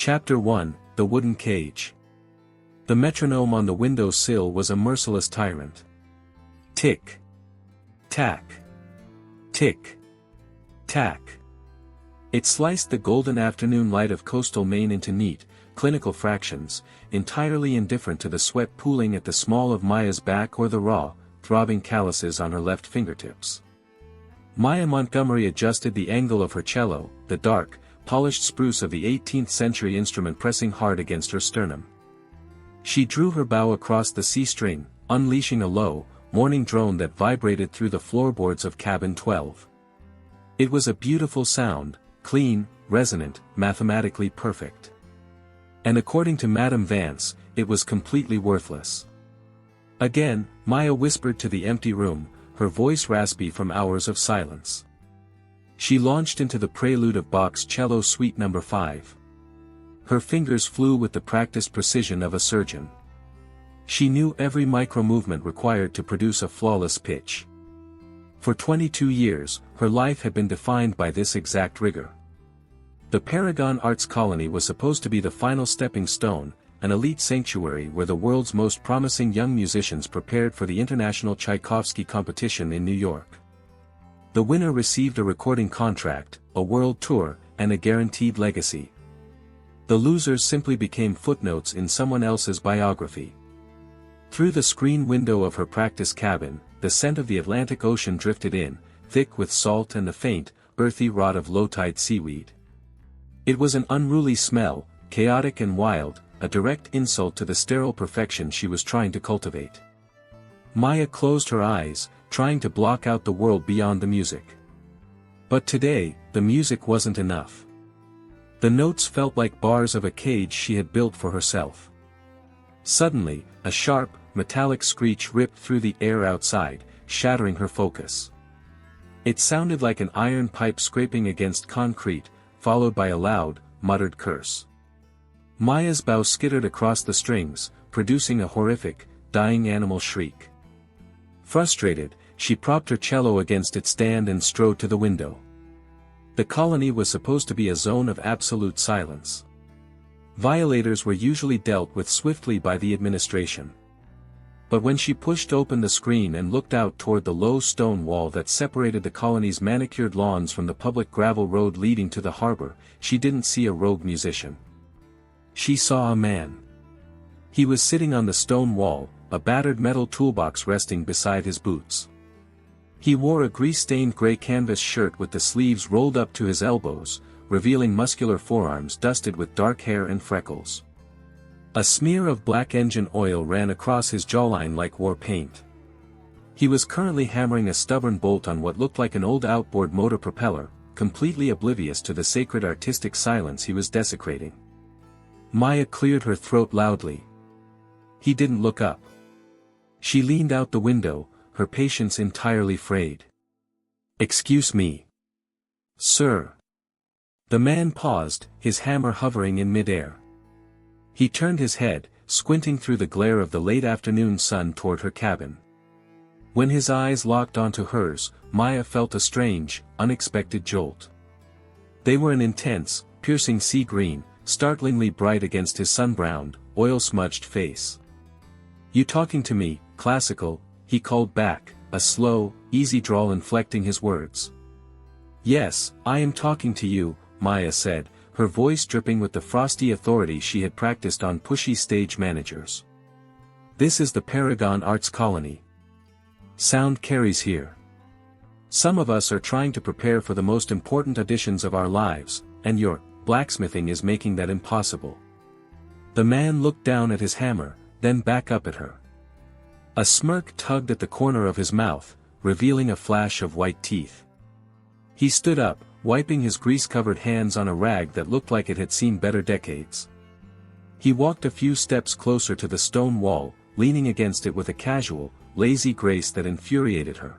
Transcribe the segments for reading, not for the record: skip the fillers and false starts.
Chapter 1, The Wooden Cage. The metronome on the window sill was a merciless tyrant. Tick. Tack. Tick. Tack. It sliced the golden afternoon light of coastal Maine into neat, clinical fractions, entirely indifferent to the sweat pooling at the small of Maya's back or the raw, throbbing calluses on her left fingertips. Maya Montgomery adjusted the angle of her cello, the dark, polished spruce of the 18th century instrument pressing hard against her sternum. She drew her bow across the C string, unleashing a low, mourning drone that vibrated through the floorboards of cabin 12. It was a beautiful sound, clean, resonant, mathematically perfect. And according to Madame Vance, it was completely worthless. Again, Maya whispered to the empty room, her voice raspy from hours of silence. She launched into the prelude of Bach's Cello Suite No. 5. Her fingers flew with the practiced precision of a surgeon. She knew every micro-movement required to produce a flawless pitch. For 22 years, her life had been defined by this exact rigor. The Paragon Arts Colony was supposed to be the final stepping stone, an elite sanctuary where the world's most promising young musicians prepared for the International Tchaikovsky Competition in New York. The winner received a recording contract, a world tour, and a guaranteed legacy. The losers simply became footnotes in someone else's biography. Through the screen window of her practice cabin, the scent of the Atlantic Ocean drifted in, thick with salt and the faint, earthy rot of low-tide seaweed. It was an unruly smell, chaotic and wild, a direct insult to the sterile perfection she was trying to cultivate. Maya closed her eyes, trying to block out the world beyond the music. But today, the music wasn't enough. The notes felt like bars of a cage she had built for herself. Suddenly, a sharp, metallic screech ripped through the air outside, shattering her focus. It sounded like an iron pipe scraping against concrete, followed by a loud, muttered curse. Maya's bow skittered across the strings, producing a horrific, dying animal shriek. Frustrated, she propped her cello against its stand and strode to the window. The colony was supposed to be a zone of absolute silence. Violators were usually dealt with swiftly by the administration. But when she pushed open the screen and looked out toward the low stone wall that separated the colony's manicured lawns from the public gravel road leading to the harbor, she didn't see a rogue musician. She saw a man. He was sitting on the stone wall, a battered metal toolbox resting beside his boots. He wore a grease-stained gray canvas shirt with the sleeves rolled up to his elbows, revealing muscular forearms dusted with dark hair and freckles. A smear of black engine oil ran across his jawline like war paint. He was currently hammering a stubborn bolt on what looked like an old outboard motor propeller, completely oblivious to the sacred artistic silence he was desecrating. Maya cleared her throat loudly. He didn't look up. She leaned out the window, her patience entirely frayed. "Excuse me. Sir." The man paused, his hammer hovering in midair. He turned his head, squinting through the glare of the late afternoon sun toward her cabin. When his eyes locked onto hers, Maya felt a strange, unexpected jolt. They were an intense, piercing sea green, startlingly bright against his sun-browned, oil-smudged face. "You talking to me, classical?" he called back, a slow, easy drawl inflecting his words. "Yes, I am talking to you," Maya said, her voice dripping with the frosty authority she had practiced on pushy stage managers. "This is the Paragon Arts Colony. Sound carries here. Some of us are trying to prepare for the most important auditions of our lives, and your blacksmithing is making that impossible." The man looked down at his hammer, then back up at her. A smirk tugged at the corner of his mouth, revealing a flash of white teeth. He stood up, wiping his grease-covered hands on a rag that looked like it had seen better decades. He walked a few steps closer to the stone wall, leaning against it with a casual, lazy grace that infuriated her.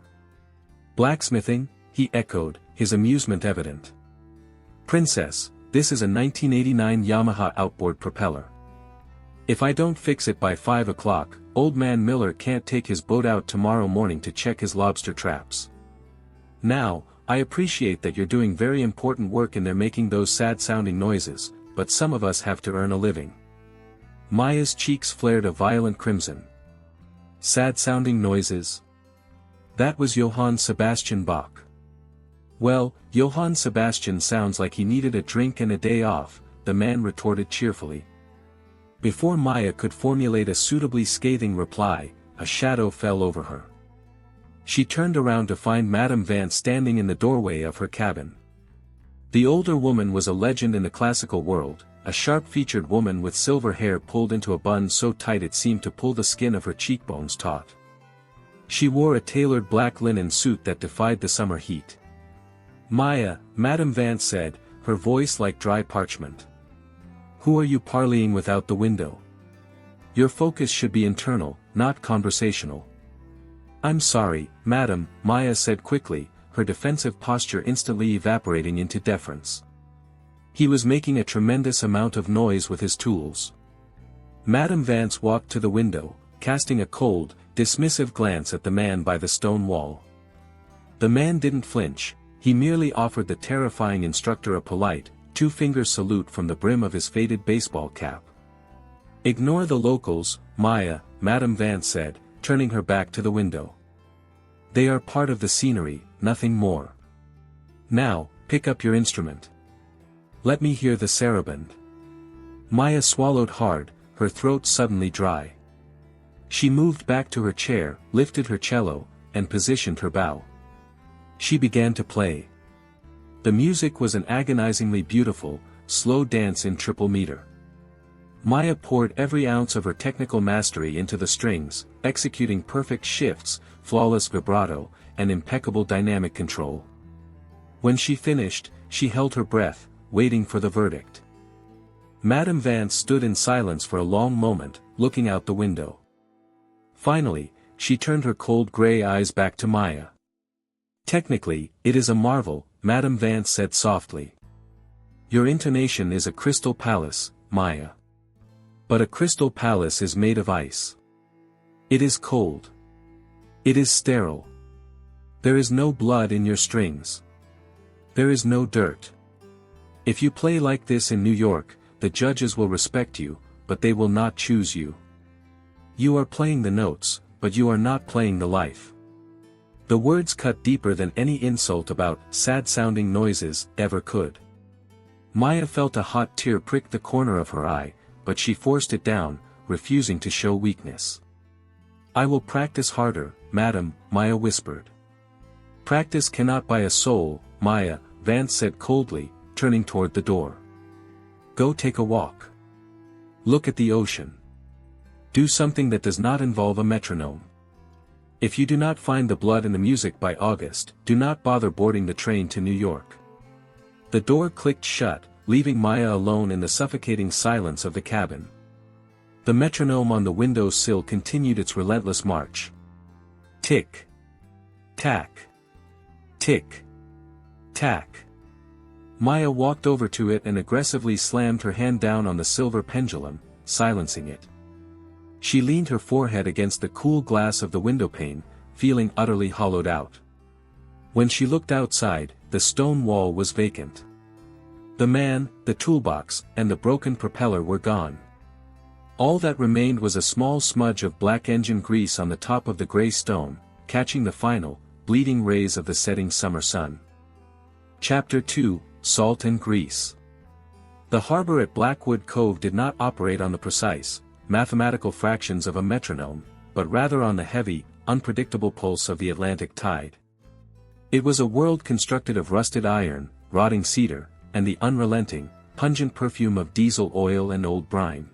"Blacksmithing?" he echoed, his amusement evident. "Princess, this is a 1989 Yamaha outboard propeller. If I don't fix it by 5 o'clock, old man Miller can't take his boat out tomorrow morning to check his lobster traps. Now, I appreciate that you're doing very important work in there making those sad-sounding noises, but some of us have to earn a living. Maya's cheeks flared a violent crimson. Sad-sounding noises. That was Johann Sebastian Bach. Well, Johann Sebastian sounds like he needed a drink and a day off, the man retorted cheerfully. Before Maya could formulate a suitably scathing reply, a shadow fell over her. She turned around to find Madame Vance standing in the doorway of her cabin. The older woman was a legend in the classical world, a sharp-featured woman with silver hair pulled into a bun so tight it seemed to pull the skin of her cheekbones taut. She wore a tailored black linen suit that defied the summer heat. Maya, Madame Vance said, her voice like dry parchment. Who are you parleying with out the window? Your focus should be internal, not conversational. I'm sorry, madam, Maya said quickly, her defensive posture instantly evaporating into deference. He was making a tremendous amount of noise with his tools. Madame Vance walked to the window, casting a cold, dismissive glance at the man by the stone wall. The man didn't flinch, he merely offered the terrifying instructor a polite, two-finger salute from the brim of his faded baseball cap. Ignore the locals, Maya, Madame Vance said, turning her back to the window. They are part of the scenery, nothing more. Now, pick up your instrument. Let me hear the saraband. Maya swallowed hard, her throat suddenly dry. She moved back to her chair, lifted her cello, and positioned her bow. She began to play. The music was an agonizingly beautiful, slow dance in triple meter. Maya poured every ounce of her technical mastery into the strings, executing perfect shifts, flawless vibrato, and impeccable dynamic control. When she finished, she held her breath, waiting for the verdict. Madame Vance stood in silence for a long moment, looking out the window. Finally, she turned her cold gray eyes back to Maya. Technically, it is a marvel, Madame Vance said softly. Your intonation is a crystal palace, Maya. But a crystal palace is made of ice. It is cold. It is sterile. There is no blood in your strings. There is no dirt. If you play like this in New York, the judges will respect you, but they will not choose you. You are playing the notes, but you are not playing the life. The words cut deeper than any insult about sad-sounding noises ever could. Maya felt a hot tear prick the corner of her eye, but she forced it down, refusing to show weakness. I will practice harder, madam, Maya whispered. Practice cannot buy a soul, Maya, Vance said coldly, turning toward the door. Go take a walk. Look at the ocean. Do something that does not involve a metronome. If you do not find the blood in the music by August, do not bother boarding the train to New York. The door clicked shut, leaving Maya alone in the suffocating silence of the cabin. The metronome on the window sill continued its relentless march. Tick. Tack. Tick. Tack. Maya walked over to it and aggressively slammed her hand down on the silver pendulum, silencing it. She leaned her forehead against the cool glass of the windowpane, feeling utterly hollowed out. When she looked outside, the stone wall was vacant. The man, the toolbox, and the broken propeller were gone. All that remained was a small smudge of black engine grease on the top of the gray stone, catching the final, bleeding rays of the setting summer sun. Chapter 2, Salt and Grease. The harbor at Blackwood Cove did not operate on the precise, mathematical fractions of a metronome, but rather on the heavy, unpredictable pulse of the Atlantic tide. It was a world constructed of rusted iron, rotting cedar, and the unrelenting, pungent perfume of diesel oil and old brine.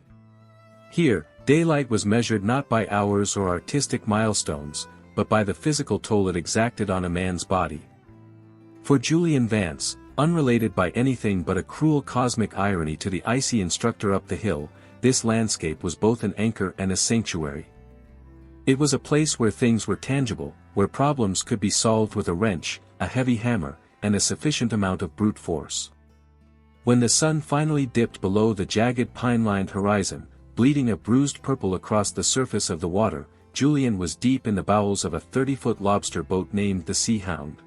Here, daylight was measured not by hours or artistic milestones, but by the physical toll it exacted on a man's body. For Julian Vance, unrelated by anything but a cruel cosmic irony to the icy instructor up the hill, this landscape was both an anchor and a sanctuary. It was a place where things were tangible, where problems could be solved with a wrench, a heavy hammer, and a sufficient amount of brute force. When the sun finally dipped below the jagged pine-lined horizon, bleeding a bruised purple across the surface of the water, Julian was deep in the bowels of a 30-foot lobster boat named the Sea Hound.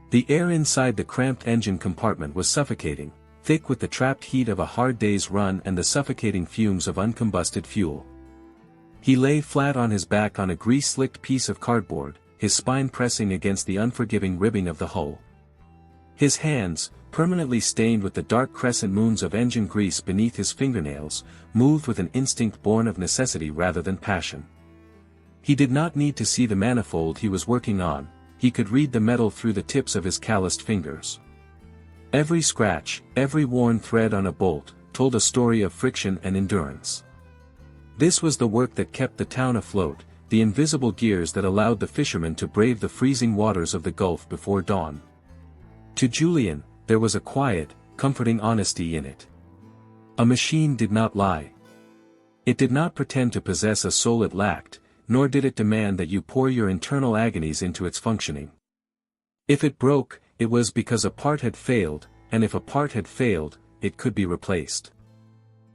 The air inside the cramped engine compartment was suffocating, thick with the trapped heat of a hard day's run and the suffocating fumes of uncombusted fuel. He lay flat on his back on a grease-slicked piece of cardboard, his spine pressing against the unforgiving ribbing of the hull. His hands, permanently stained with the dark crescent moons of engine grease beneath his fingernails, moved with an instinct born of necessity rather than passion. He did not need to see the manifold he was working on, he could read the metal through the tips of his calloused fingers. Every scratch, every worn thread on a bolt, told a story of friction and endurance. This was the work that kept the town afloat, the invisible gears that allowed the fishermen to brave the freezing waters of the Gulf before dawn. To Julian, there was a quiet, comforting honesty in it. A machine did not lie. It did not pretend to possess a soul it lacked, nor did it demand that you pour your internal agonies into its functioning. If it broke, it was because a part had failed, and if a part had failed, it could be replaced.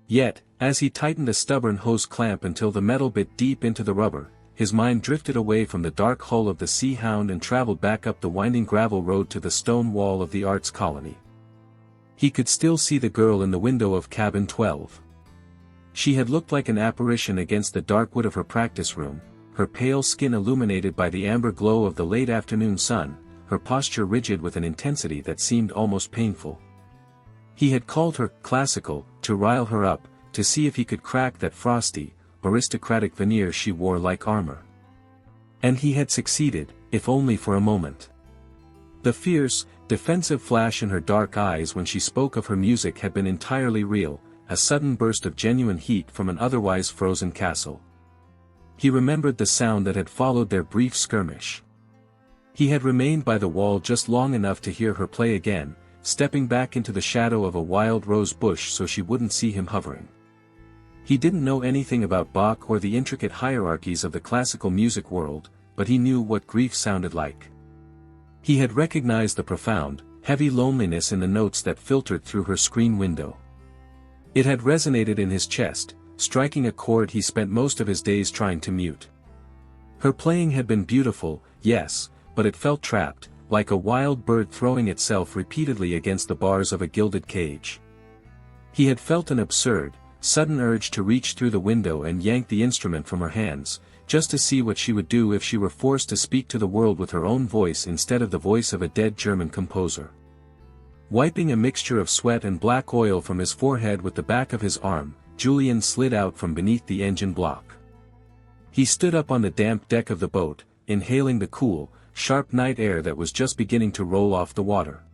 Yet, as he tightened a stubborn hose clamp until the metal bit deep into the rubber, his mind drifted away from the dark hull of the Sea Hound and traveled back up the winding gravel road to the stone wall of the Arts Colony. He could still see the girl in the window of cabin 12. She had looked like an apparition against the dark wood of her practice room, her pale skin illuminated by the amber glow of the late afternoon sun, her posture rigid with an intensity that seemed almost painful. He had called her classical, to rile her up, to see if he could crack that frosty, aristocratic veneer she wore like armor. And he had succeeded, if only for a moment. The fierce, defensive flash in her dark eyes when she spoke of her music had been entirely real, a sudden burst of genuine heat from an otherwise frozen castle. He remembered the sound that had followed their brief skirmish. He had remained by the wall just long enough to hear her play again, stepping back into the shadow of a wild rose bush so she wouldn't see him hovering. He didn't know anything about Bach or the intricate hierarchies of the classical music world, but he knew what grief sounded like. He had recognized the profound, heavy loneliness in the notes that filtered through her screen window. It had resonated in his chest, striking a chord he spent most of his days trying to mute. Her playing had been beautiful, yes, but it felt trapped, like a wild bird throwing itself repeatedly against the bars of a gilded cage. He had felt an absurd, sudden urge to reach through the window and yank the instrument from her hands, just to see what she would do if she were forced to speak to the world with her own voice instead of the voice of a dead German composer. Wiping a mixture of sweat and black oil from his forehead with the back of his arm, Julian slid out from beneath the engine block. He stood up on the damp deck of the boat, inhaling the cool, sharp night air that was just beginning to roll off the water.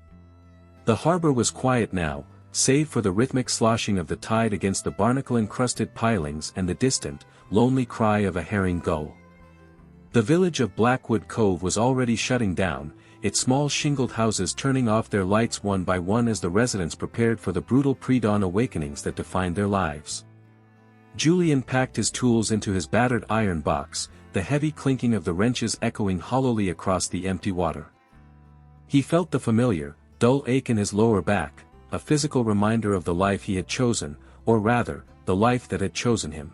The harbor was quiet now, save for the rhythmic sloshing of the tide against the barnacle-encrusted pilings and the distant, lonely cry of a herring gull. The village of Blackwood Cove was already shutting down, its small shingled houses turning off their lights one by one as the residents prepared for the brutal pre-dawn awakenings that defined their lives. Julian packed his tools into his battered iron box, the heavy clinking of the wrenches echoing hollowly across the empty water. He felt the familiar, dull ache in his lower back, a physical reminder of the life he had chosen, or rather, the life that had chosen him.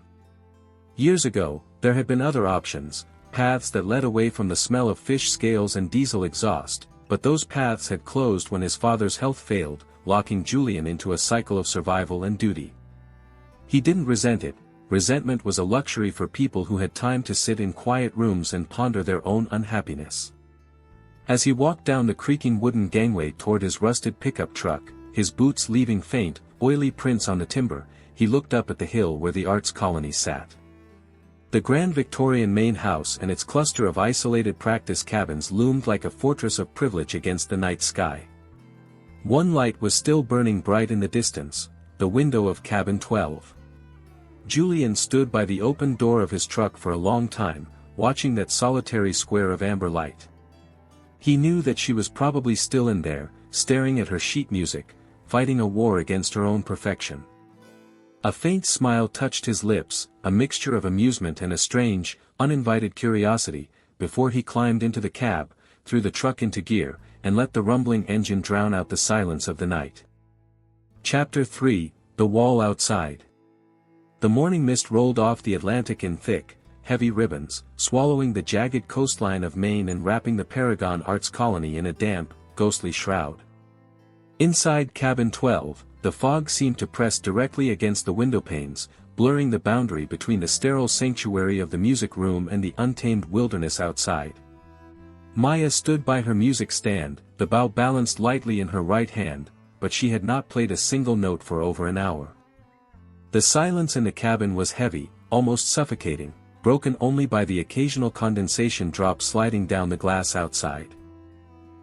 Years ago, there had been other options, paths that led away from the smell of fish scales and diesel exhaust, but those paths had closed when his father's health failed, locking Julian into a cycle of survival and duty. He didn't resent it. Resentment was a luxury for people who had time to sit in quiet rooms and ponder their own unhappiness. As he walked down the creaking wooden gangway toward his rusted pickup truck, his boots leaving faint, oily prints on the timber, he looked up at the hill where the Arts Colony sat. The grand Victorian Maine house and its cluster of isolated practice cabins loomed like a fortress of privilege against the night sky. One light was still burning bright in the distance, the window of cabin 12. Julian stood by the open door of his truck for a long time, watching that solitary square of amber light. He knew that she was probably still in there, staring at her sheet music, fighting a war against her own perfection. A faint smile touched his lips, a mixture of amusement and a strange, uninvited curiosity, before he climbed into the cab, threw the truck into gear, and let the rumbling engine drown out the silence of the night. Chapter 3, The Wall Outside. The morning mist rolled off the Atlantic in thick, heavy ribbons, swallowing the jagged coastline of Maine and wrapping the Paragon Arts Colony in a damp, ghostly shroud. Inside cabin 12, the fog seemed to press directly against the windowpanes, blurring the boundary between the sterile sanctuary of the music room and the untamed wilderness outside. Maya stood by her music stand, the bow balanced lightly in her right hand, but she had not played a single note for over an hour. The silence in the cabin was heavy, almost suffocating, broken only by the occasional condensation drop sliding down the glass outside.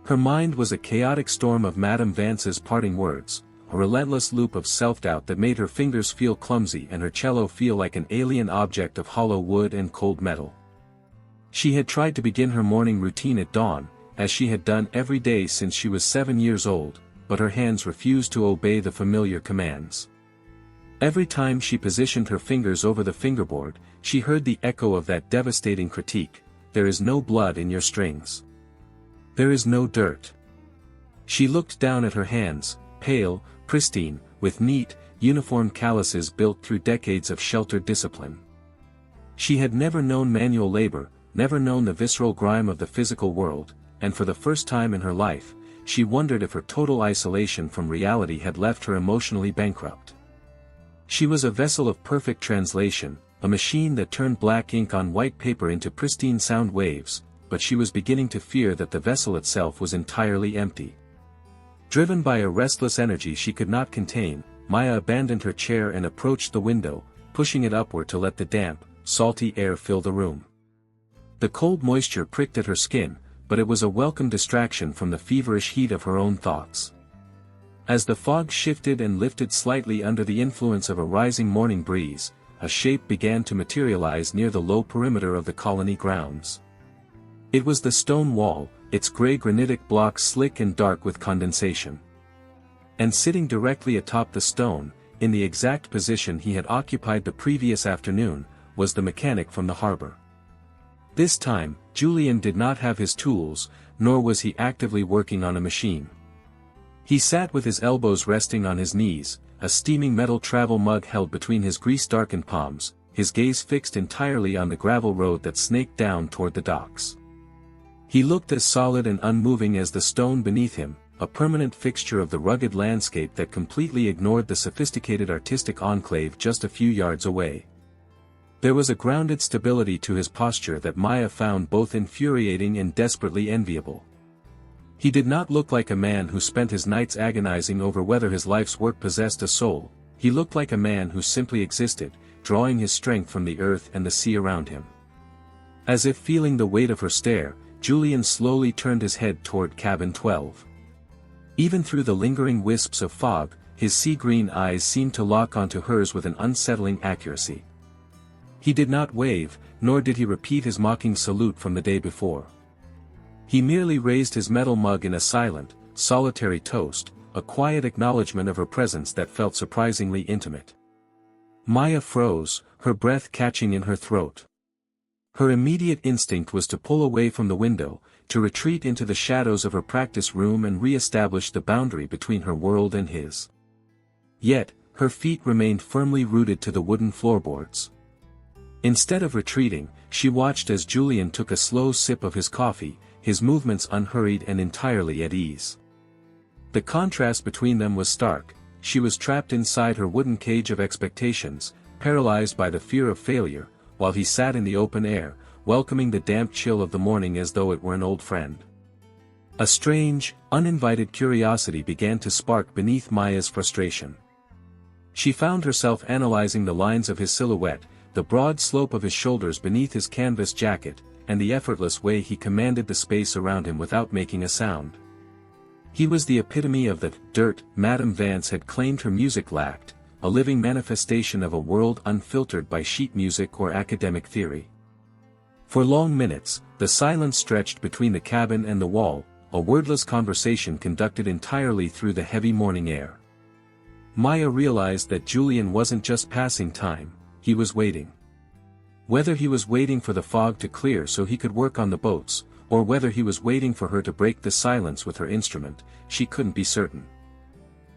Her mind was a chaotic storm of Madame Vance's parting words, a relentless loop of self-doubt that made her fingers feel clumsy and her cello feel like an alien object of hollow wood and cold metal. She had tried to begin her morning routine at dawn, as she had done every day since she was 7 years old, but her hands refused to obey the familiar commands. Every time she positioned her fingers over the fingerboard, she heard the echo of that devastating critique, "There is no blood in your strings. There is no dirt." She looked down at her hands, pale, pristine, with neat, uniform calluses built through decades of sheltered discipline. She had never known manual labor, never known the visceral grime of the physical world, and for the first time in her life, she wondered if her total isolation from reality had left her emotionally bankrupt. She was a vessel of perfect translation, a machine that turned black ink on white paper into pristine sound waves, but she was beginning to fear that the vessel itself was entirely empty. Driven by a restless energy she could not contain, Maya abandoned her chair and approached the window, pushing it upward to let the damp, salty air fill the room. The cold moisture pricked at her skin, but it was a welcome distraction from the feverish heat of her own thoughts. As the fog shifted and lifted slightly under the influence of a rising morning breeze, a shape began to materialize near the low perimeter of the colony grounds. It was the stone wall, its gray granitic blocks slick and dark with condensation. And sitting directly atop the stone, in the exact position he had occupied the previous afternoon, was the mechanic from the harbor. This time, Julian did not have his tools, nor was he actively working on a machine. He sat with his elbows resting on his knees, a steaming metal travel mug held between his grease-darkened palms, his gaze fixed entirely on the gravel road that snaked down toward the docks. He looked as solid and unmoving as the stone beneath him, a permanent fixture of the rugged landscape that completely ignored the sophisticated artistic enclave just a few yards away. There was a grounded stability to his posture that Maya found both infuriating and desperately enviable. He did not look like a man who spent his nights agonizing over whether his life's work possessed a soul, he looked like a man who simply existed, drawing his strength from the earth and the sea around him. As if feeling the weight of her stare, Julian slowly turned his head toward cabin 12. Even through the lingering wisps of fog, his sea-green eyes seemed to lock onto hers with an unsettling accuracy. He did not wave, nor did he repeat his mocking salute from the day before. He merely raised his metal mug in a silent, solitary toast, a quiet acknowledgement of her presence that felt surprisingly intimate. Maya froze, her breath catching in her throat. Her immediate instinct was to pull away from the window, to retreat into the shadows of her practice room and re-establish the boundary between her world and his. Yet, her feet remained firmly rooted to the wooden floorboards. Instead of retreating, she watched as Julian took a slow sip of his coffee, his movements unhurried and entirely at ease. The contrast between them was stark. She was trapped inside her wooden cage of expectations, paralyzed by the fear of failure, while he sat in the open air, welcoming the damp chill of the morning as though it were an old friend. A strange, uninvited curiosity began to spark beneath Maya's frustration. She found herself analyzing the lines of his silhouette, the broad slope of his shoulders beneath his canvas jacket, and the effortless way he commanded the space around him without making a sound. He was the epitome of the dirt Madame Vance had claimed her music lacked, a living manifestation of a world unfiltered by sheet music or academic theory. For long minutes, the silence stretched between the cabin and the wall, a wordless conversation conducted entirely through the heavy morning air. Maya realized that Julian wasn't just passing time, he was waiting. Whether he was waiting for the fog to clear so he could work on the boats, or whether he was waiting for her to break the silence with her instrument, she couldn't be certain.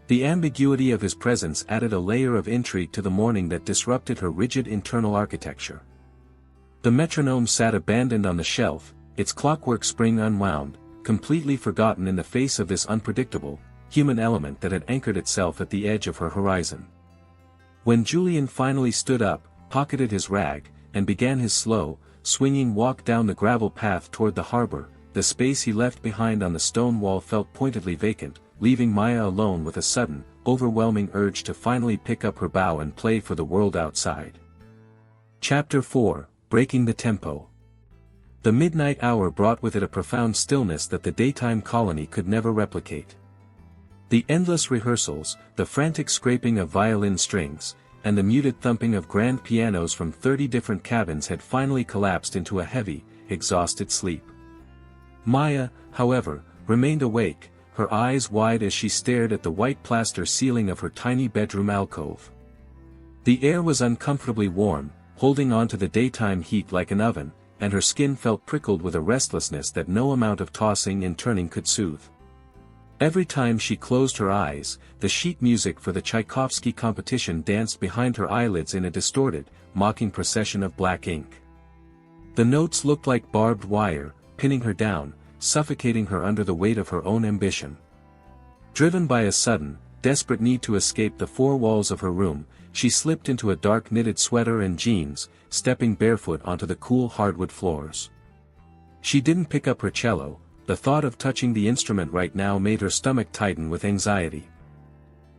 The ambiguity of his presence added a layer of intrigue to the morning that disrupted her rigid internal architecture. The metronome sat abandoned on the shelf, its clockwork spring unwound, completely forgotten in the face of this unpredictable, human element that had anchored itself at the edge of her horizon. When Julian finally stood up, pocketed his rag, and began his slow, swinging walk down the gravel path toward the harbor, the space he left behind on the stone wall felt pointedly vacant, leaving Maya alone with a sudden, overwhelming urge to finally pick up her bow and play for the world outside. Chapter 4, Breaking the Tempo. The midnight hour brought with it a profound stillness that the daytime colony could never replicate. The endless rehearsals, the frantic scraping of violin strings, and the muted thumping of grand pianos from 30 different cabins had finally collapsed into a heavy, exhausted sleep. Maya, however, remained awake, her eyes wide as she stared at the white plaster ceiling of her tiny bedroom alcove. The air was uncomfortably warm, holding on to the daytime heat like an oven, and her skin felt prickled with a restlessness that no amount of tossing and turning could soothe. Every time she closed her eyes, the sheet music for the Tchaikovsky competition danced behind her eyelids in a distorted, mocking procession of black ink. The notes looked like barbed wire, pinning her down, suffocating her under the weight of her own ambition. Driven by a sudden, desperate need to escape the four walls of her room, she slipped into a dark knitted sweater and jeans, stepping barefoot onto the cool hardwood floors. She didn't pick up her cello. The thought of touching the instrument right now made her stomach tighten with anxiety.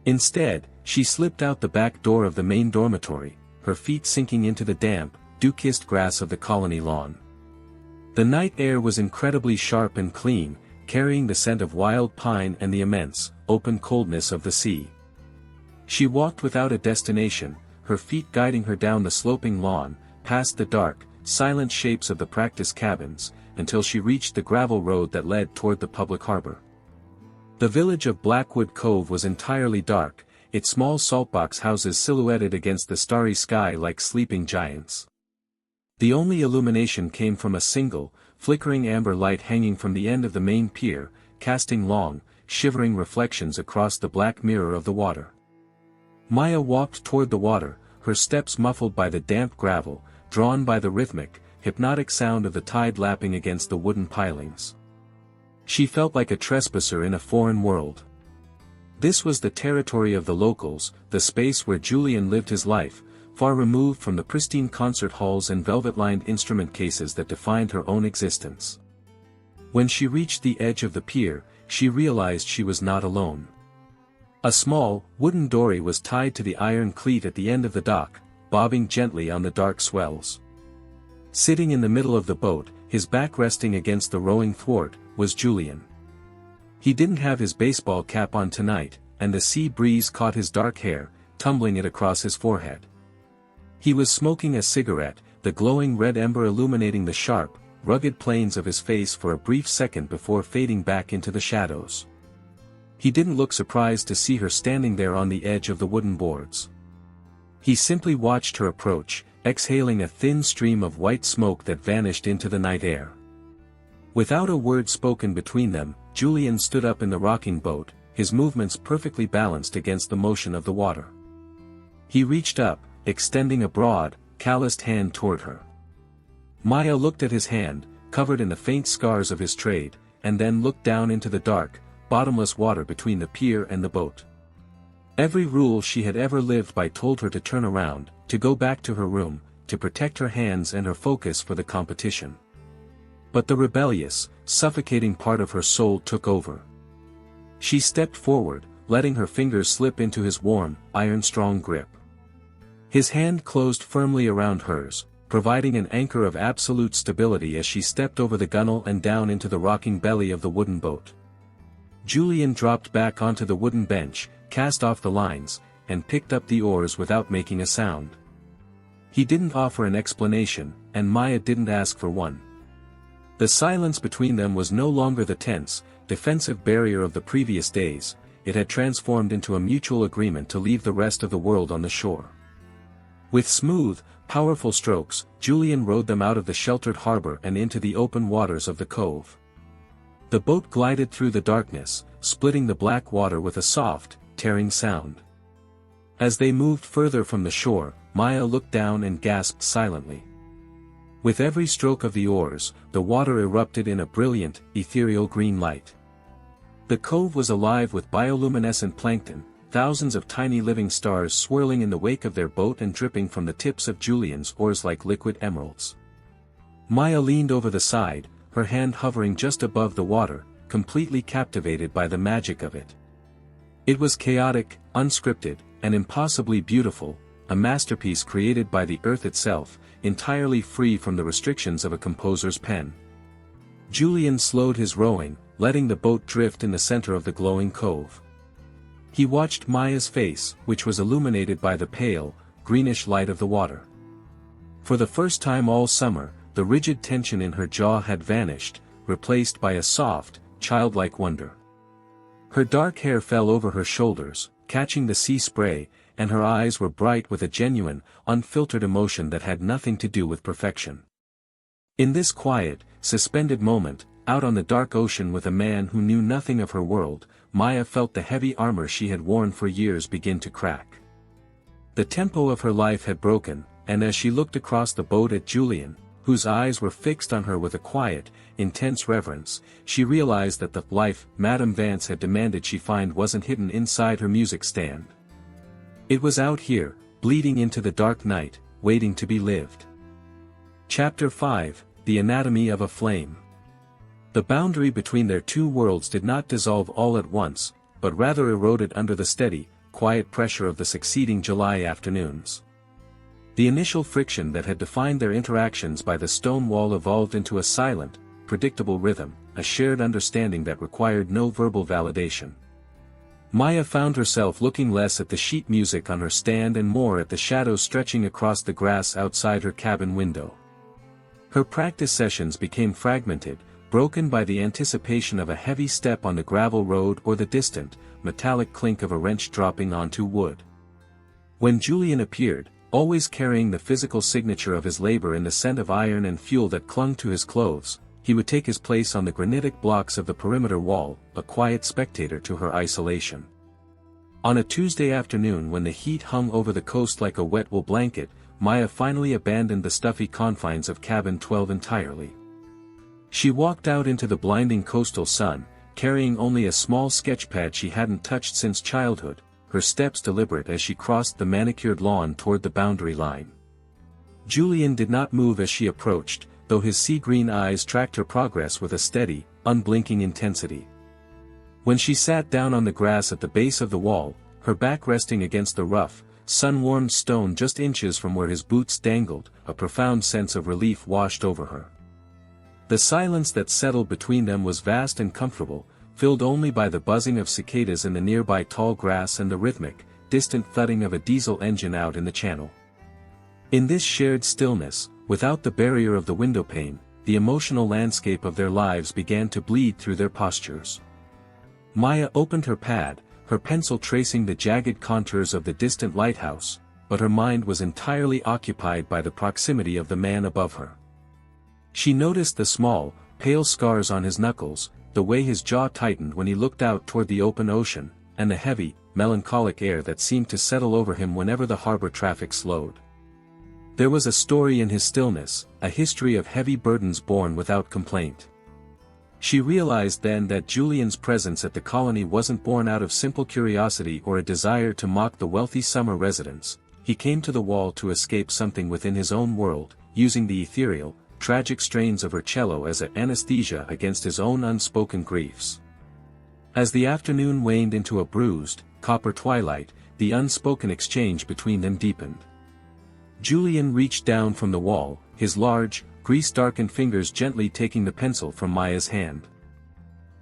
Instead, she slipped out the back door of the main dormitory, her feet sinking into the damp, dew-kissed grass of the colony lawn. The night air was incredibly sharp and clean, carrying the scent of wild pine and the immense, open coldness of the sea. She walked without a destination, her feet guiding her down the sloping lawn, past the dark, silent shapes of the practice cabins, until she reached the gravel road that led toward the public harbor. The village of Blackwood Cove was entirely dark, its small saltbox houses silhouetted against the starry sky like sleeping giants. The only illumination came from a single, flickering amber light hanging from the end of the main pier, casting long, shivering reflections across the black mirror of the water. Maya walked toward the water, her steps muffled by the damp gravel, drawn by the rhythmic, hypnotic sound of the tide lapping against the wooden pilings. She felt like a trespasser in a foreign world. This was the territory of the locals, the space where Julian lived his life, far removed from the pristine concert halls and velvet-lined instrument cases that defined her own existence. When she reached the edge of the pier, she realized she was not alone. A small, wooden dory was tied to the iron cleat at the end of the dock, bobbing gently on the dark swells. Sitting in the middle of the boat, his back resting against the rowing thwart, was Julian. He didn't have his baseball cap on tonight, and the sea breeze caught his dark hair, tumbling it across his forehead. He was smoking a cigarette, the glowing red ember illuminating the sharp, rugged planes of his face for a brief second before fading back into the shadows. He didn't look surprised to see her standing there on the edge of the wooden boards. He simply watched her approach, exhaling a thin stream of white smoke that vanished into the night air. Without a word spoken between them, Julian stood up in the rocking boat, his movements perfectly balanced against the motion of the water. He reached up, extending a broad, calloused hand toward her. Maya looked at his hand, covered in the faint scars of his trade, and then looked down into the dark, bottomless water between the pier and the boat. Every rule she had ever lived by told her to turn around, to go back to her room, to protect her hands and her focus for the competition. But the rebellious, suffocating part of her soul took over. She stepped forward, letting her fingers slip into his warm, iron-strong grip. His hand closed firmly around hers, providing an anchor of absolute stability as she stepped over the gunwale and down into the rocking belly of the wooden boat. Julian dropped back onto the wooden bench, cast off the lines, and picked up the oars without making a sound. He didn't offer an explanation, and Maya didn't ask for one. The silence between them was no longer the tense, defensive barrier of the previous days, it had transformed into a mutual agreement to leave the rest of the world on the shore. With smooth, powerful strokes, Julian rowed them out of the sheltered harbor and into the open waters of the cove. The boat glided through the darkness, splitting the black water with a soft, tearing sound. As they moved further from the shore, Maya looked down and gasped silently. With every stroke of the oars, the water erupted in a brilliant, ethereal green light. The cove was alive with bioluminescent plankton, thousands of tiny living stars swirling in the wake of their boat and dripping from the tips of Julian's oars like liquid emeralds. Maya leaned over the side, her hand hovering just above the water, completely captivated by the magic of it. It was chaotic, unscripted, and impossibly beautiful, a masterpiece created by the earth itself, entirely free from the restrictions of a composer's pen. Julian slowed his rowing, letting the boat drift in the center of the glowing cove. He watched Maya's face, which was illuminated by the pale, greenish light of the water. For the first time all summer, the rigid tension in her jaw had vanished, replaced by a soft, childlike wonder. Her dark hair fell over her shoulders, catching the sea spray, and her eyes were bright with a genuine, unfiltered emotion that had nothing to do with perfection. In this quiet, suspended moment, out on the dark ocean with a man who knew nothing of her world, Maya felt the heavy armor she had worn for years begin to crack. The tempo of her life had broken, and as she looked across the boat at Julian, whose eyes were fixed on her with a quiet, intense reverence, she realized that the life Madame Vance had demanded she find wasn't hidden inside her music stand. It was out here, bleeding into the dark night, waiting to be lived. Chapter 5, The Anatomy of a Flame. The boundary between their two worlds did not dissolve all at once, but rather eroded under the steady, quiet pressure of the succeeding July afternoons. The initial friction that had defined their interactions by the stone wall evolved into a silent, predictable rhythm, a shared understanding that required no verbal validation. Maya found herself looking less at the sheet music on her stand and more at the shadows stretching across the grass outside her cabin window. Her practice sessions became fragmented, broken by the anticipation of a heavy step on the gravel road or the distant, metallic clink of a wrench dropping onto wood. When Julian appeared, always carrying the physical signature of his labor in the scent of iron and fuel that clung to his clothes, he would take his place on the granitic blocks of the perimeter wall, a quiet spectator to her isolation. On a Tuesday afternoon when the heat hung over the coast like a wet wool blanket, Maya finally abandoned the stuffy confines of cabin 12 entirely. She walked out into the blinding coastal sun, carrying only a small sketchpad she hadn't touched since childhood, her steps deliberate as she crossed the manicured lawn toward the boundary line. Julian did not move as she approached, though his sea-green eyes tracked her progress with a steady, unblinking intensity. When she sat down on the grass at the base of the wall, her back resting against the rough, sun-warmed stone just inches from where his boots dangled, a profound sense of relief washed over her. The silence that settled between them was vast and comfortable, filled only by the buzzing of cicadas in the nearby tall grass and the rhythmic, distant thudding of a diesel engine out in the channel. In this shared stillness, without the barrier of the windowpane, the emotional landscape of their lives began to bleed through their postures. Maya opened her pad, her pencil tracing the jagged contours of the distant lighthouse, but her mind was entirely occupied by the proximity of the man above her. She noticed the small, pale scars on his knuckles, the way his jaw tightened when he looked out toward the open ocean, and the heavy, melancholic air that seemed to settle over him whenever the harbor traffic slowed. There was a story in his stillness, a history of heavy burdens borne without complaint. She realized then that Julian's presence at the colony wasn't born out of simple curiosity or a desire to mock the wealthy summer residents. He came to the wall to escape something within his own world, using the ethereal, tragic strains of her cello as an anesthesia against his own unspoken griefs. As the afternoon waned into a bruised, copper twilight, the unspoken exchange between them deepened. Julian reached down from the wall, his large, grease-darkened fingers gently taking the pencil from Maya's hand.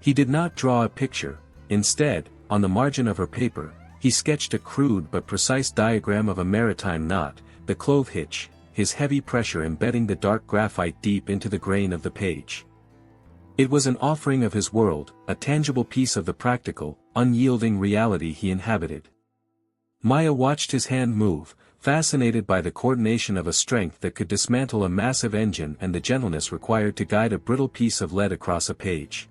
He did not draw a picture, instead, on the margin of her paper, he sketched a crude but precise diagram of a maritime knot, the clove hitch, his heavy pressure embedding the dark graphite deep into the grain of the page. It was an offering of his world, a tangible piece of the practical, unyielding reality he inhabited. Maya watched his hand move, fascinated by the coordination of a strength that could dismantle a massive engine and the gentleness required to guide a brittle piece of lead across a page.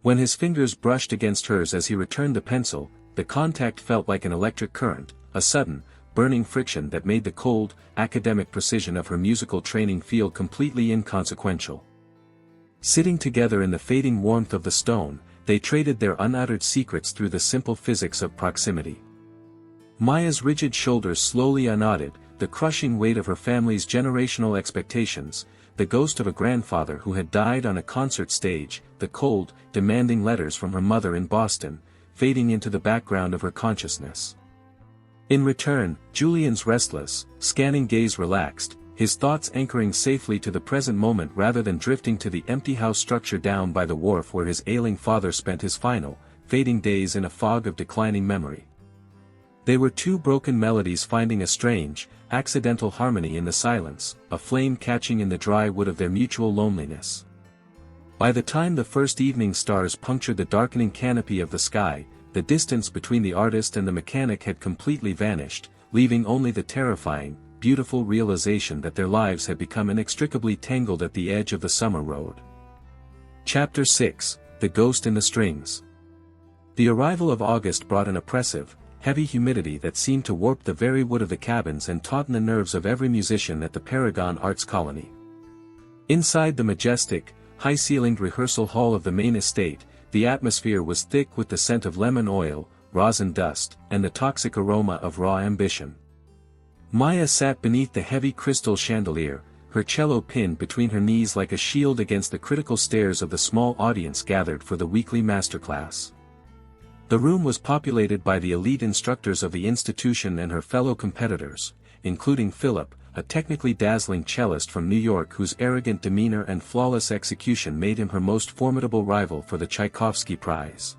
When his fingers brushed against hers as he returned the pencil, the contact felt like an electric current, a sudden, burning friction that made the cold, academic precision of her musical training feel completely inconsequential. Sitting together in the fading warmth of the stone, they traded their unuttered secrets through the simple physics of proximity. Maya's rigid shoulders slowly unknotted, the crushing weight of her family's generational expectations, the ghost of a grandfather who had died on a concert stage, the cold, demanding letters from her mother in Boston, fading into the background of her consciousness. In return, Julian's restless, scanning gaze relaxed, his thoughts anchoring safely to the present moment rather than drifting to the empty house structure down by the wharf where his ailing father spent his final, fading days in a fog of declining memory. They were two broken melodies finding a strange, accidental harmony in the silence, a flame catching in the dry wood of their mutual loneliness. By the time the first evening stars punctured the darkening canopy of the sky, the distance between the artist and the mechanic had completely vanished, leaving only the terrifying, beautiful realization that their lives had become inextricably tangled at the edge of the summer road. Chapter 6, The Ghost in the Strings. The arrival of August brought an oppressive, heavy humidity that seemed to warp the very wood of the cabins and tauten the nerves of every musician at the Paragon Arts Colony. Inside the majestic, high-ceilinged rehearsal hall of the Maine estate, the atmosphere was thick with the scent of lemon oil, rosin dust, and the toxic aroma of raw ambition. Maya sat beneath the heavy crystal chandelier, her cello pinned between her knees like a shield against the critical stares of the small audience gathered for the weekly masterclass. The room was populated by the elite instructors of the institution and her fellow competitors, including Philip, a technically dazzling cellist from New York whose arrogant demeanor and flawless execution made him her most formidable rival for the Tchaikovsky Prize.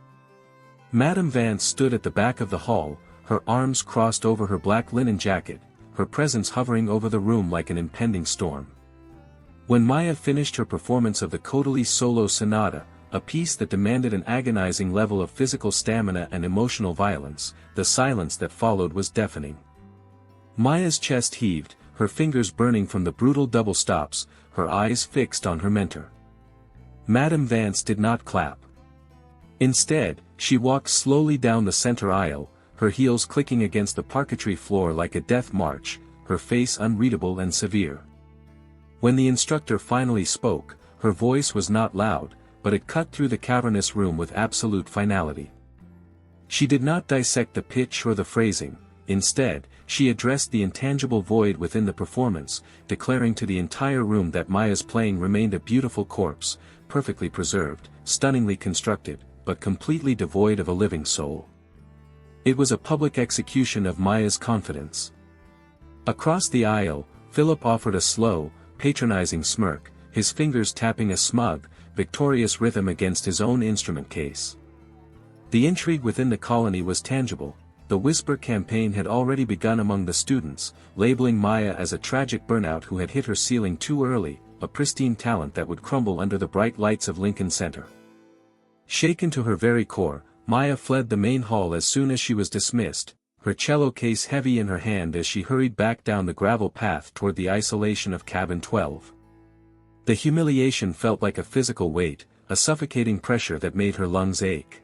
Madame Vance stood at the back of the hall, her arms crossed over her black linen jacket, her presence hovering over the room like an impending storm. When Maya finished her performance of the Codali Solo Sonata, a piece that demanded an agonizing level of physical stamina and emotional violence, the silence that followed was deafening. Maya's chest heaved, her fingers burning from the brutal double stops, her eyes fixed on her mentor. Madame Vance did not clap. Instead, she walked slowly down the center aisle, her heels clicking against the parquetry floor like a death march, her face unreadable and severe. When the instructor finally spoke, her voice was not loud, but it cut through the cavernous room with absolute finality. She did not dissect the pitch or the phrasing, instead, she addressed the intangible void within the performance, declaring to the entire room that Maya's playing remained a beautiful corpse, perfectly preserved, stunningly constructed, but completely devoid of a living soul. It was a public execution of Maya's confidence. Across the aisle, Philip offered a slow, patronizing smirk, his fingers tapping a smug, victorious rhythm against his own instrument case. The intrigue within the colony was tangible. The Whisper campaign had already begun among the students, labeling Maya as a tragic burnout who had hit her ceiling too early, a pristine talent that would crumble under the bright lights of Lincoln Center. Shaken to her very core, Maya fled the main hall as soon as she was dismissed, her cello case heavy in her hand as she hurried back down the gravel path toward the isolation of cabin 12. The humiliation felt like a physical weight, a suffocating pressure that made her lungs ache.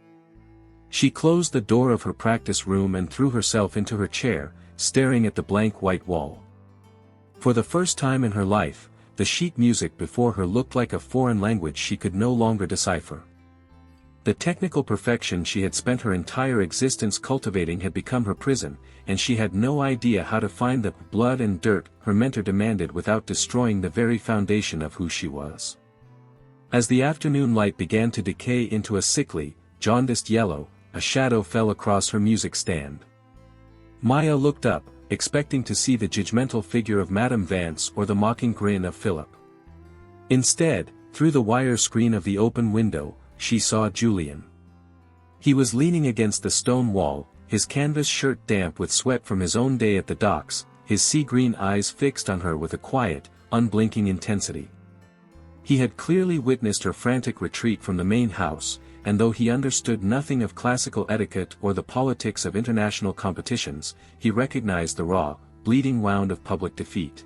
She closed the door of her practice room and threw herself into her chair, staring at the blank white wall. For the first time in her life, the sheet music before her looked like a foreign language she could no longer decipher. The technical perfection she had spent her entire existence cultivating had become her prison, and she had no idea how to find the blood and dirt her mentor demanded without destroying the very foundation of who she was. As the afternoon light began to decay into a sickly, jaundiced yellow, a shadow fell across her music stand. Maya looked up, expecting to see the judgmental figure of Madame Vance or the mocking grin of Philip. Instead, through the wire screen of the open window, she saw Julian. He was leaning against the stone wall, his canvas shirt damp with sweat from his own day at the docks, his sea-green eyes fixed on her with a quiet, unblinking intensity. He had clearly witnessed her frantic retreat from the main house, and though he understood nothing of classical etiquette or the politics of international competitions, he recognized the raw, bleeding wound of public defeat.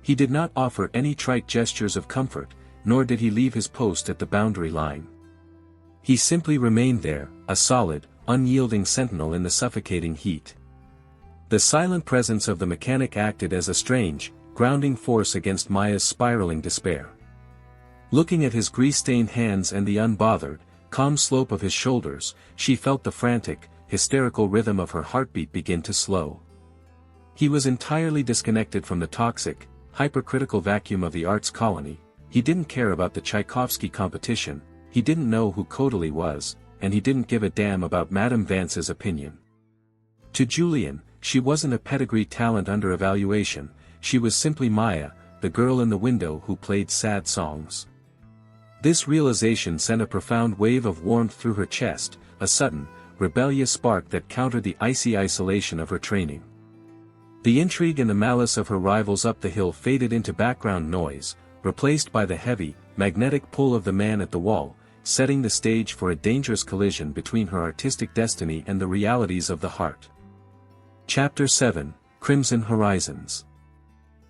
He did not offer any trite gestures of comfort, nor did he leave his post at the boundary line. He simply remained there, a solid, unyielding sentinel in the suffocating heat. The silent presence of the mechanic acted as a strange, grounding force against Maya's spiraling despair. Looking at his grease-stained hands and the unbothered, calm slope of his shoulders, she felt the frantic, hysterical rhythm of her heartbeat begin to slow. He was entirely disconnected from the toxic, hypercritical vacuum of the arts colony. He didn't care about the Tchaikovsky competition, he didn't know who Codely was, and he didn't give a damn about Madame Vance's opinion. To Julian, she wasn't a pedigree talent under evaluation, she was simply Maya, the girl in the window who played sad songs. This realization sent a profound wave of warmth through her chest, a sudden, rebellious spark that countered the icy isolation of her training. The intrigue and the malice of her rivals up the hill faded into background noise, replaced by the heavy, magnetic pull of the man at the wall, setting the stage for a dangerous collision between her artistic destiny and the realities of the heart. Chapter 7, Crimson Horizons.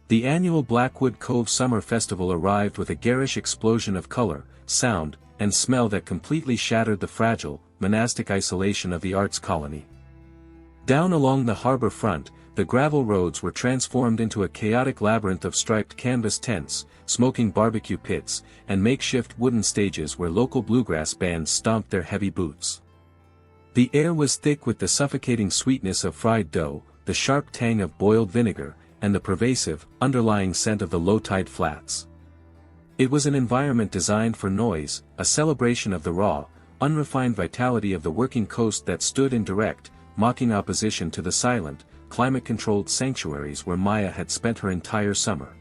The annual Blackwood Cove Summer Festival arrived with a garish explosion of color, sound, and smell that completely shattered the fragile, monastic isolation of the arts colony. Down along the harbor front, the gravel roads were transformed into a chaotic labyrinth of striped canvas tents, smoking barbecue pits, and makeshift wooden stages where local bluegrass bands stomped their heavy boots. The air was thick with the suffocating sweetness of fried dough, the sharp tang of boiled vinegar, and the pervasive, underlying scent of the low-tide flats. It was an environment designed for noise, a celebration of the raw, unrefined vitality of the working coast that stood in direct, mocking opposition to the silent, climate-controlled sanctuaries where Maya had spent her entire summer.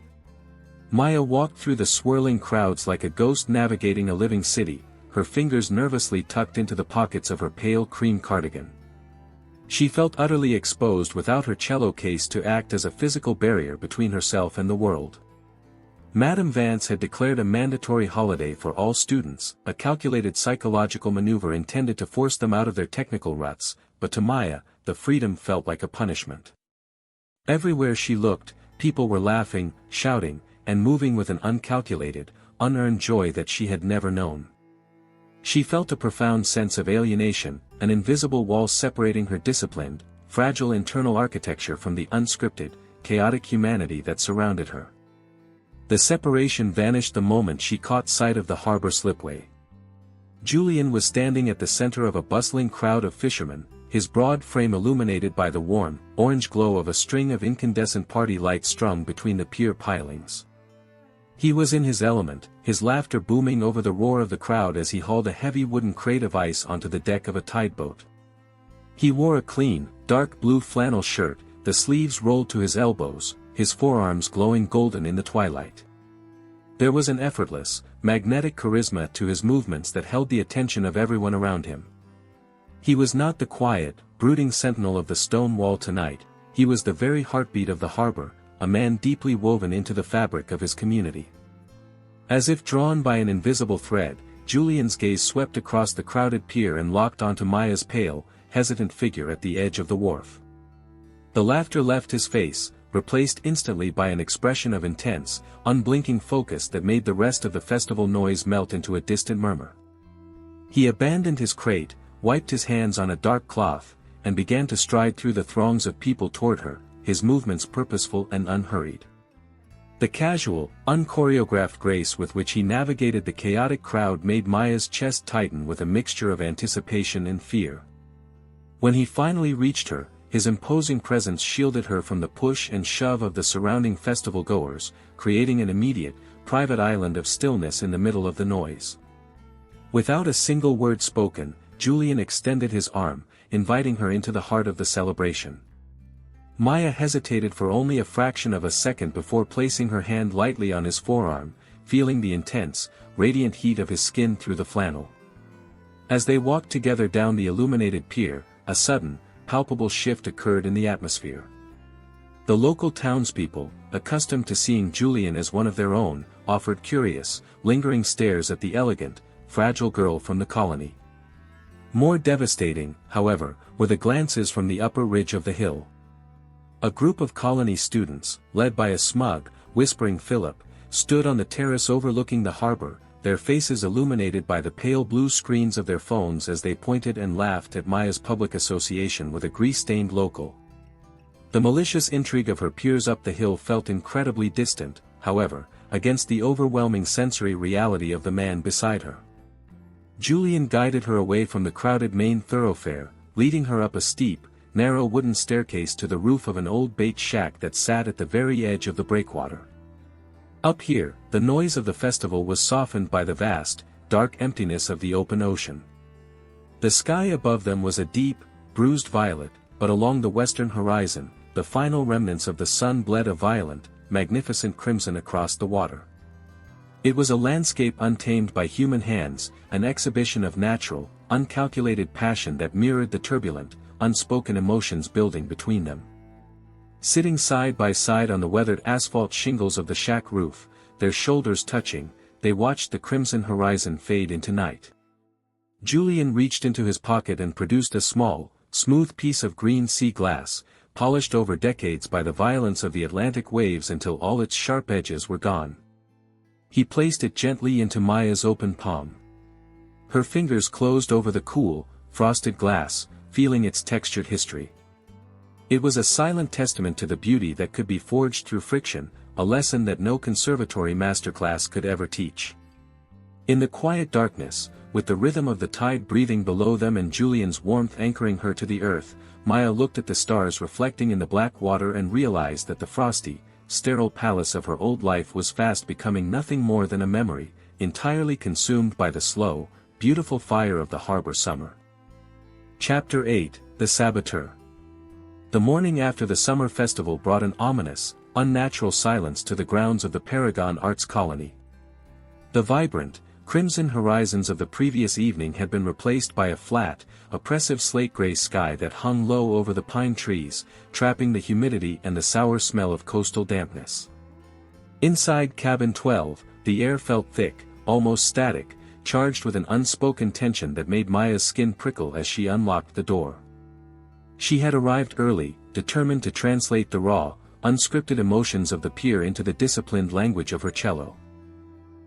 Maya walked through the swirling crowds like a ghost navigating a living city, her fingers nervously tucked into the pockets of her pale cream cardigan. She felt utterly exposed without her cello case to act as a physical barrier between herself and the world. Madame Vance had declared a mandatory holiday for all students, a calculated psychological maneuver intended to force them out of their technical ruts, but to Maya, the freedom felt like a punishment. Everywhere she looked, people were laughing, shouting, and moving with an uncalculated, unearned joy that she had never known. She felt a profound sense of alienation, an invisible wall separating her disciplined, fragile internal architecture from the unscripted, chaotic humanity that surrounded her. The separation vanished the moment she caught sight of the harbor slipway. Julian was standing at the center of a bustling crowd of fishermen, his broad frame illuminated by the warm, orange glow of a string of incandescent party lights strung between the pier pilings. He was in his element, his laughter booming over the roar of the crowd as he hauled a heavy wooden crate of ice onto the deck of a tideboat. He wore a clean, dark blue flannel shirt, the sleeves rolled to his elbows, his forearms glowing golden in the twilight. There was an effortless, magnetic charisma to his movements that held the attention of everyone around him. He was not the quiet, brooding sentinel of the stone wall tonight, he was the very heartbeat of the harbor, a man deeply woven into the fabric of his community. As if drawn by an invisible thread, Julian's gaze swept across the crowded pier and locked onto Maya's pale, hesitant figure at the edge of the wharf. The laughter left his face, replaced instantly by an expression of intense, unblinking focus that made the rest of the festival noise melt into a distant murmur. He abandoned his crate, wiped his hands on a dark cloth, and began to stride through the throngs of people toward her, his movements purposeful and unhurried. The casual, unchoreographed grace with which he navigated the chaotic crowd made Maya's chest tighten with a mixture of anticipation and fear. When he finally reached her, his imposing presence shielded her from the push and shove of the surrounding festival goers, creating an immediate, private island of stillness in the middle of the noise. Without a single word spoken, Julian extended his arm, inviting her into the heart of the celebration. Maya hesitated for only a fraction of a second before placing her hand lightly on his forearm, feeling the intense, radiant heat of his skin through the flannel. As they walked together down the illuminated pier, a sudden, palpable shift occurred in the atmosphere. The local townspeople, accustomed to seeing Julian as one of their own, offered curious, lingering stares at the elegant, fragile girl from the colony. More devastating, however, were the glances from the upper ridge of the hill. A group of colony students, led by a smug, whispering Philip, stood on the terrace overlooking the harbor, their faces illuminated by the pale blue screens of their phones as they pointed and laughed at Maya's public association with a grease-stained local. The malicious intrigue of her peers up the hill felt incredibly distant, however, against the overwhelming sensory reality of the man beside her. Julian guided her away from the crowded main thoroughfare, leading her up a steep, narrow wooden staircase to the roof of an old bait shack that sat at the very edge of the breakwater. Up here, the noise of the festival was softened by the vast, dark emptiness of the open ocean. The sky above them was a deep, bruised violet, but along the western horizon, the final remnants of the sun bled a violent, magnificent crimson across the water. It was a landscape untamed by human hands, an exhibition of natural, uncalculated passion that mirrored the turbulent, unspoken emotions building between them. Sitting side by side on the weathered asphalt shingles of the shack roof, their shoulders touching, they watched the crimson horizon fade into night. Julian reached into his pocket and produced a small, smooth piece of green sea glass, polished over decades by the violence of the Atlantic waves until all its sharp edges were gone. He placed it gently into Maya's open palm. Her fingers closed over the cool, frosted glass, feeling its textured history. It was a silent testament to the beauty that could be forged through friction, a lesson that no conservatory masterclass could ever teach. In the quiet darkness, with the rhythm of the tide breathing below them and Julian's warmth anchoring her to the earth, Maya looked at the stars reflecting in the black water and realized that the frosty, sterile palace of her old life was fast becoming nothing more than a memory, entirely consumed by the slow, beautiful fire of the harbor summer. Chapter 8, The Saboteur. The morning after the summer festival brought an ominous, unnatural silence to the grounds of the Paragon Arts Colony. The vibrant, crimson horizons of the previous evening had been replaced by a flat, oppressive slate-gray sky that hung low over the pine trees, trapping the humidity and the sour smell of coastal dampness. Inside Cabin 12, the air felt thick, almost static, charged with an unspoken tension that made Maya's skin prickle as she unlocked the door. She had arrived early, determined to translate the raw, unscripted emotions of the pier into the disciplined language of her cello.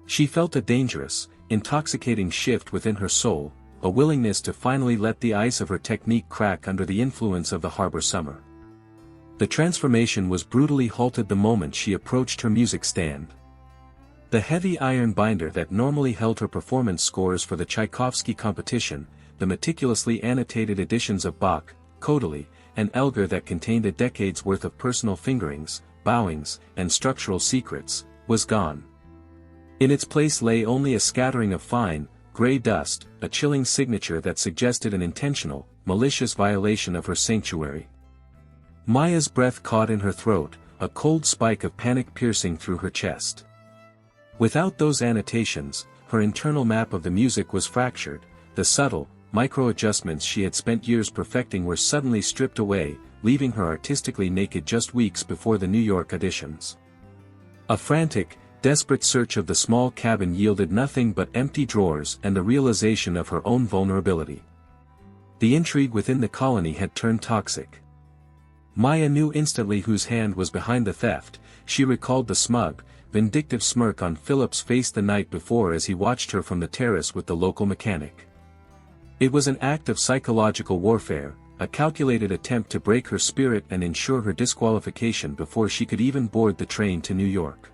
She felt a dangerous, intoxicating shift within her soul, a willingness to finally let the ice of her technique crack under the influence of the harbor summer. The transformation was brutally halted the moment she approached her music stand. The heavy iron binder that normally held her performance scores for the Tchaikovsky competition, the meticulously annotated editions of Bach, Kodaly, and Elgar that contained a decade's worth of personal fingerings, bowings, and structural secrets, was gone. In its place lay only a scattering of fine, gray dust, a chilling signature that suggested an intentional, malicious violation of her sanctuary. Maya's breath caught in her throat, a cold spike of panic piercing through her chest. Without those annotations, her internal map of the music was fractured, the subtle, micro-adjustments she had spent years perfecting were suddenly stripped away, leaving her artistically naked just weeks before the New York auditions. A frantic, desperate search of the small cabin yielded nothing but empty drawers and the realization of her own vulnerability. The intrigue within the colony had turned toxic. Maya knew instantly whose hand was behind the theft. She recalled the smug, vindictive smirk on Philip's face the night before as he watched her from the terrace with the local mechanic. It was an act of psychological warfare, a calculated attempt to break her spirit and ensure her disqualification before she could even board the train to New York.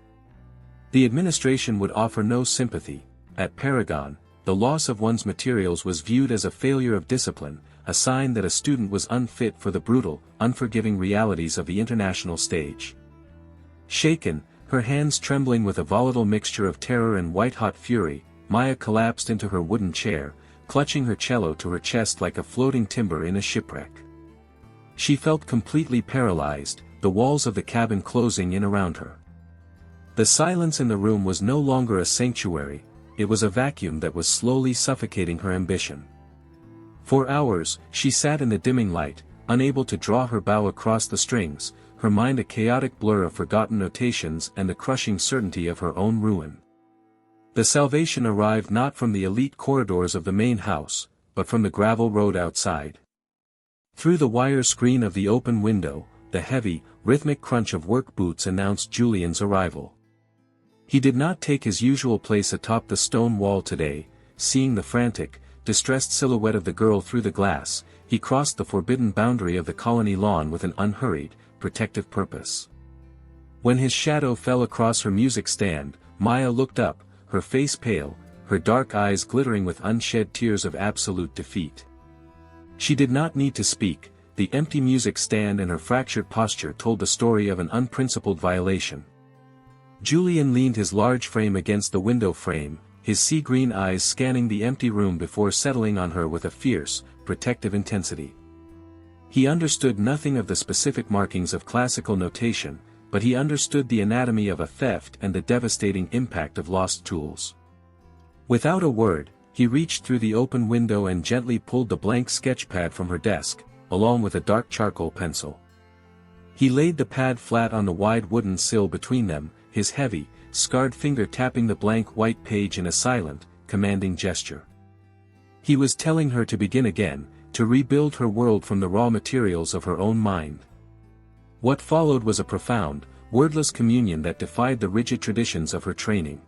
The administration would offer no sympathy. At Paragon, the loss of one's materials was viewed as a failure of discipline, a sign that a student was unfit for the brutal, unforgiving realities of the international stage. Shaken, her hands trembling with a volatile mixture of terror and white-hot fury, Maya collapsed into her wooden chair, clutching her cello to her chest like a floating timber in a shipwreck. She felt completely paralyzed, the walls of the cabin closing in around her. The silence in the room was no longer a sanctuary, it was a vacuum that was slowly suffocating her ambition. For hours, she sat in the dimming light, unable to draw her bow across the strings, her mind a chaotic blur of forgotten notations and the crushing certainty of her own ruin. The salvation arrived not from the elite corridors of the main house, but from the gravel road outside. Through the wire screen of the open window, the heavy, rhythmic crunch of work boots announced Julian's arrival. He did not take his usual place atop the stone wall today. Seeing the frantic, distressed silhouette of the girl through the glass, he crossed the forbidden boundary of the colony lawn with an unhurried, protective purpose. When his shadow fell across her music stand, Maya looked up, her face pale, her dark eyes glittering with unshed tears of absolute defeat. She did not need to speak, the empty music stand and her fractured posture told the story of an unprincipled violation. Julian leaned his large frame against the window frame, his sea-green eyes scanning the empty room before settling on her with a fierce, protective intensity. He understood nothing of the specific markings of classical notation, but he understood the anatomy of a theft and the devastating impact of lost tools. Without a word, he reached through the open window and gently pulled the blank sketchpad from her desk, along with a dark charcoal pencil. He laid the pad flat on the wide wooden sill between them, his heavy, scarred finger tapping the blank white page in a silent, commanding gesture. He was telling her to begin again, to rebuild her world from the raw materials of her own mind. What followed was a profound, wordless communion that defied the rigid traditions of her training.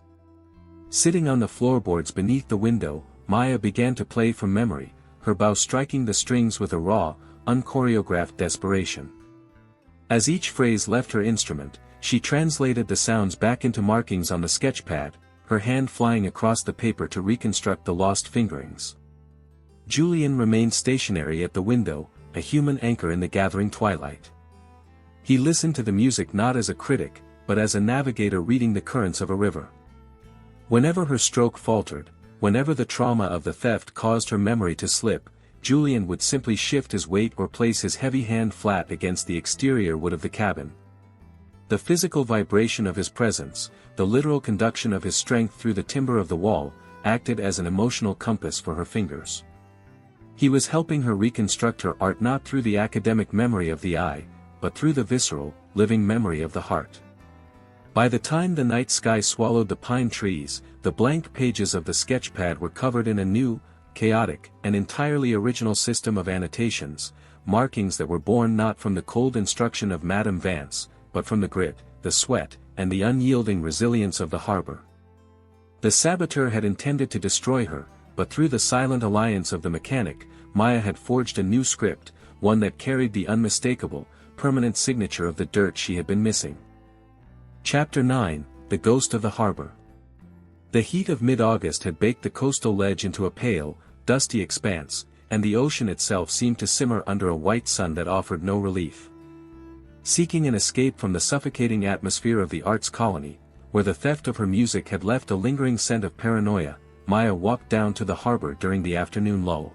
Sitting on the floorboards beneath the window, Maya began to play from memory, her bow striking the strings with a raw, unchoreographed desperation. As each phrase left her instrument, she translated the sounds back into markings on the sketchpad, her hand flying across the paper to reconstruct the lost fingerings. Julian remained stationary at the window, a human anchor in the gathering twilight. He listened to the music not as a critic, but as a navigator reading the currents of a river. Whenever her stroke faltered, whenever the trauma of the theft caused her memory to slip, Julian would simply shift his weight or place his heavy hand flat against the exterior wood of the cabin. The physical vibration of his presence, the literal conduction of his strength through the timber of the wall, acted as an emotional compass for her fingers. He was helping her reconstruct her art not through the academic memory of the eye, but through the visceral, living memory of the heart. By the time the night sky swallowed the pine trees, the blank pages of the sketchpad were covered in a new, chaotic, and entirely original system of annotations, markings that were born not from the cold instruction of Madame Vance, but from the grit, the sweat, and the unyielding resilience of the harbor. The saboteur had intended to destroy her, but through the silent alliance of the mechanic, Maya had forged a new script, one that carried the unmistakable, permanent signature of the dirt she had been missing. Chapter 9, The Ghost of the Harbor. The heat of mid-August had baked the coastal ledge into a pale, dusty expanse, and the ocean itself seemed to simmer under a white sun that offered no relief. Seeking an escape from the suffocating atmosphere of the arts colony, where the theft of her music had left a lingering scent of paranoia, Maya walked down to the harbor during the afternoon lull.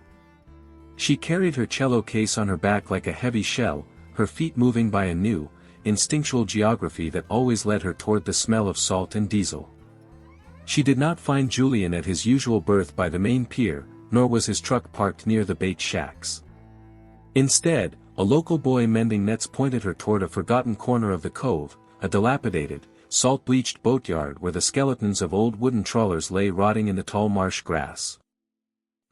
She carried her cello case on her back like a heavy shell, her feet moving by a new, instinctual geography that always led her toward the smell of salt and diesel. She did not find Julian at his usual berth by the main pier, nor was his truck parked near the bait shacks. Instead, a local boy mending nets pointed her toward a forgotten corner of the cove, a dilapidated, salt-bleached boatyard where the skeletons of old wooden trawlers lay rotting in the tall marsh grass.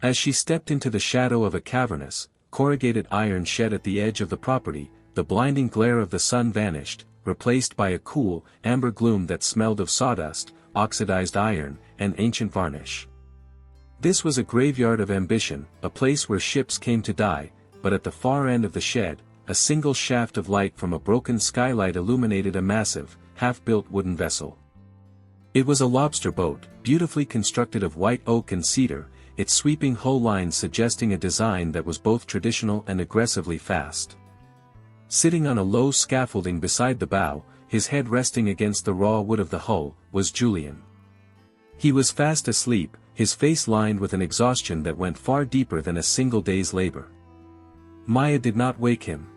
As she stepped into the shadow of a cavernous, corrugated iron shed at the edge of the property, the blinding glare of the sun vanished, replaced by a cool, amber gloom that smelled of sawdust, oxidized iron, and ancient varnish. This was a graveyard of ambition, a place where ships came to die, but at the far end of the shed, a single shaft of light from a broken skylight illuminated a massive, half-built wooden vessel. It was a lobster boat, beautifully constructed of white oak and cedar, its sweeping hull lines suggesting a design that was both traditional and aggressively fast. Sitting on a low scaffolding beside the bow, his head resting against the raw wood of the hull, was Julian. He was fast asleep, his face lined with an exhaustion that went far deeper than a single day's labor. Maya did not wake him.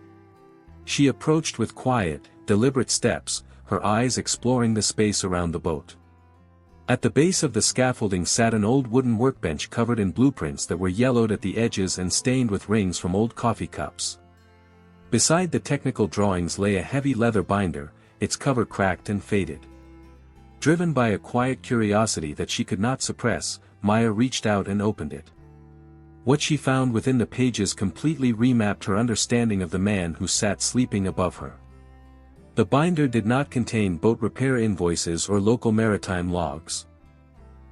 She approached with quiet, deliberate steps, her eyes exploring the space around the boat. At the base of the scaffolding sat an old wooden workbench covered in blueprints that were yellowed at the edges and stained with rings from old coffee cups. Beside the technical drawings lay a heavy leather binder, its cover cracked and faded. Driven by a quiet curiosity that she could not suppress, Maya reached out and opened it. What she found within the pages completely remapped her understanding of the man who sat sleeping above her. The binder did not contain boat repair invoices or local maritime logs.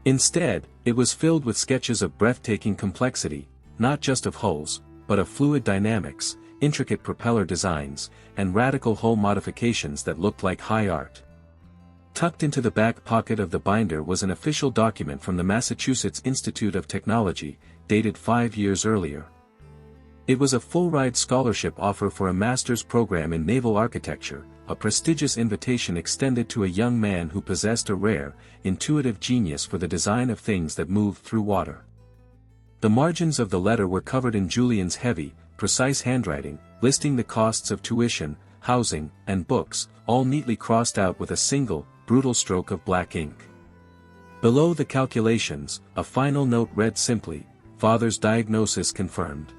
Instead, it was filled with sketches of breathtaking complexity, not just of hulls, but of fluid dynamics, intricate propeller designs, and radical hull modifications that looked like high art. Tucked into the back pocket of the binder was an official document from the Massachusetts Institute of Technology, dated 5 years earlier. It was a full-ride scholarship offer for a master's program in naval architecture, a prestigious invitation extended to a young man who possessed a rare, intuitive genius for the design of things that moved through water. The margins of the letter were covered in Julian's heavy, precise handwriting, listing the costs of tuition, housing, and books, all neatly crossed out with a single, brutal stroke of black ink. Below the calculations, a final note read simply, "Father's diagnosis confirmed.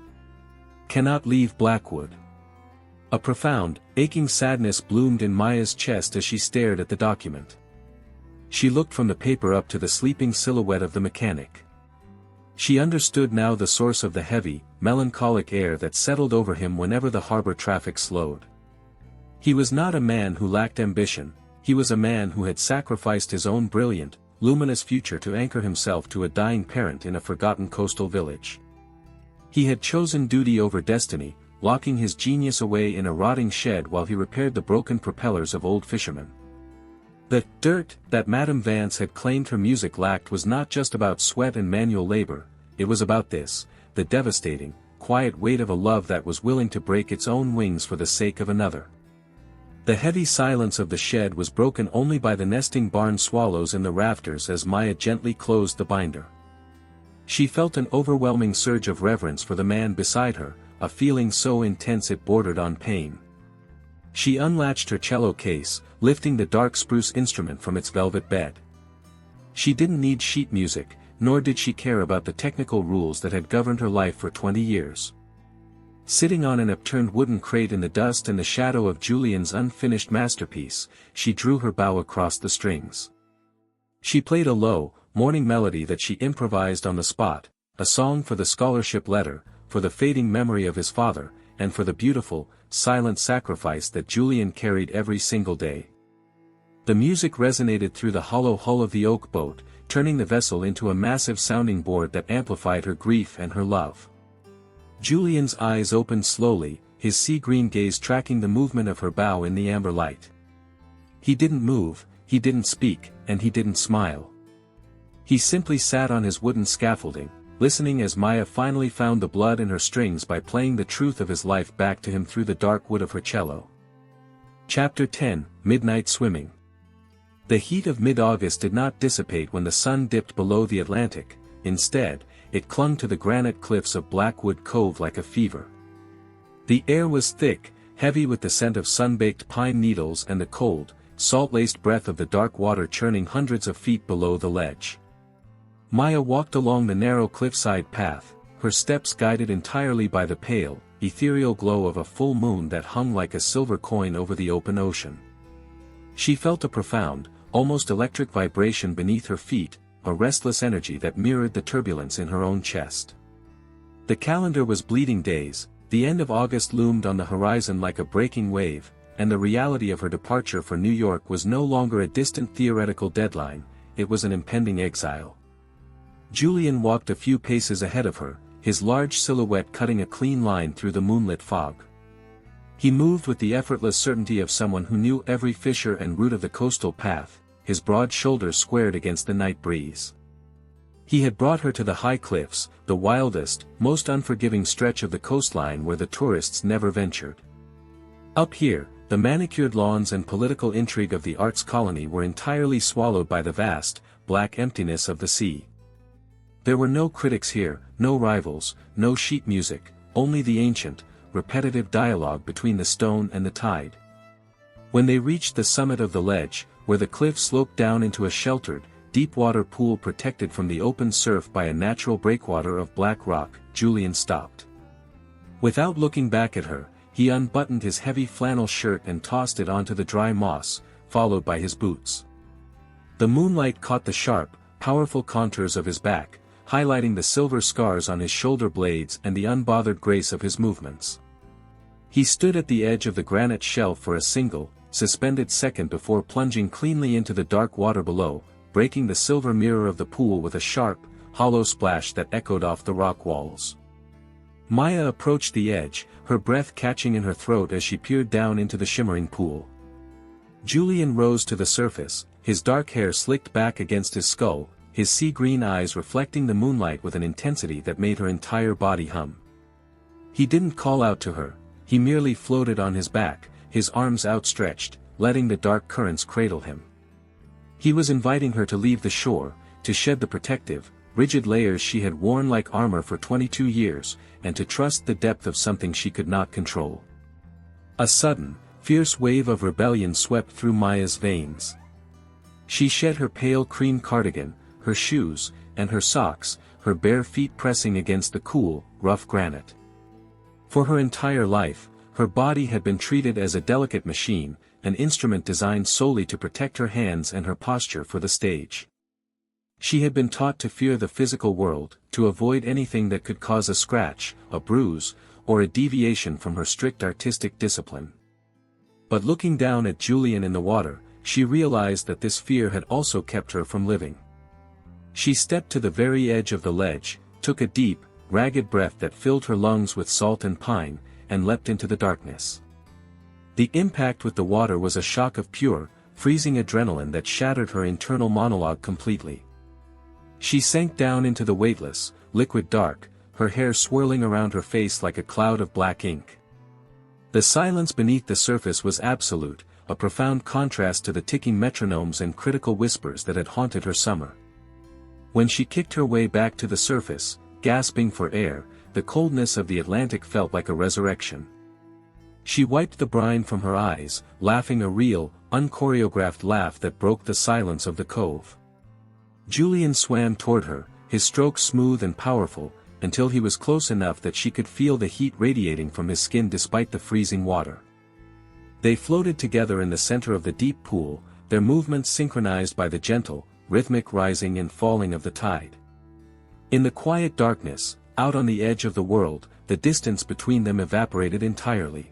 Cannot leave Blackwood." A profound, aching sadness bloomed in Maya's chest as she stared at the document. She looked from the paper up to the sleeping silhouette of the mechanic. She understood now the source of the heavy, melancholic air that settled over him whenever the harbor traffic slowed. He was not a man who lacked ambition, he was a man who had sacrificed his own brilliant, luminous future to anchor himself to a dying parent in a forgotten coastal village. He had chosen duty over destiny, locking his genius away in a rotting shed while he repaired the broken propellers of old fishermen. The dirt that Madame Vance had claimed her music lacked was not just about sweat and manual labor, it was about this, the devastating, quiet weight of a love that was willing to break its own wings for the sake of another. The heavy silence of the shed was broken only by the nesting barn swallows in the rafters as Maya gently closed the binder. She felt an overwhelming surge of reverence for the man beside her, a feeling so intense it bordered on pain. She unlatched her cello case, lifting the dark spruce instrument from its velvet bed. She didn't need sheet music, nor did she care about the technical rules that had governed her life for 20 years. Sitting on an upturned wooden crate in the dust and the shadow of Julian's unfinished masterpiece, she drew her bow across the strings. She played a low, morning melody that she improvised on the spot, a song for the scholarship letter, for the fading memory of his father, and for the beautiful, silent sacrifice that Julian carried every single day. The music resonated through the hollow hull of the oak boat, turning the vessel into a massive sounding board that amplified her grief and her love. Julian's eyes opened slowly, his sea-green gaze tracking the movement of her bow in the amber light. He didn't move, he didn't speak, and he didn't smile. He simply sat on his wooden scaffolding, listening as Maya finally found the blood in her strings by playing the truth of his life back to him through the dark wood of her cello. Chapter 10, Midnight Swimming. The heat of mid-August did not dissipate when the sun dipped below the Atlantic, instead, it clung to the granite cliffs of Blackwood Cove like a fever. The air was thick, heavy with the scent of sun-baked pine needles and the cold, salt-laced breath of the dark water churning hundreds of feet below the ledge. Maya walked along the narrow cliffside path, her steps guided entirely by the pale, ethereal glow of a full moon that hung like a silver coin over the open ocean. She felt a profound, almost electric vibration beneath her feet, a restless energy that mirrored the turbulence in her own chest. The calendar was bleeding days, the end of August loomed on the horizon like a breaking wave, and the reality of her departure for New York was no longer a distant theoretical deadline, it was an impending exile. Julian walked a few paces ahead of her, his large silhouette cutting a clean line through the moonlit fog. He moved with the effortless certainty of someone who knew every fissure and root of the coastal path, his broad shoulders squared against the night breeze. He had brought her to the high cliffs, the wildest, most unforgiving stretch of the coastline where the tourists never ventured. Up here, the manicured lawns and political intrigue of the arts colony were entirely swallowed by the vast, black emptiness of the sea. There were no critics here, no rivals, no sheet music, only the ancient, repetitive dialogue between the stone and the tide. When they reached the summit of the ledge, where the cliff sloped down into a sheltered, deep-water pool protected from the open surf by a natural breakwater of black rock, Julian stopped. Without looking back at her, he unbuttoned his heavy flannel shirt and tossed it onto the dry moss, followed by his boots. The moonlight caught the sharp, powerful contours of his back, highlighting the silver scars on his shoulder blades and the unbothered grace of his movements. He stood at the edge of the granite shelf for a single, suspended second before plunging cleanly into the dark water below, breaking the silver mirror of the pool with a sharp, hollow splash that echoed off the rock walls. Maya approached the edge, her breath catching in her throat as she peered down into the shimmering pool. Julian rose to the surface, his dark hair slicked back against his skull, his sea-green eyes reflecting the moonlight with an intensity that made her entire body hum. He didn't call out to her, he merely floated on his back, his arms outstretched, letting the dark currents cradle him. He was inviting her to leave the shore, to shed the protective, rigid layers she had worn like armor for 22 years, and to trust the depth of something she could not control. A sudden, fierce wave of rebellion swept through Maya's veins. She shed her pale cream cardigan, her shoes, and her socks, her bare feet pressing against the cool, rough granite. For her entire life, her body had been treated as a delicate machine, an instrument designed solely to protect her hands and her posture for the stage. She had been taught to fear the physical world, to avoid anything that could cause a scratch, a bruise, or a deviation from her strict artistic discipline. But looking down at Julian in the water, she realized that this fear had also kept her from living. She stepped to the very edge of the ledge, took a deep, ragged breath that filled her lungs with salt and pine, and leapt into the darkness. The impact with the water was a shock of pure, freezing adrenaline that shattered her internal monologue completely. She sank down into the weightless, liquid dark, her hair swirling around her face like a cloud of black ink. The silence beneath the surface was absolute, a profound contrast to the ticking metronomes and critical whispers that had haunted her summer. When she kicked her way back to the surface, gasping for air, the coldness of the Atlantic felt like a resurrection. She wiped the brine from her eyes, laughing a real, unchoreographed laugh that broke the silence of the cove. Julian swam toward her, his strokes smooth and powerful, until he was close enough that she could feel the heat radiating from his skin despite the freezing water. They floated together in the center of the deep pool, their movements synchronized by the gentle, rhythmic rising and falling of the tide. In the quiet darkness, out on the edge of the world, the distance between them evaporated entirely.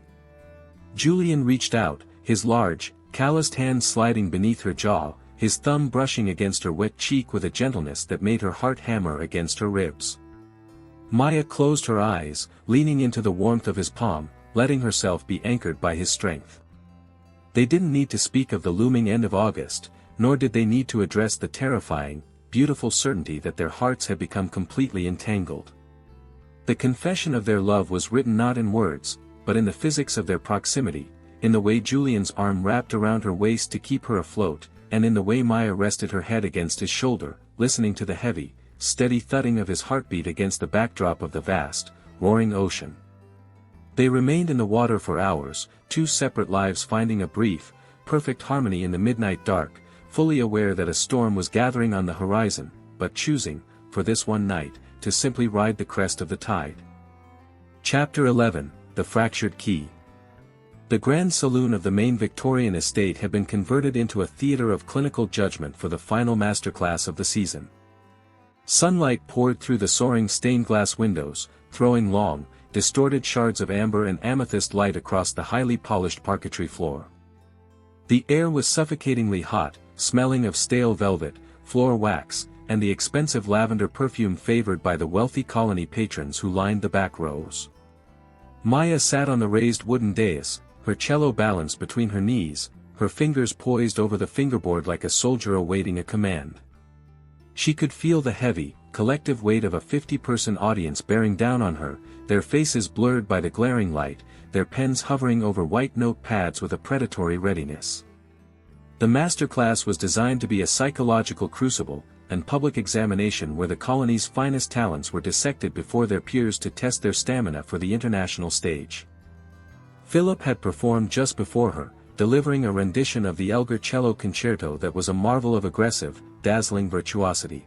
Julian reached out, his large, calloused hand sliding beneath her jaw, his thumb brushing against her wet cheek with a gentleness that made her heart hammer against her ribs. Maya closed her eyes, leaning into the warmth of his palm, letting herself be anchored by his strength. They didn't need to speak of the looming end of August, nor did they need to address the terrifying, beautiful certainty that their hearts had become completely entangled. The confession of their love was written not in words, but in the physics of their proximity, in the way Julian's arm wrapped around her waist to keep her afloat, and in the way Maya rested her head against his shoulder, listening to the heavy, steady thudding of his heartbeat against the backdrop of the vast, roaring ocean. They remained in the water for hours, two separate lives finding a brief, perfect harmony in the midnight dark, fully aware that a storm was gathering on the horizon, but choosing, for this one night, to simply ride the crest of the tide. Chapter 11, The Fractured Key. The Grand Saloon of the Maine Victorian estate had been converted into a theater of clinical judgment for the final masterclass of the season. Sunlight poured through the soaring stained-glass windows, throwing long, distorted shards of amber and amethyst light across the highly polished parquetry floor. The air was suffocatingly hot, smelling of stale velvet, floor wax, and the expensive lavender perfume favored by the wealthy colony patrons who lined the back rows. Maya sat on the raised wooden dais, her cello balanced between her knees, her fingers poised over the fingerboard like a soldier awaiting a command. She could feel the heavy, collective weight of a 50-person audience bearing down on her, their faces blurred by the glaring light, their pens hovering over white notepads with a predatory readiness. The masterclass was designed to be a psychological crucible, and public examination where the colony's finest talents were dissected before their peers to test their stamina for the international stage. Philip had performed just before her, delivering a rendition of the Elgar cello concerto that was a marvel of aggressive, dazzling virtuosity.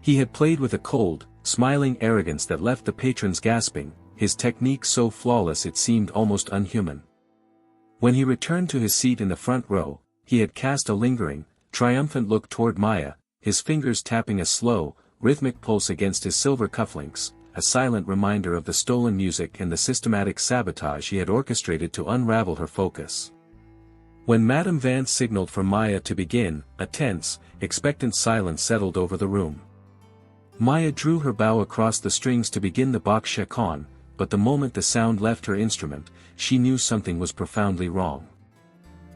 He had played with a cold, smiling arrogance that left the patrons gasping, his technique so flawless it seemed almost unhuman. When he returned to his seat in the front row, he had cast a lingering, triumphant look toward Maya, his fingers tapping a slow, rhythmic pulse against his silver cufflinks, a silent reminder of the stolen music and the systematic sabotage he had orchestrated to unravel her focus. When Madame Vance signaled for Maya to begin, a tense, expectant silence settled over the room. Maya drew her bow across the strings to begin the Bach chaconne, but the moment the sound left her instrument, she knew something was profoundly wrong.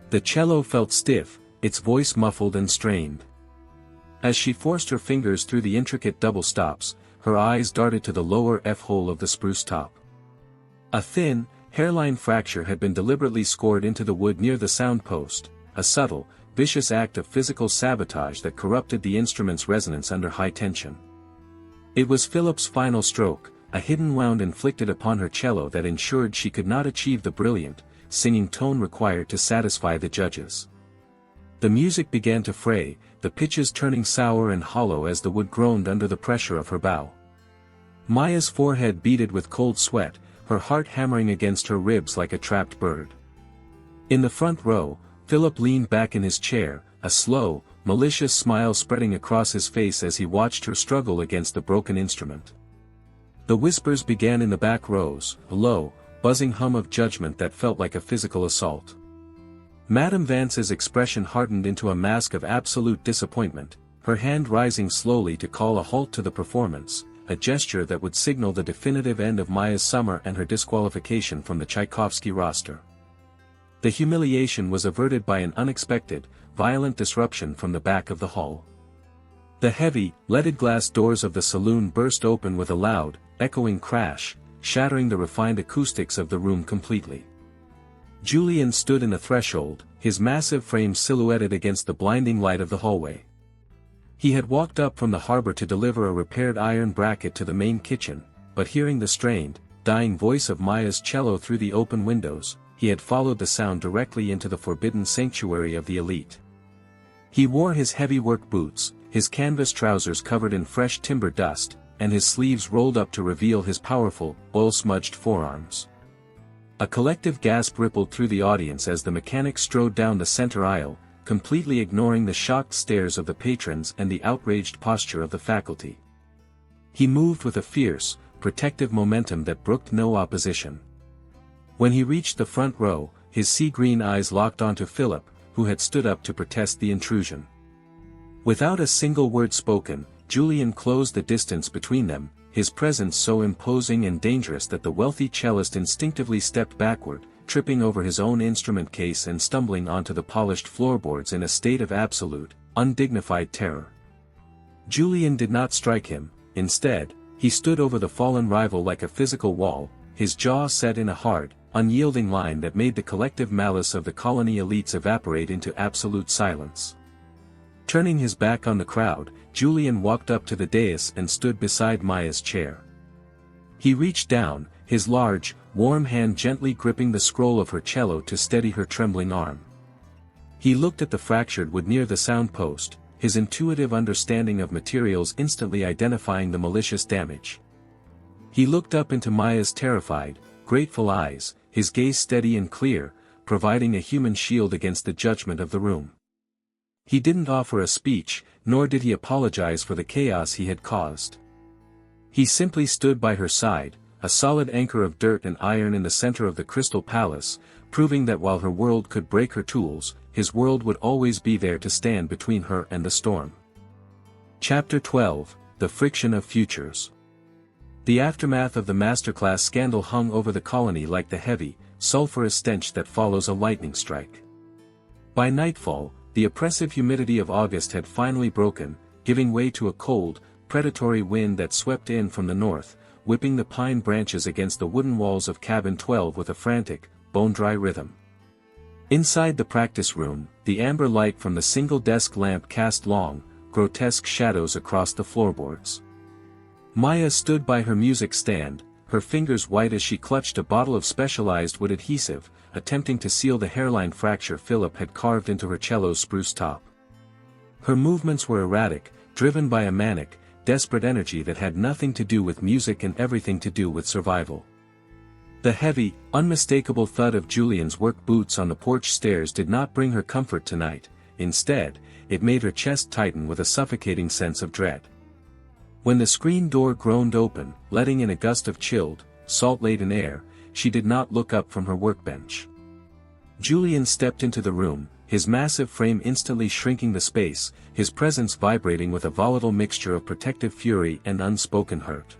The cello felt stiff, its voice muffled and strained. As she forced her fingers through the intricate double stops, her eyes darted to the lower F-hole of the spruce top. A thin, hairline fracture had been deliberately scored into the wood near the sound post, a subtle, vicious act of physical sabotage that corrupted the instrument's resonance under high tension. It was Philip's final stroke, a hidden wound inflicted upon her cello that ensured she could not achieve the brilliant, singing tone required to satisfy the judges. The music began to fray, the pitches turning sour and hollow as the wood groaned under the pressure of her bow. Maya's forehead beaded with cold sweat, her heart hammering against her ribs like a trapped bird. In the front row, Philip leaned back in his chair, a slow, malicious smile spreading across his face as he watched her struggle against the broken instrument. The whispers began in the back rows, a low, buzzing hum of judgment that felt like a physical assault. Madame Vance's expression hardened into a mask of absolute disappointment, her hand rising slowly to call a halt to the performance, a gesture that would signal the definitive end of Maya's summer and her disqualification from the Tchaikovsky roster. The humiliation was averted by an unexpected, violent disruption from the back of the hall. The heavy, leaded glass doors of the saloon burst open with a loud, echoing crash, shattering the refined acoustics of the room completely. Julian stood in the threshold, his massive frame silhouetted against the blinding light of the hallway. He had walked up from the harbor to deliver a repaired iron bracket to the main kitchen, but hearing the strained, dying voice of Maya's cello through the open windows, he had followed the sound directly into the forbidden sanctuary of the elite. He wore his heavy work boots, his canvas trousers covered in fresh timber dust, and his sleeves rolled up to reveal his powerful, oil-smudged forearms. A collective gasp rippled through the audience as the mechanic strode down the center aisle, completely ignoring the shocked stares of the patrons and the outraged posture of the faculty. He moved with a fierce, protective momentum that brooked no opposition. When he reached the front row, his sea-green eyes locked onto Philip, who had stood up to protest the intrusion. Without a single word spoken, Julian closed the distance between them, his presence so imposing and dangerous that the wealthy cellist instinctively stepped backward, tripping over his own instrument case and stumbling onto the polished floorboards in a state of absolute, undignified terror. Julian did not strike him, instead, he stood over the fallen rival like a physical wall, his jaw set in a hard, unyielding line that made the collective malice of the colony elites evaporate into absolute silence. Turning his back on the crowd, Julian walked up to the dais and stood beside Maya's chair. He reached down, his large, warm hand gently gripping the scroll of her cello to steady her trembling arm. He looked at the fractured wood near the sound post, his intuitive understanding of materials instantly identifying the malicious damage. He looked up into Maya's terrified, grateful eyes, his gaze steady and clear, providing a human shield against the judgment of the room. He didn't offer a speech, nor did he apologize for the chaos he had caused. He simply stood by her side, a solid anchor of dirt and iron in the center of the Crystal Palace, proving that while her world could break her tools, his world would always be there to stand between her and the storm. Chapter 12, The Friction of Futures. The aftermath of the masterclass scandal hung over the colony like the heavy, sulfurous stench that follows a lightning strike. By nightfall, the oppressive humidity of August had finally broken, giving way to a cold, predatory wind that swept in from the north, whipping the pine branches against the wooden walls of cabin 12 with a frantic, bone-dry rhythm. Inside the practice room, the amber light from the single desk lamp cast long, grotesque shadows across the floorboards. Maya stood by her music stand, her fingers white as she clutched a bottle of specialized wood adhesive, attempting to seal the hairline fracture Philip had carved into her cello's spruce top. Her movements were erratic, driven by a manic, desperate energy that had nothing to do with music and everything to do with survival. The heavy, unmistakable thud of Julian's work boots on the porch stairs did not bring her comfort tonight, instead, it made her chest tighten with a suffocating sense of dread. When the screen door groaned open, letting in a gust of chilled, salt-laden air, she did not look up from her workbench. Julian stepped into the room, his massive frame instantly shrinking the space, his presence vibrating with a volatile mixture of protective fury and unspoken hurt.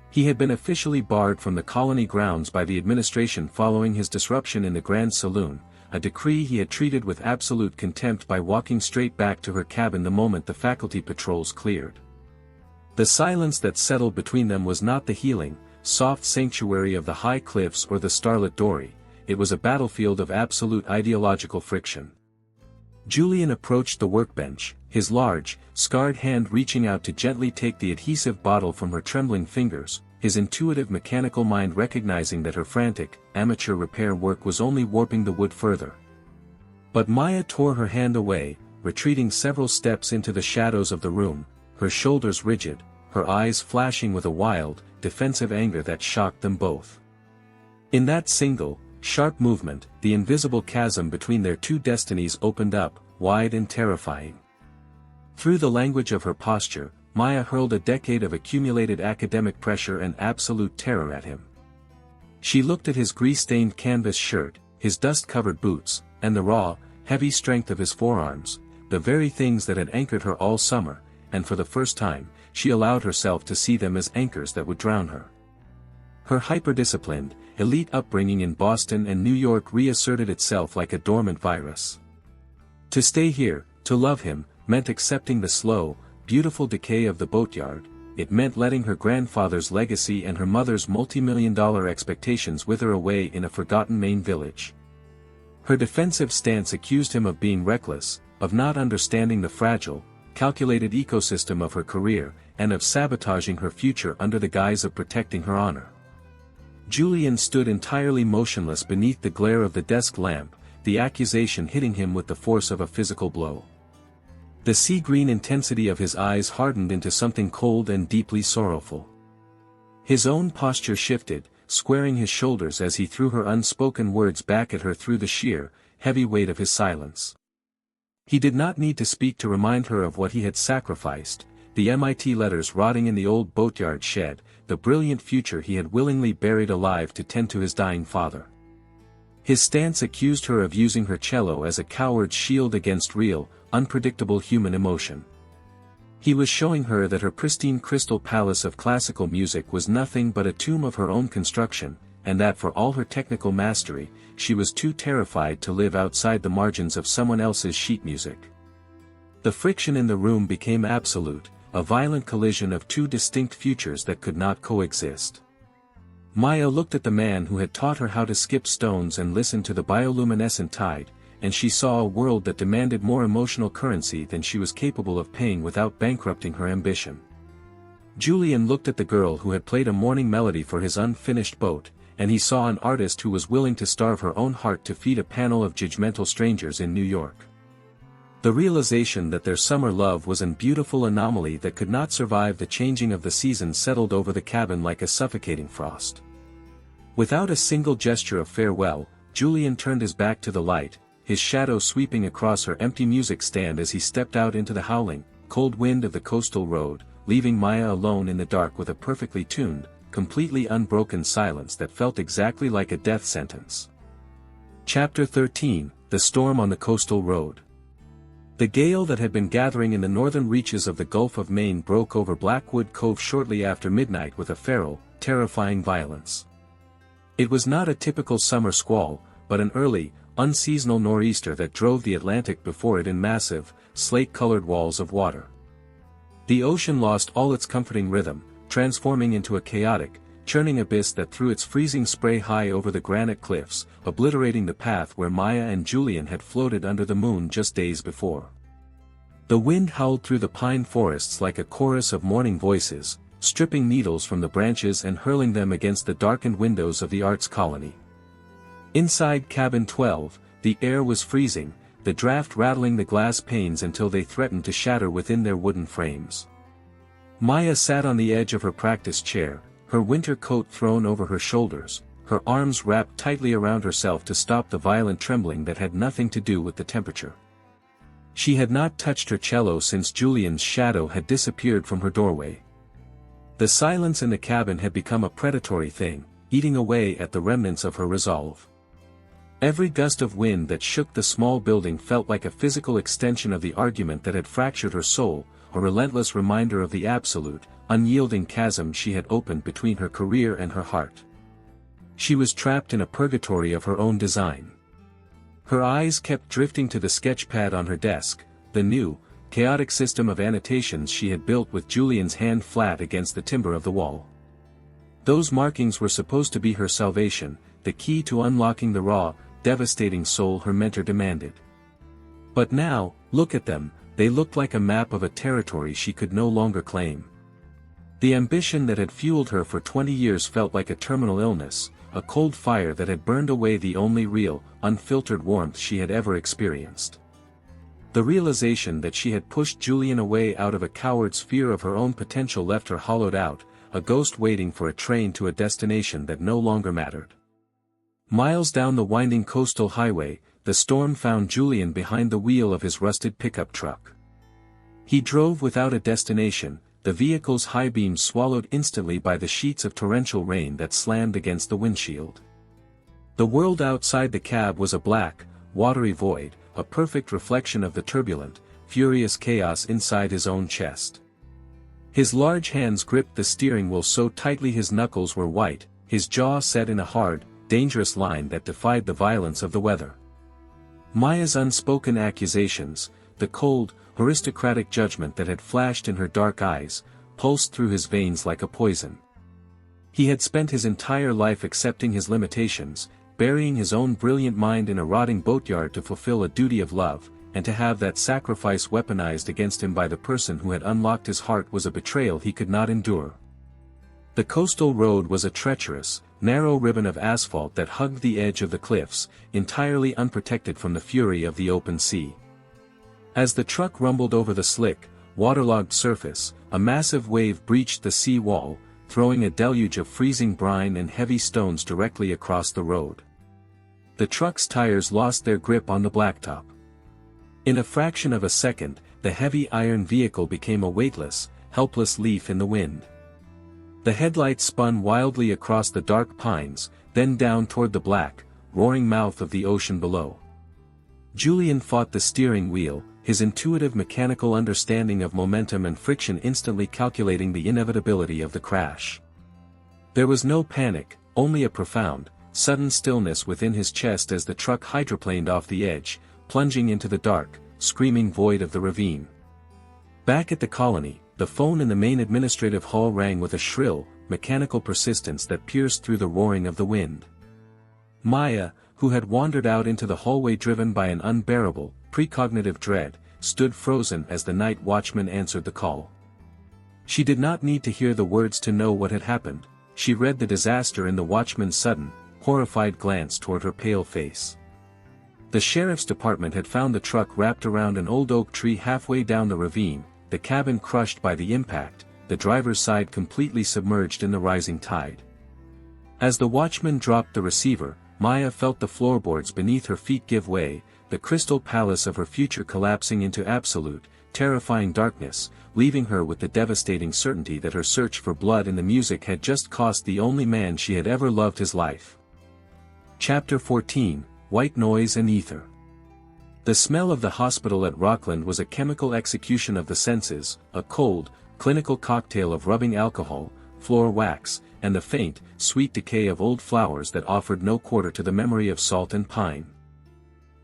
He had been officially barred from the colony grounds by the administration following his disruption in the Grand Saloon, a decree he had treated with absolute contempt by walking straight back to her cabin the moment the faculty patrols cleared. The silence that settled between them was not the healing, soft sanctuary of the high cliffs or the starlit dory, it was a battlefield of absolute ideological friction. Julian approached the workbench, his large, scarred hand reaching out to gently take the adhesive bottle from her trembling fingers, his intuitive mechanical mind recognizing that her frantic, amateur repair work was only warping the wood further. But Maya tore her hand away, retreating several steps into the shadows of the room, her shoulders rigid, her eyes flashing with a wild, defensive anger that shocked them both. In that single, sharp movement, the invisible chasm between their two destinies opened up, wide and terrifying. Through the language of her posture, Maya hurled a decade of accumulated academic pressure and absolute terror at him. She looked at his grease-stained canvas shirt, his dust-covered boots, and the raw, heavy strength of his forearms, the very things that had anchored her all summer, and for the first time, she allowed herself to see them as anchors that would drown her. Her hyper-disciplined, elite upbringing in Boston and New York reasserted itself like a dormant virus. To stay here, to love him, meant accepting the slow, beautiful decay of the boatyard, it meant letting her grandfather's legacy and her mother's multi-million-dollar expectations wither away in a forgotten Maine village. Her defensive stance accused him of being reckless, of not understanding the fragile, calculated ecosystem of her career, and of sabotaging her future under the guise of protecting her honor. Julian stood entirely motionless beneath the glare of the desk lamp, the accusation hitting him with the force of a physical blow. The sea-green intensity of his eyes hardened into something cold and deeply sorrowful. His own posture shifted, squaring his shoulders as he threw her unspoken words back at her through the sheer, heavy weight of his silence. He did not need to speak to remind her of what he had sacrificed, the MIT letters rotting in the old boatyard shed, the brilliant future he had willingly buried alive to tend to his dying father. His stance accused her of using her cello as a coward's shield against real, unpredictable human emotion. He was showing her that her pristine crystal palace of classical music was nothing but a tomb of her own construction, and that for all her technical mastery, she was too terrified to live outside the margins of someone else's sheet music. The friction in the room became absolute, a violent collision of two distinct futures that could not coexist. Maya looked at the man who had taught her how to skip stones and listen to the bioluminescent tide, and she saw a world that demanded more emotional currency than she was capable of paying without bankrupting her ambition. Julian looked at the girl who had played a morning melody for his unfinished boat, and he saw an artist who was willing to starve her own heart to feed a panel of judgmental strangers in New York. The realization that their summer love was an beautiful anomaly that could not survive the changing of the seasons settled over the cabin like a suffocating frost. Without a single gesture of farewell, Julian turned his back to the light, his shadow sweeping across her empty music stand as he stepped out into the howling, cold wind of the coastal road, leaving Maya alone in the dark with a perfectly tuned, completely unbroken silence that felt exactly like a death sentence. Chapter 13, The Storm on the Coastal Road. The gale that had been gathering in the northern reaches of the Gulf of Maine broke over Blackwood Cove shortly after midnight with a feral, terrifying violence. It was not a typical summer squall, but an early, unseasonal nor'easter that drove the Atlantic before it in massive, slate-colored walls of water. The ocean lost all its comforting rhythm, transforming into a chaotic, churning abyss that threw its freezing spray high over the granite cliffs, obliterating the path where Maya and Julian had floated under the moon just days before. The wind howled through the pine forests like a chorus of mourning voices, stripping needles from the branches and hurling them against the darkened windows of the arts colony. Inside cabin 12, the air was freezing, the draft rattling the glass panes until they threatened to shatter within their wooden frames. Maya sat on the edge of her practice chair, her winter coat thrown over her shoulders, her arms wrapped tightly around herself to stop the violent trembling that had nothing to do with the temperature. She had not touched her cello since Julian's shadow had disappeared from her doorway. The silence in the cabin had become a predatory thing, eating away at the remnants of her resolve. Every gust of wind that shook the small building felt like a physical extension of the argument that had fractured her soul, a relentless reminder of the absolute, unyielding chasm she had opened between her career and her heart. She was trapped in a purgatory of her own design. Her eyes kept drifting to the sketch pad on her desk, the new, chaotic system of annotations she had built with Julian's hand flat against the timber of the wall. Those markings were supposed to be her salvation, the key to unlocking the raw, devastating soul her mentor demanded. But now, look at them, they looked like a map of a territory she could no longer claim. The ambition that had fueled her for 20 years felt like a terminal illness, a cold fire that had burned away the only real, unfiltered warmth she had ever experienced. The realization that she had pushed Julian away out of a coward's fear of her own potential left her hollowed out, a ghost waiting for a train to a destination that no longer mattered. Miles down the winding coastal highway, the storm found Julian behind the wheel of his rusted pickup truck. He drove without a destination, the vehicle's high beams swallowed instantly by the sheets of torrential rain that slammed against the windshield. The world outside the cab was a black, watery void, a perfect reflection of the turbulent, furious chaos inside his own chest. His large hands gripped the steering wheel so tightly his knuckles were white, his jaw set in a hard, dangerous line that defied the violence of the weather. Maya's unspoken accusations, the cold, aristocratic judgment that had flashed in her dark eyes, pulsed through his veins like a poison. He had spent his entire life accepting his limitations, burying his own brilliant mind in a rotting boatyard to fulfill a duty of love, and to have that sacrifice weaponized against him by the person who had unlocked his heart was a betrayal he could not endure. The coastal road was a treacherous, narrow ribbon of asphalt that hugged the edge of the cliffs, entirely unprotected from the fury of the open sea. As the truck rumbled over the slick, waterlogged surface, a massive wave breached the sea wall, throwing a deluge of freezing brine and heavy stones directly across the road. The truck's tires lost their grip on the blacktop. In a fraction of a second, the heavy iron vehicle became a weightless, helpless leaf in the wind. The headlights spun wildly across the dark pines, then down toward the black, roaring mouth of the ocean below. Julian fought the steering wheel, his intuitive mechanical understanding of momentum and friction instantly calculating the inevitability of the crash. There was no panic, only a profound, sudden stillness within his chest as the truck hydroplaned off the edge, plunging into the dark, screaming void of the ravine. Back at the colony, the phone in the main administrative hall rang with a shrill, mechanical persistence that pierced through the roaring of the wind. Maya, who had wandered out into the hallway driven by an unbearable, precognitive dread, stood frozen as the night watchman answered the call. She did not need to hear the words to know what had happened, she read the disaster in the watchman's sudden, horrified glance toward her pale face. The sheriff's department had found the truck wrapped around an old oak tree halfway down the ravine, the cabin crushed by the impact, the driver's side completely submerged in the rising tide. As the watchman dropped the receiver, Maya felt the floorboards beneath her feet give way, the crystal palace of her future collapsing into absolute, terrifying darkness, leaving her with the devastating certainty that her search for blood in the music had just cost the only man she had ever loved his life. Chapter 14, White Noise and Ether. The smell of the hospital at Rockland was a chemical execution of the senses, a cold, clinical cocktail of rubbing alcohol, floor wax, and the faint, sweet decay of old flowers that offered no quarter to the memory of salt and pine.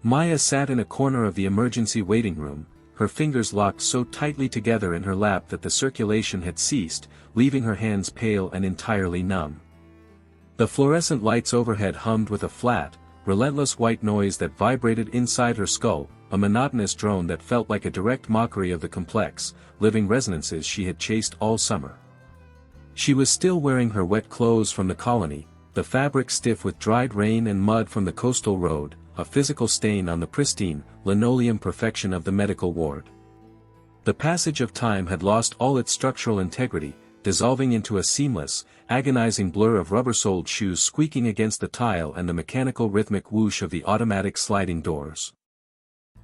Maya sat in a corner of the emergency waiting room, her fingers locked so tightly together in her lap that the circulation had ceased, leaving her hands pale and entirely numb. The fluorescent lights overhead hummed with a flat, relentless white noise that vibrated inside her skull, a monotonous drone that felt like a direct mockery of the complex, living resonances she had chased all summer. She was still wearing her wet clothes from the colony, the fabric stiff with dried rain and mud from the coastal road, a physical stain on the pristine, linoleum perfection of the medical ward. The passage of time had lost all its structural integrity, dissolving into a seamless, agonizing blur of rubber-soled shoes squeaking against the tile and the mechanical rhythmic whoosh of the automatic sliding doors.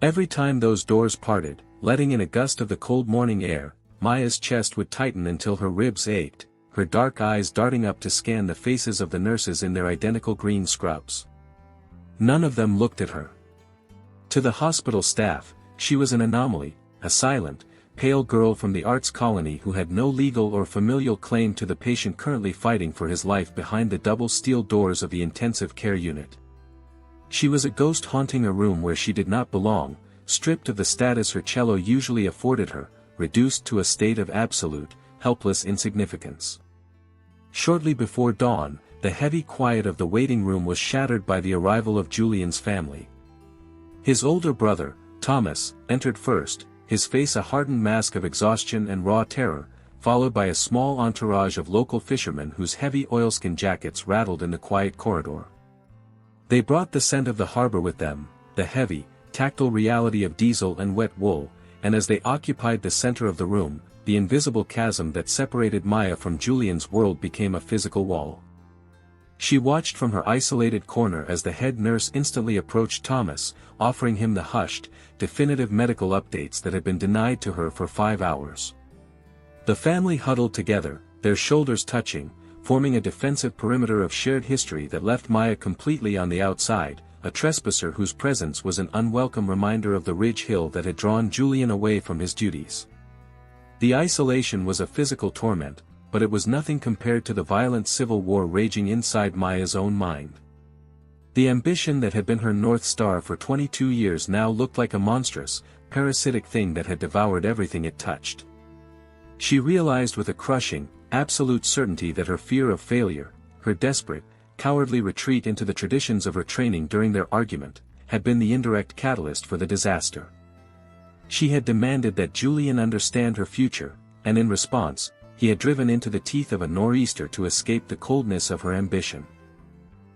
Every time those doors parted, letting in a gust of the cold morning air, Maya's chest would tighten until her ribs ached, her dark eyes darting up to scan the faces of the nurses in their identical green scrubs. None of them looked at her. To the hospital staff, she was an anomaly, a silent, pale girl from the arts colony who had no legal or familial claim to the patient currently fighting for his life behind the double steel doors of the intensive care unit. She was a ghost haunting a room where she did not belong, stripped of the status her cello usually afforded her, reduced to a state of absolute, helpless insignificance. Shortly before dawn, the heavy quiet of the waiting room was shattered by the arrival of Julian's family. His older brother, Thomas, entered first, his face a hardened mask of exhaustion and raw terror, followed by a small entourage of local fishermen whose heavy oilskin jackets rattled in the quiet corridor. They brought the scent of the harbor with them, the heavy, tactile reality of diesel and wet wool, and as they occupied the center of the room, the invisible chasm that separated Maya from Julian's world became a physical wall. She watched from her isolated corner as the head nurse instantly approached Thomas, offering him the hushed, definitive medical updates that had been denied to her for 5 hours. The family huddled together, their shoulders touching, forming a defensive perimeter of shared history that left Maya completely on the outside, a trespasser whose presence was an unwelcome reminder of the ridge hill that had drawn Julian away from his duties. The isolation was a physical torment, but it was nothing compared to the violent civil war raging inside Maya's own mind. The ambition that had been her North Star for 22 years now looked like a monstrous, parasitic thing that had devoured everything it touched. She realized with a crushing, absolute certainty that her fear of failure, her desperate, cowardly retreat into the traditions of her training during their argument, had been the indirect catalyst for the disaster. She had demanded that Julian understand her future, and in response, he had driven into the teeth of a nor'easter to escape the coldness of her ambition.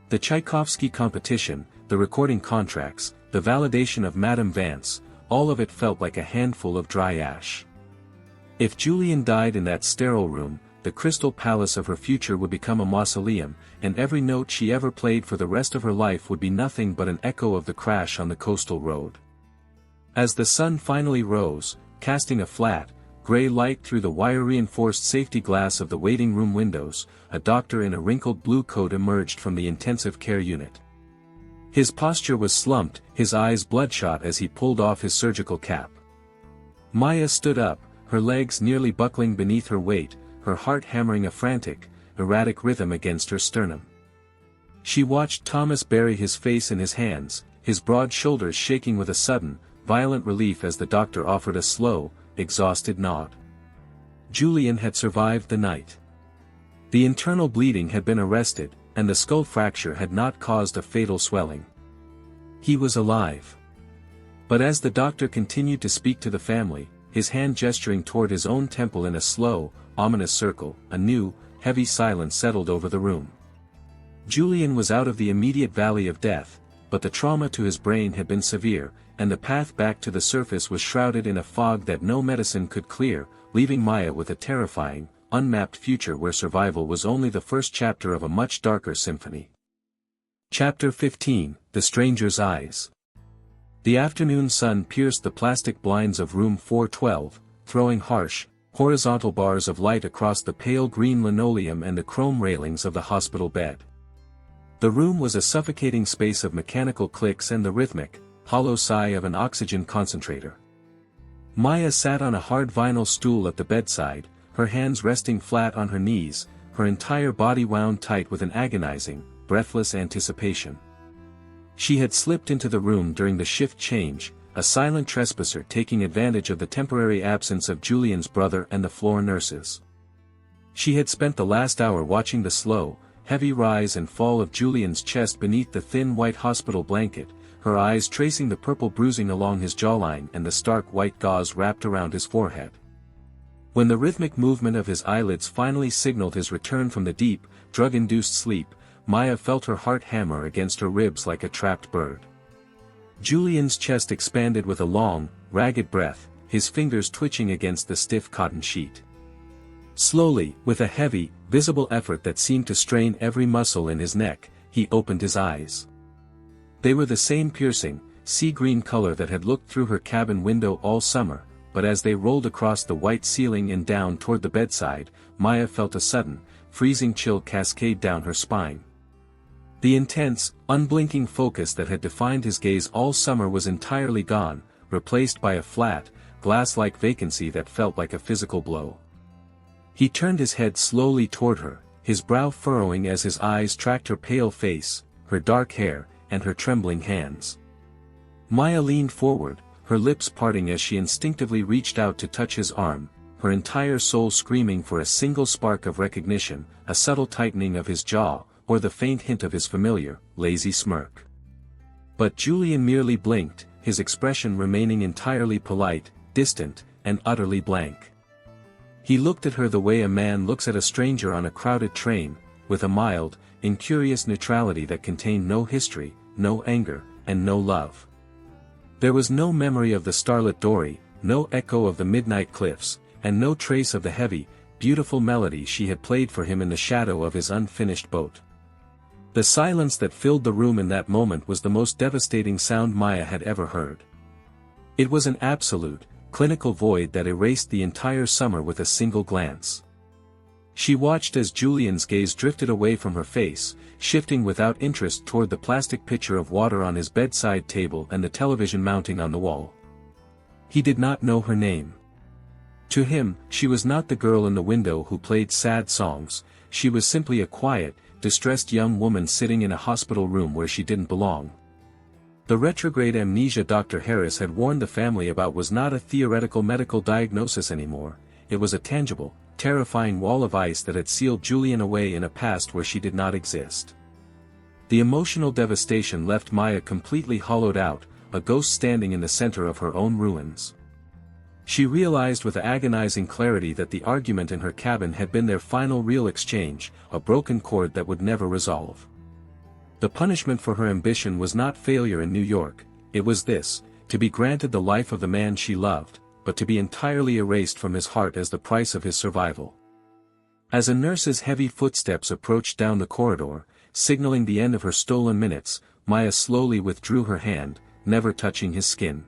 The Tchaikovsky competition, the recording contracts, the validation of Madame Vance, all of it felt like a handful of dry ash. If Julian died in that sterile room, the crystal palace of her future would become a mausoleum, and every note she ever played for the rest of her life would be nothing but an echo of the crash on the coastal road. As the sun finally rose, casting a flat, gray light through the wire-reinforced safety glass of the waiting room windows, a doctor in a wrinkled blue coat emerged from the intensive care unit. His posture was slumped, his eyes bloodshot as he pulled off his surgical cap. Maya stood up, her legs nearly buckling beneath her weight, her heart hammering a frantic, erratic rhythm against her sternum. She watched Thomas bury his face in his hands, his broad shoulders shaking with a sudden, violent relief as the doctor offered a slow, exhausted nod. Julian had survived the night. The internal bleeding had been arrested, and the skull fracture had not caused a fatal swelling. He was alive. But as the doctor continued to speak to the family, his hand gesturing toward his own temple in a slow, ominous circle, a new, heavy silence settled over the room. Julian was out of the immediate valley of death, but the trauma to his brain had been severe, and the path back to the surface was shrouded in a fog that no medicine could clear, leaving Maya with a terrifying, unmapped future where survival was only the first chapter of a much darker symphony. Chapter 15, The Stranger's Eyes. The afternoon sun pierced the plastic blinds of room 412, throwing harsh, horizontal bars of light across the pale green linoleum and the chrome railings of the hospital bed. The room was a suffocating space of mechanical clicks and the rhythmic, hollow sigh of an oxygen concentrator. Maya sat on a hard vinyl stool at the bedside, her hands resting flat on her knees, her entire body wound tight with an agonizing, breathless anticipation. She had slipped into the room during the shift change, a silent trespasser taking advantage of the temporary absence of Julian's brother and the floor nurses. She had spent the last hour watching the slow, heavy rise and fall of Julian's chest beneath the thin white hospital blanket, her eyes tracing the purple bruising along his jawline and the stark white gauze wrapped around his forehead. When the rhythmic movement of his eyelids finally signaled his return from the deep, drug-induced sleep, Maya felt her heart hammer against her ribs like a trapped bird. Julian's chest expanded with a long, ragged breath, his fingers twitching against the stiff cotton sheet. Slowly, with a heavy, visible effort that seemed to strain every muscle in his neck, he opened his eyes. They were the same piercing, sea-green color that had looked through her cabin window all summer, but as they rolled across the white ceiling and down toward the bedside, Maya felt a sudden, freezing chill cascade down her spine. The intense, unblinking focus that had defined his gaze all summer was entirely gone, replaced by a flat, glass-like vacancy that felt like a physical blow. He turned his head slowly toward her, his brow furrowing as his eyes tracked her pale face, her dark hair, and her trembling hands. Maya leaned forward, her lips parting as she instinctively reached out to touch his arm, her entire soul screaming for a single spark of recognition, a subtle tightening of his jaw, or the faint hint of his familiar, lazy smirk. But Julian merely blinked, his expression remaining entirely polite, distant, and utterly blank. He looked at her the way a man looks at a stranger on a crowded train, with a mild, incurious neutrality that contained no history, no anger, and no love. There was no memory of the starlit dory, no echo of the midnight cliffs, and no trace of the heavy, beautiful melody she had played for him in the shadow of his unfinished boat. The silence that filled the room in that moment was the most devastating sound Maya had ever heard. It was an absolute, clinical void that erased the entire summer with a single glance. She watched as Julian's gaze drifted away from her face, shifting without interest toward the plastic pitcher of water on his bedside table and the television mounting on the wall. He did not know her name. To him, she was not the girl in the window who played sad songs, she was simply a quiet, distressed young woman sitting in a hospital room where she didn't belong. The retrograde amnesia Dr. Harris had warned the family about was not a theoretical medical diagnosis anymore, it was a tangible, terrifying wall of ice that had sealed Julian away in a past where she did not exist. The emotional devastation left Maya completely hollowed out, a ghost standing in the center of her own ruins. She realized with agonizing clarity that the argument in her cabin had been their final real exchange, a broken chord that would never resolve. The punishment for her ambition was not failure in New York, it was this, to be granted the life of the man she loved, but to be entirely erased from his heart as the price of his survival. As a nurse's heavy footsteps approached down the corridor, signaling the end of her stolen minutes, Maya slowly withdrew her hand, never touching his skin.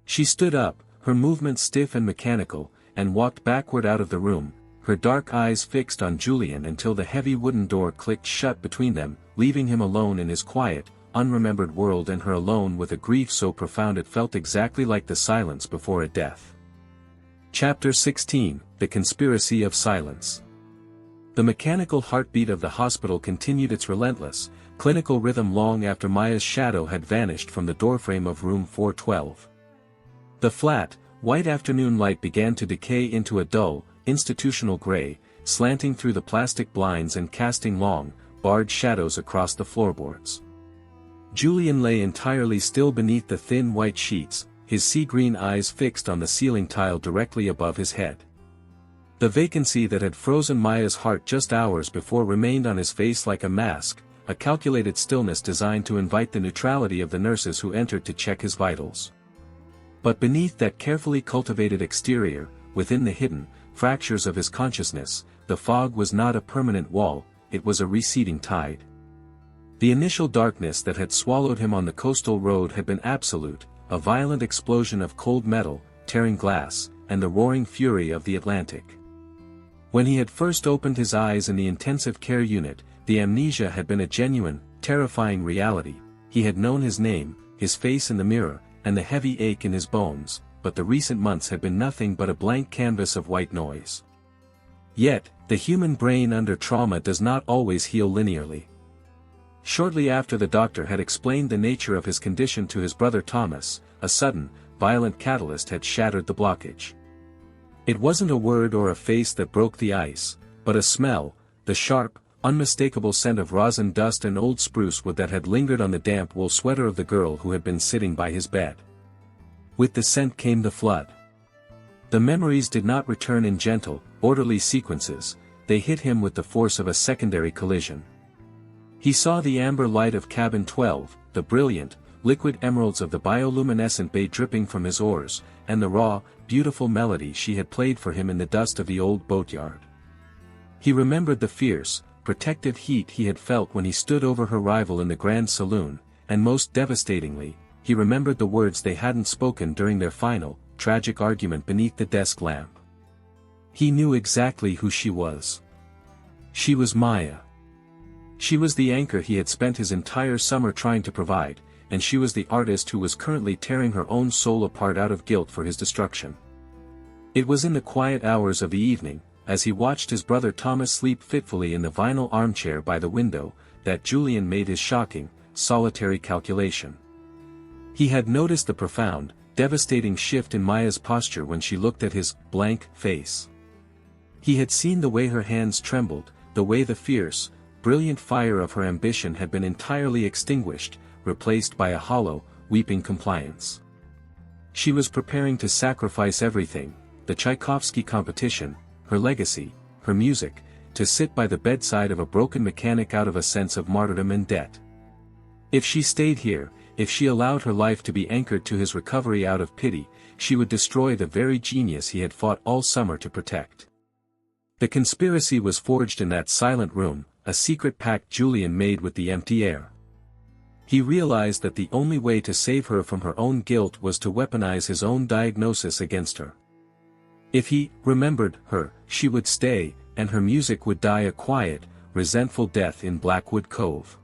She stood up, her movements stiff and mechanical, and walked backward out of the room, her dark eyes fixed on Julian until the heavy wooden door clicked shut between them, leaving him alone in his quiet, unremembered world and her alone with a grief so profound it felt exactly like the silence before a death. Chapter 16, The Conspiracy of Silence. The mechanical heartbeat of the hospital continued its relentless, clinical rhythm long after Maya's shadow had vanished from the doorframe of room 412. The flat, white afternoon light began to decay into a dull, institutional gray, slanting through the plastic blinds and casting long, barred shadows across the floorboards. Julian lay entirely still beneath the thin white sheets, his sea-green eyes fixed on the ceiling tile directly above his head. The vacancy that had frozen Maya's heart just hours before remained on his face like a mask, a calculated stillness designed to invite the neutrality of the nurses who entered to check his vitals. But beneath that carefully cultivated exterior, within the hidden fractures of his consciousness, the fog was not a permanent wall, it was a receding tide. The initial darkness that had swallowed him on the coastal road had been absolute, a violent explosion of cold metal, tearing glass, and the roaring fury of the Atlantic. When he had first opened his eyes in the intensive care unit, the amnesia had been a genuine, terrifying reality. He had known his name, his face in the mirror, and the heavy ache in his bones, but the recent months had been nothing but a blank canvas of white noise. Yet, the human brain under trauma does not always heal linearly. Shortly after the doctor had explained the nature of his condition to his brother Thomas, a sudden, violent catalyst had shattered the blockage. It wasn't a word or a face that broke the ice, but a smell, the sharp, unmistakable scent of rosin dust and old spruce wood that had lingered on the damp wool sweater of the girl who had been sitting by his bed. With the scent came the flood. The memories did not return in gentle, orderly sequences, they hit him with the force of a secondary collision. He saw the amber light of cabin 12, the brilliant, liquid emeralds of the bioluminescent bay dripping from his oars, and the raw, beautiful melody she had played for him in the dust of the old boatyard. He remembered the fierce, protective heat he had felt when he stood over her rival in the grand saloon, and most devastatingly, he remembered the words they hadn't spoken during their final, tragic argument beneath the desk lamp. He knew exactly who she was. She was Maya. She was the anchor he had spent his entire summer trying to provide, and she was the artist who was currently tearing her own soul apart out of guilt for his destruction. It was in the quiet hours of the evening, as he watched his brother Thomas sleep fitfully in the vinyl armchair by the window, that Julian made his shocking, solitary calculation. He had noticed the profound, devastating shift in Maya's posture when she looked at his blank face. He had seen the way her hands trembled, the way the fierce, brilliant fire of her ambition had been entirely extinguished, replaced by a hollow, weeping compliance. She was preparing to sacrifice everything, the Tchaikovsky competition, her legacy, her music, to sit by the bedside of a broken mechanic out of a sense of martyrdom and debt. If she stayed here, if she allowed her life to be anchored to his recovery out of pity, she would destroy the very genius he had fought all summer to protect. The conspiracy was forged in that silent room, a secret pact Julian made with the empty air. He realized that the only way to save her from her own guilt was to weaponize his own diagnosis against her. If he remembered her, she would stay, and her music would die a quiet, resentful death in Blackwood Cove.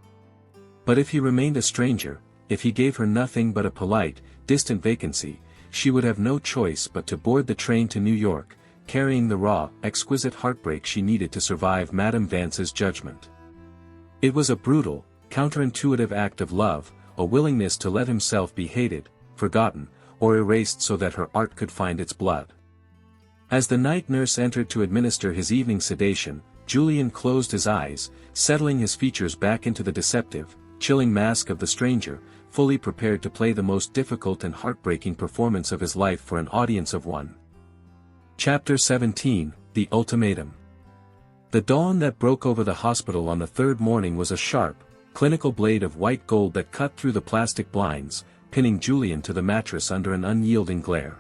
But if he remained a stranger, if he gave her nothing but a polite, distant vacancy, she would have no choice but to board the train to New York, carrying the raw, exquisite heartbreak she needed to survive Madame Vance's judgment. It was a brutal, counterintuitive act of love, a willingness to let himself be hated, forgotten, or erased so that her art could find its blood. As the night nurse entered to administer his evening sedation, Julian closed his eyes, settling his features back into the deceptive, chilling mask of the stranger, fully prepared to play the most difficult and heartbreaking performance of his life for an audience of one. Chapter 17, The Ultimatum. The dawn that broke over the hospital on the third morning was a sharp, clinical blade of white gold that cut through the plastic blinds, pinning Julian to the mattress under an unyielding glare.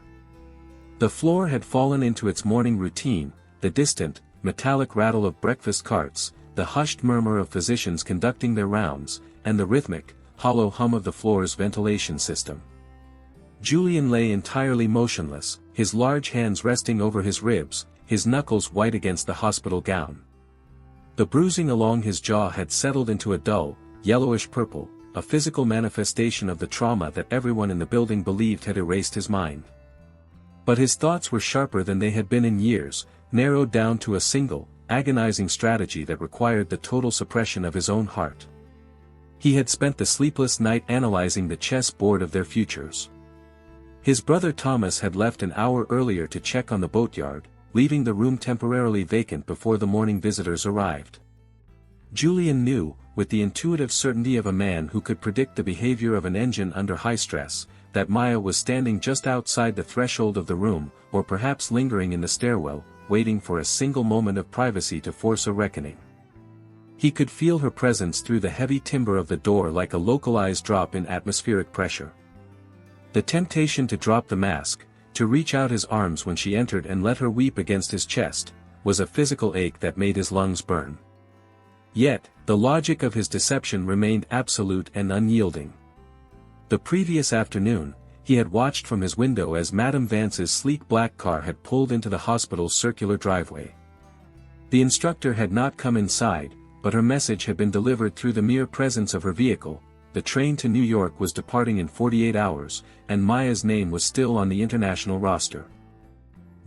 The floor had fallen into its morning routine, the distant, metallic rattle of breakfast carts, the hushed murmur of physicians conducting their rounds, and the rhythmic, hollow hum of the floor's ventilation system. Julian lay entirely motionless, his large hands resting over his ribs, his knuckles white against the hospital gown. The bruising along his jaw had settled into a dull, yellowish purple, a physical manifestation of the trauma that everyone in the building believed had erased his mind. But his thoughts were sharper than they had been in years, narrowed down to a single, agonizing strategy that required the total suppression of his own heart. He had spent the sleepless night analyzing the chess board of their futures. His brother Thomas had left an hour earlier to check on the boatyard, leaving the room temporarily vacant before the morning visitors arrived. Julian knew, with the intuitive certainty of a man who could predict the behavior of an engine under high stress, that Maya was standing just outside the threshold of the room, or perhaps lingering in the stairwell, waiting for a single moment of privacy to force a reckoning. He could feel her presence through the heavy timber of the door like a localized drop in atmospheric pressure. The temptation to drop the mask, to reach out his arms when she entered and let her weep against his chest, was a physical ache that made his lungs burn. Yet, the logic of his deception remained absolute and unyielding. The previous afternoon, he had watched from his window as Madame Vance's sleek black car had pulled into the hospital's circular driveway. The instructor had not come inside, but her message had been delivered through the mere presence of her vehicle. The train to New York was departing in 48 hours, and Maya's name was still on the international roster.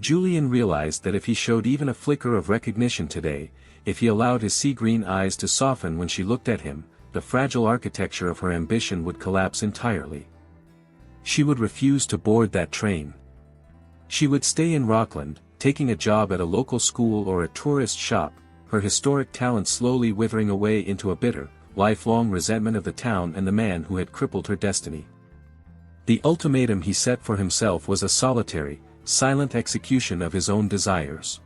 Julian realized that if he showed even a flicker of recognition today, if he allowed his sea-green eyes to soften when she looked at him, the fragile architecture of her ambition would collapse entirely. She would refuse to board that train. She would stay in Rockland, taking a job at a local school or a tourist shop, her historic talent slowly withering away into a bitter, lifelong resentment of the town and the man who had crippled her destiny. The ultimatum he set for himself was a solitary, silent execution of his own desires.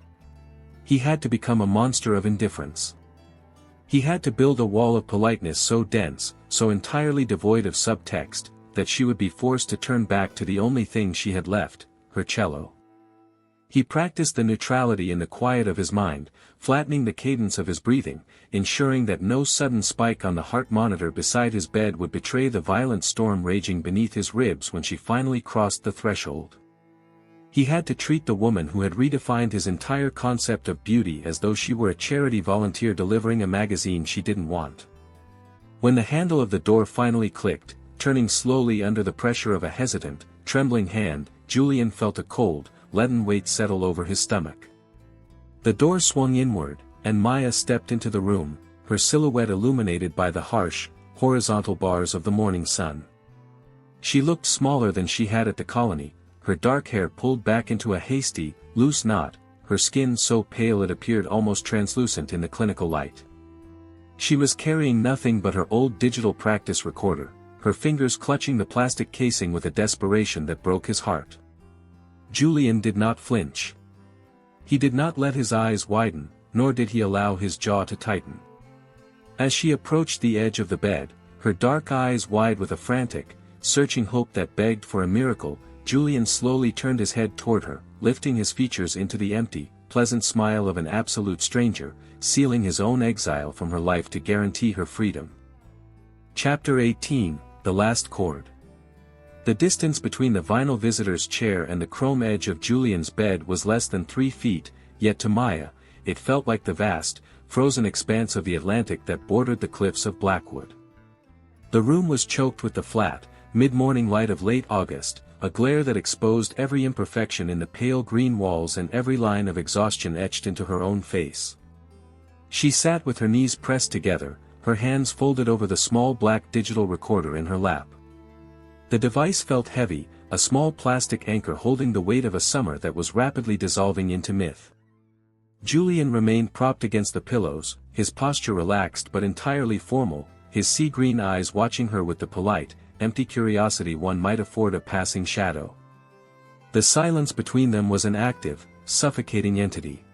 He had to become a monster of indifference. He had to build a wall of politeness so dense, so entirely devoid of subtext, that she would be forced to turn back to the only thing she had left, her cello. He practiced the neutrality in the quiet of his mind, flattening the cadence of his breathing, ensuring that no sudden spike on the heart monitor beside his bed would betray the violent storm raging beneath his ribs when she finally crossed the threshold. He had to treat the woman who had redefined his entire concept of beauty as though she were a charity volunteer delivering a magazine she didn't want. When the handle of the door finally clicked, turning slowly under the pressure of a hesitant, trembling hand, Julian felt a cold, leaden weight settle over his stomach. The door swung inward, and Maya stepped into the room, her silhouette illuminated by the harsh, horizontal bars of the morning sun. She looked smaller than she had at the colony, her dark hair pulled back into a hasty, loose knot, her skin so pale it appeared almost translucent in the clinical light. She was carrying nothing but her old digital practice recorder, her fingers clutching the plastic casing with a desperation that broke his heart. Julian did not flinch. He did not let his eyes widen, nor did he allow his jaw to tighten. As she approached the edge of the bed, her dark eyes wide with a frantic, searching hope that begged for a miracle, Julian slowly turned his head toward her, lifting his features into the empty, pleasant smile of an absolute stranger, sealing his own exile from her life to guarantee her freedom. Chapter 18, The Last Chord. The distance between the vinyl visitor's chair and the chrome edge of Julian's bed was less than 3 feet, yet to Maya, it felt like the vast, frozen expanse of the Atlantic that bordered the cliffs of Blackwood. The room was choked with the flat, mid-morning light of late August, a glare that exposed every imperfection in the pale green walls and every line of exhaustion etched into her own face. She sat with her knees pressed together, her hands folded over the small black digital recorder in her lap. The device felt heavy, a small plastic anchor holding the weight of a summer that was rapidly dissolving into myth. Julian remained propped against the pillows, his posture relaxed but entirely formal, his sea-green eyes watching her with the polite, empty curiosity one might afford a passing shadow. The silence between them was an active, suffocating entity.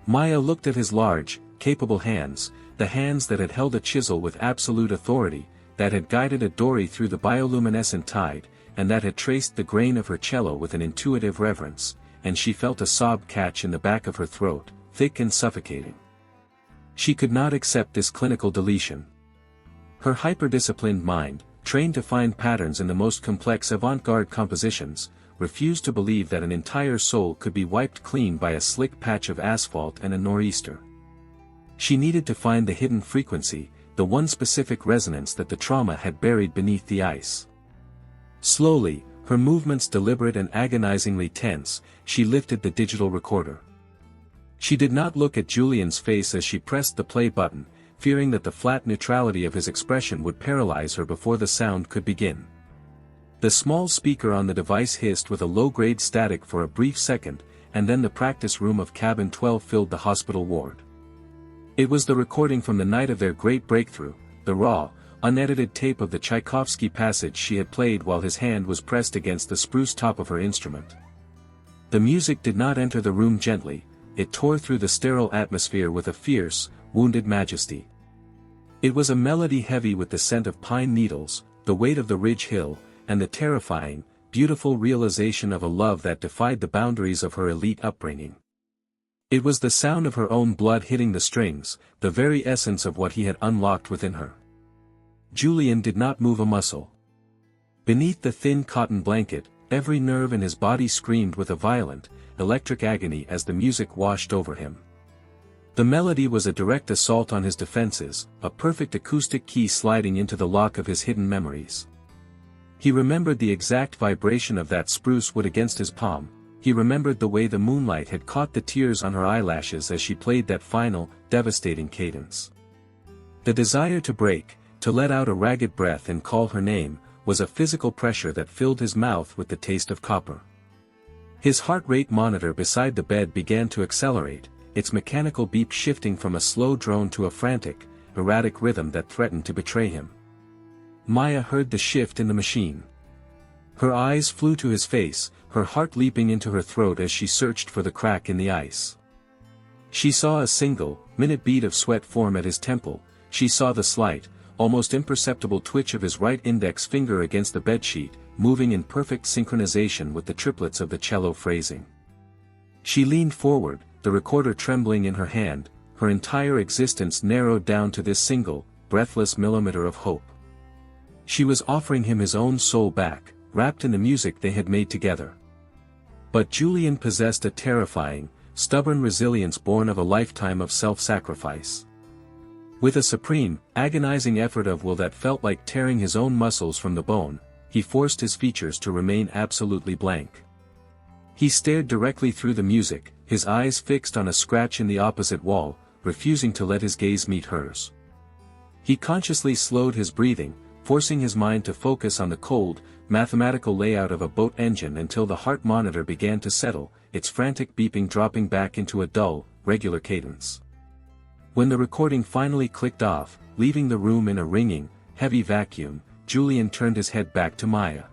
Maya looked at his large, capable hands, the hands that had held a chisel with absolute authority, that had guided a dory through the bioluminescent tide, and that had traced the grain of her cello with an intuitive reverence, and she felt a sob catch in the back of her throat, thick and suffocating. She could not accept this clinical deletion. Her hyper-disciplined mind, trained to find patterns in the most complex avant-garde compositions, refused to believe that an entire soul could be wiped clean by a slick patch of asphalt and a nor'easter. She needed to find the hidden frequency, the one specific resonance that the trauma had buried beneath the ice. Slowly, her movements deliberate and agonizingly tense, she lifted the digital recorder. She did not look at Julian's face as she pressed the play button, fearing that the flat neutrality of his expression would paralyze her before the sound could begin. The small speaker on the device hissed with a low-grade static for a brief second, and then the practice room of cabin 12 filled the hospital ward. It was the recording from the night of their great breakthrough, the raw, unedited tape of the Tchaikovsky passage she had played while his hand was pressed against the spruce top of her instrument. The music did not enter the room gently, it tore through the sterile atmosphere with a fierce, wounded majesty. It was a melody heavy with the scent of pine needles, the weight of the ridge hill, and the terrifying, beautiful realization of a love that defied the boundaries of her elite upbringing. It was the sound of her own blood hitting the strings, the very essence of what he had unlocked within her. Julian did not move a muscle. Beneath the thin cotton blanket, every nerve in his body screamed with a violent, electric agony as the music washed over him. The melody was a direct assault on his defenses, a perfect acoustic key sliding into the lock of his hidden memories. He remembered the exact vibration of that spruce wood against his palm, he remembered the way the moonlight had caught the tears on her eyelashes as she played that final, devastating cadence. The desire to break, to let out a ragged breath and call her name, was a physical pressure that filled his mouth with the taste of copper. His heart rate monitor beside the bed began to accelerate, its mechanical beep shifting from a slow drone to a frantic, erratic rhythm that threatened to betray him. Maya heard the shift in the machine. Her eyes flew to his face, her heart leaping into her throat as she searched for the crack in the ice. She saw a single, minute bead of sweat form at his temple, she saw the slight, almost imperceptible twitch of his right index finger against the bedsheet, moving in perfect synchronization with the triplets of the cello phrasing. She leaned forward, the recorder trembling in her hand, her entire existence narrowed down to this single, breathless millimeter of hope. She was offering him his own soul back, wrapped in the music they had made together. But Julian possessed a terrifying, stubborn resilience born of a lifetime of self-sacrifice. With a supreme, agonizing effort of will that felt like tearing his own muscles from the bone, he forced his features to remain absolutely blank. He stared directly through the music, his eyes fixed on a scratch in the opposite wall, refusing to let his gaze meet hers. He consciously slowed his breathing, forcing his mind to focus on the cold, mathematical layout of a boat engine until the heart monitor began to settle, its frantic beeping dropping back into a dull, regular cadence. When the recording finally clicked off, leaving the room in a ringing, heavy vacuum, Julian turned his head back to Maya.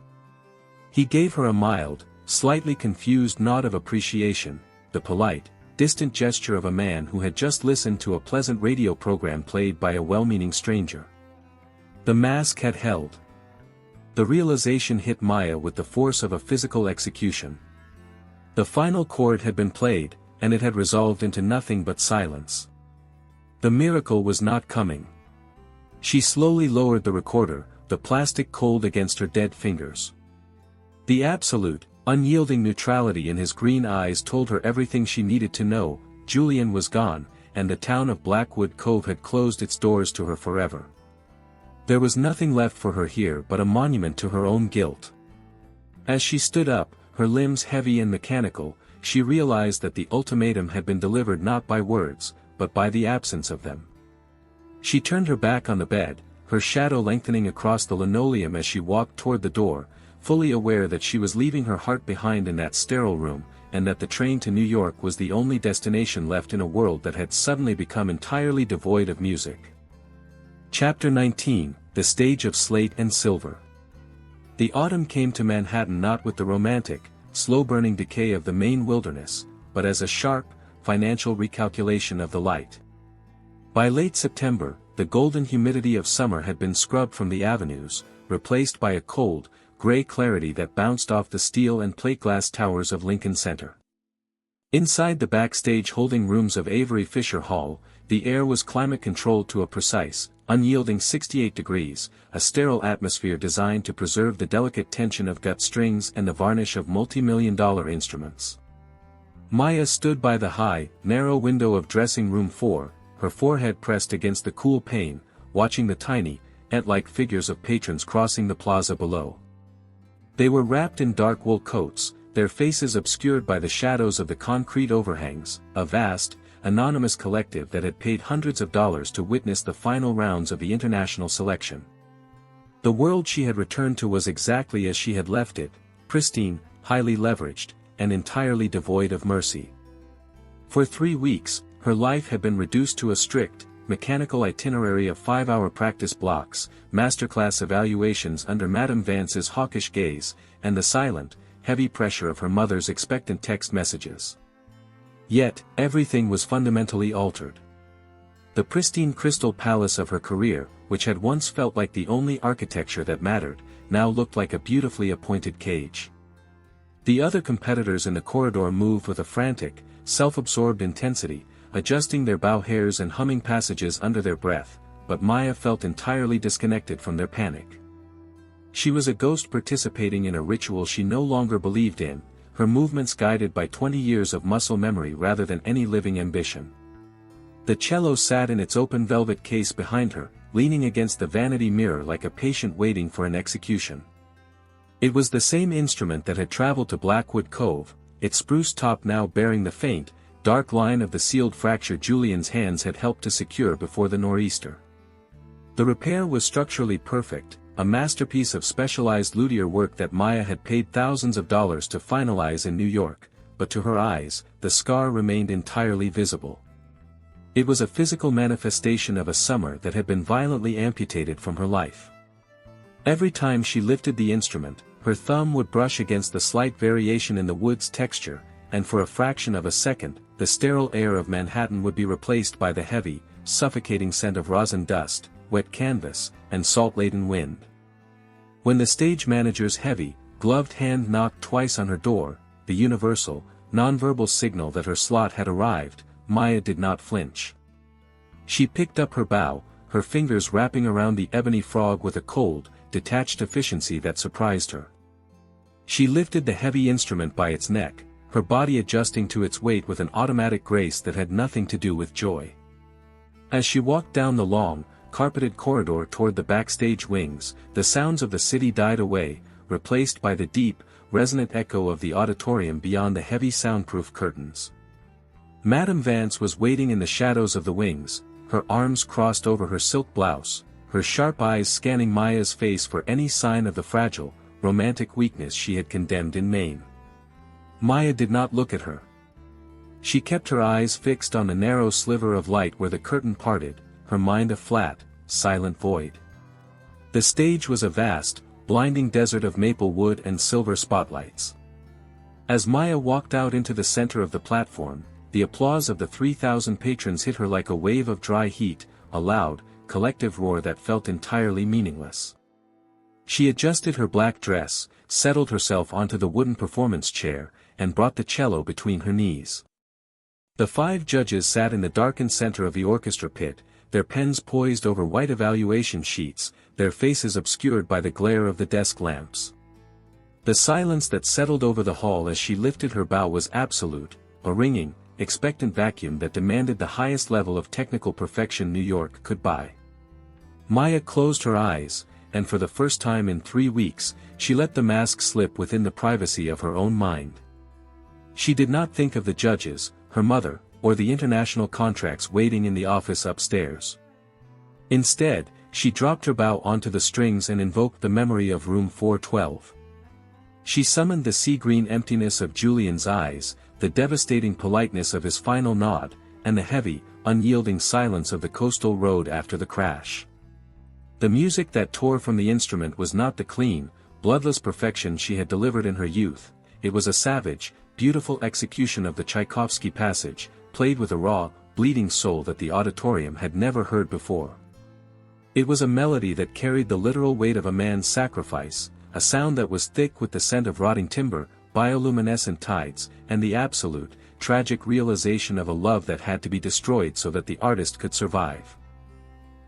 He gave her a mild, slightly confused nod of appreciation, the polite, distant gesture of a man who had just listened to a pleasant radio program played by a well-meaning stranger. The mask had held. The realization hit Maya with the force of a physical execution. The final chord had been played, and it had resolved into nothing but silence. The miracle was not coming. She slowly lowered the recorder, the plastic cold against her dead fingers. The absolute, unyielding neutrality in his green eyes told her everything she needed to know. Julian was gone, and the town of Blackwood Cove had closed its doors to her forever. There was nothing left for her here but a monument to her own guilt. As she stood up, her limbs heavy and mechanical, she realized that the ultimatum had been delivered not by words, but by the absence of them. She turned her back on the bed, her shadow lengthening across the linoleum as she walked toward the door, fully aware that she was leaving her heart behind in that sterile room, and that the train to New York was the only destination left in a world that had suddenly become entirely devoid of music. Chapter 19, The Stage of Slate and Silver. The autumn came to Manhattan not with the romantic, slow-burning decay of the Maine wilderness, but as a sharp, financial recalculation of the light. By late September, the golden humidity of summer had been scrubbed from the avenues, replaced by a cold, gray clarity that bounced off the steel and plate glass towers of Lincoln Center. Inside the backstage holding rooms of Avery Fisher Hall, the air was climate-controlled to a precise, unyielding 68 degrees, a sterile atmosphere designed to preserve the delicate tension of gut strings and the varnish of multi-million-dollar instruments. Maya stood by the high, narrow window of dressing room 4, her forehead pressed against the cool pane, watching the tiny, ant-like figures of patrons crossing the plaza below. They were wrapped in dark wool coats, their faces obscured by the shadows of the concrete overhangs, a vast, anonymous collective that had paid hundreds of dollars to witness the final rounds of the international selection. The world she had returned to was exactly as she had left it, pristine, highly leveraged, and entirely devoid of mercy. For 3 weeks, her life had been reduced to a strict, mechanical itinerary of 5-hour practice blocks, masterclass evaluations under Madame Vance's hawkish gaze, and the silent, heavy pressure of her mother's expectant text messages. Yet, everything was fundamentally altered. The pristine crystal palace of her career, which had once felt like the only architecture that mattered, now looked like a beautifully appointed cage. The other competitors in the corridor moved with a frantic, self-absorbed intensity, adjusting their bow hairs and humming passages under their breath, but Maya felt entirely disconnected from their panic. She was a ghost participating in a ritual she no longer believed in, her movements guided by 20 years of muscle memory rather than any living ambition. The cello sat in its open velvet case behind her, leaning against the vanity mirror like a patient waiting for an execution. It was the same instrument that had traveled to Blackwood Cove, its spruce top now bearing the faint, dark line of the sealed fracture Julian's hands had helped to secure before the nor'easter. The repair was structurally perfect, a masterpiece of specialized luthier work that Maya had paid thousands of dollars to finalize in New York, but to her eyes, the scar remained entirely visible. It was a physical manifestation of a summer that had been violently amputated from her life. Every time she lifted the instrument, her thumb would brush against the slight variation in the wood's texture, and for a fraction of a second, the sterile air of Manhattan would be replaced by the heavy, suffocating scent of rosin dust, wet canvas, and salt-laden wind. When the stage manager's heavy, gloved hand knocked twice on her door, the universal, nonverbal signal that her slot had arrived, Maya did not flinch. She picked up her bow, her fingers wrapping around the ebony frog with a cold, detached efficiency that surprised her. She lifted the heavy instrument by its neck, her body adjusting to its weight with an automatic grace that had nothing to do with joy. As she walked down the long, carpeted corridor toward the backstage wings, the sounds of the city died away, replaced by the deep, resonant echo of the auditorium beyond the heavy soundproof curtains. Madame Vance was waiting in the shadows of the wings, her arms crossed over her silk blouse, her sharp eyes scanning Maya's face for any sign of the fragile, romantic weakness she had condemned in Maine. Maya did not look at her. She kept her eyes fixed on the narrow sliver of light where the curtain parted, her mind a flat, silent void. The stage was a vast, blinding desert of maple wood and silver spotlights. As Maya walked out into the center of the platform, the applause of the 3,000 patrons hit her like a wave of dry heat, a loud, collective roar that felt entirely meaningless. She adjusted her black dress, settled herself onto the wooden performance chair, and brought the cello between her knees. The 5 judges sat in the darkened center of the orchestra pit, their pens poised over white evaluation sheets, their faces obscured by the glare of the desk lamps. The silence that settled over the hall as she lifted her bow was absolute, a ringing, expectant vacuum that demanded the highest level of technical perfection New York could buy. Maya closed her eyes, and for the first time in 3 weeks, she let the mask slip within the privacy of her own mind. She did not think of the judges, her mother, or the international contracts waiting in the office upstairs. Instead, she dropped her bow onto the strings and invoked the memory of room 412. She summoned the sea-green emptiness of Julian's eyes, the devastating politeness of his final nod, and the heavy, unyielding silence of the coastal road after the crash. The music that tore from the instrument was not the clean, bloodless perfection she had delivered in her youth, it was a savage, beautiful execution of the Tchaikovsky passage, played with a raw, bleeding soul that the auditorium had never heard before. It was a melody that carried the literal weight of a man's sacrifice, a sound that was thick with the scent of rotting timber, bioluminescent tides, and the absolute, tragic realization of a love that had to be destroyed so that the artist could survive.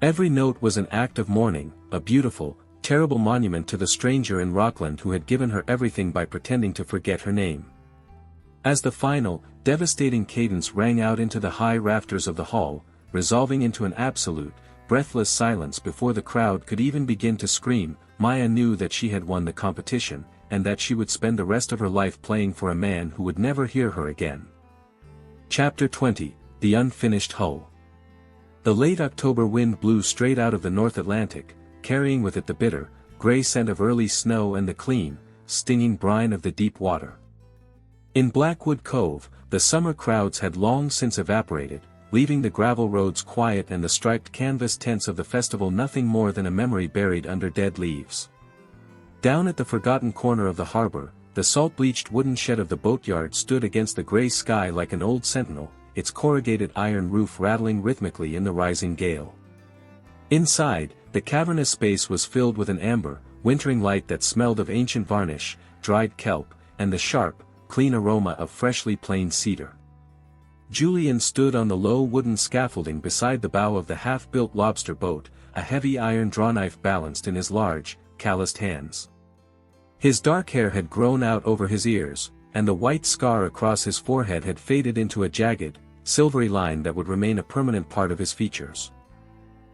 Every note was an act of mourning, a beautiful, terrible monument to the stranger in Rockland who had given her everything by pretending to forget her name. As the final, devastating cadence rang out into the high rafters of the hall, resolving into an absolute, breathless silence before the crowd could even begin to scream, Maya knew that she had won the competition, and that she would spend the rest of her life playing for a man who would never hear her again. Chapter 20, The Unfinished Hull. The late October wind blew straight out of the North Atlantic, carrying with it the bitter, gray scent of early snow and the clean, stinging brine of the deep water. In Blackwood Cove, the summer crowds had long since evaporated, leaving the gravel roads quiet and the striped canvas tents of the festival nothing more than a memory buried under dead leaves. Down at the forgotten corner of the harbor, the salt-bleached wooden shed of the boatyard stood against the gray sky like an old sentinel, its corrugated iron roof rattling rhythmically in the rising gale. Inside, the cavernous space was filled with an amber, wintering light that smelled of ancient varnish, dried kelp, and the sharp, clean aroma of freshly planed cedar. Julian stood on the low wooden scaffolding beside the bow of the half-built lobster boat, a heavy iron drawknife balanced in his large, calloused hands. His dark hair had grown out over his ears, and the white scar across his forehead had faded into a jagged, silvery line that would remain a permanent part of his features.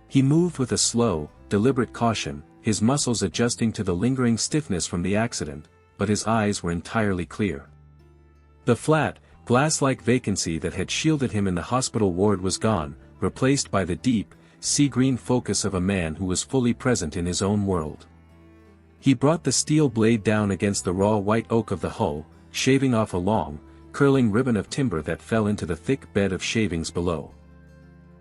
He moved with a slow, deliberate caution, his muscles adjusting to the lingering stiffness from the accident, but his eyes were entirely clear. The flat, glass-like vacancy that had shielded him in the hospital ward was gone, replaced by the deep, sea-green focus of a man who was fully present in his own world. He brought the steel blade down against the raw white oak of the hull, shaving off a long, curling ribbon of timber that fell into the thick bed of shavings below.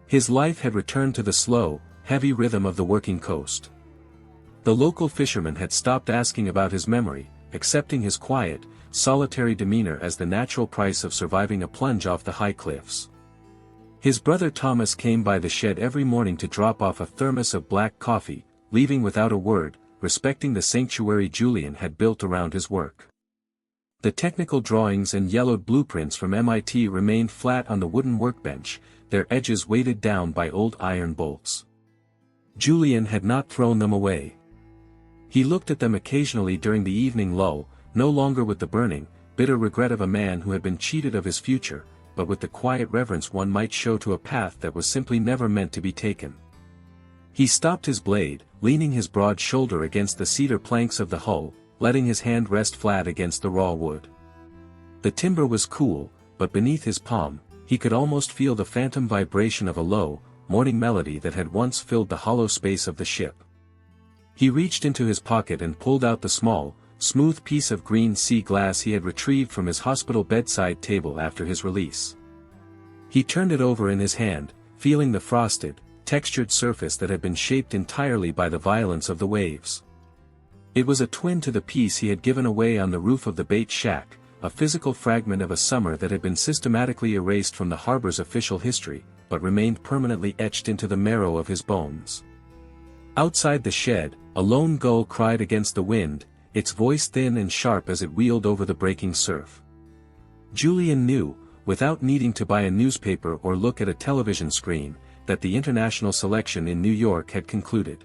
His life had returned to the slow, heavy rhythm of the working coast. The local fishermen had stopped asking about his memory, accepting his quiet, solitary demeanor as the natural price of surviving a plunge off the high cliffs. His brother Thomas came by the shed every morning to drop off a thermos of black coffee, leaving without a word, respecting the sanctuary Julian had built around his work. The technical drawings and yellowed blueprints from MIT remained flat on the wooden workbench, their edges weighted down by old iron bolts. Julian had not thrown them away. He looked at them occasionally during the evening lull, no longer with the burning, bitter regret of a man who had been cheated of his future, but with the quiet reverence one might show to a path that was simply never meant to be taken. He stopped his blade, leaning his broad shoulder against the cedar planks of the hull, letting his hand rest flat against the raw wood. The timber was cool, but beneath his palm, he could almost feel the phantom vibration of a low, morning melody that had once filled the hollow space of the ship. He reached into his pocket and pulled out the small, smooth piece of green sea glass he had retrieved from his hospital bedside table after his release. He turned it over in his hand, feeling the frosted, textured surface that had been shaped entirely by the violence of the waves. It was a twin to the piece he had given away on the roof of the bait shack, a physical fragment of a summer that had been systematically erased from the harbor's official history, but remained permanently etched into the marrow of his bones. Outside the shed, a lone gull cried against the wind, its voice thin and sharp as it wheeled over the breaking surf. Julian knew, without needing to buy a newspaper or look at a television screen, that the international selection in New York had concluded.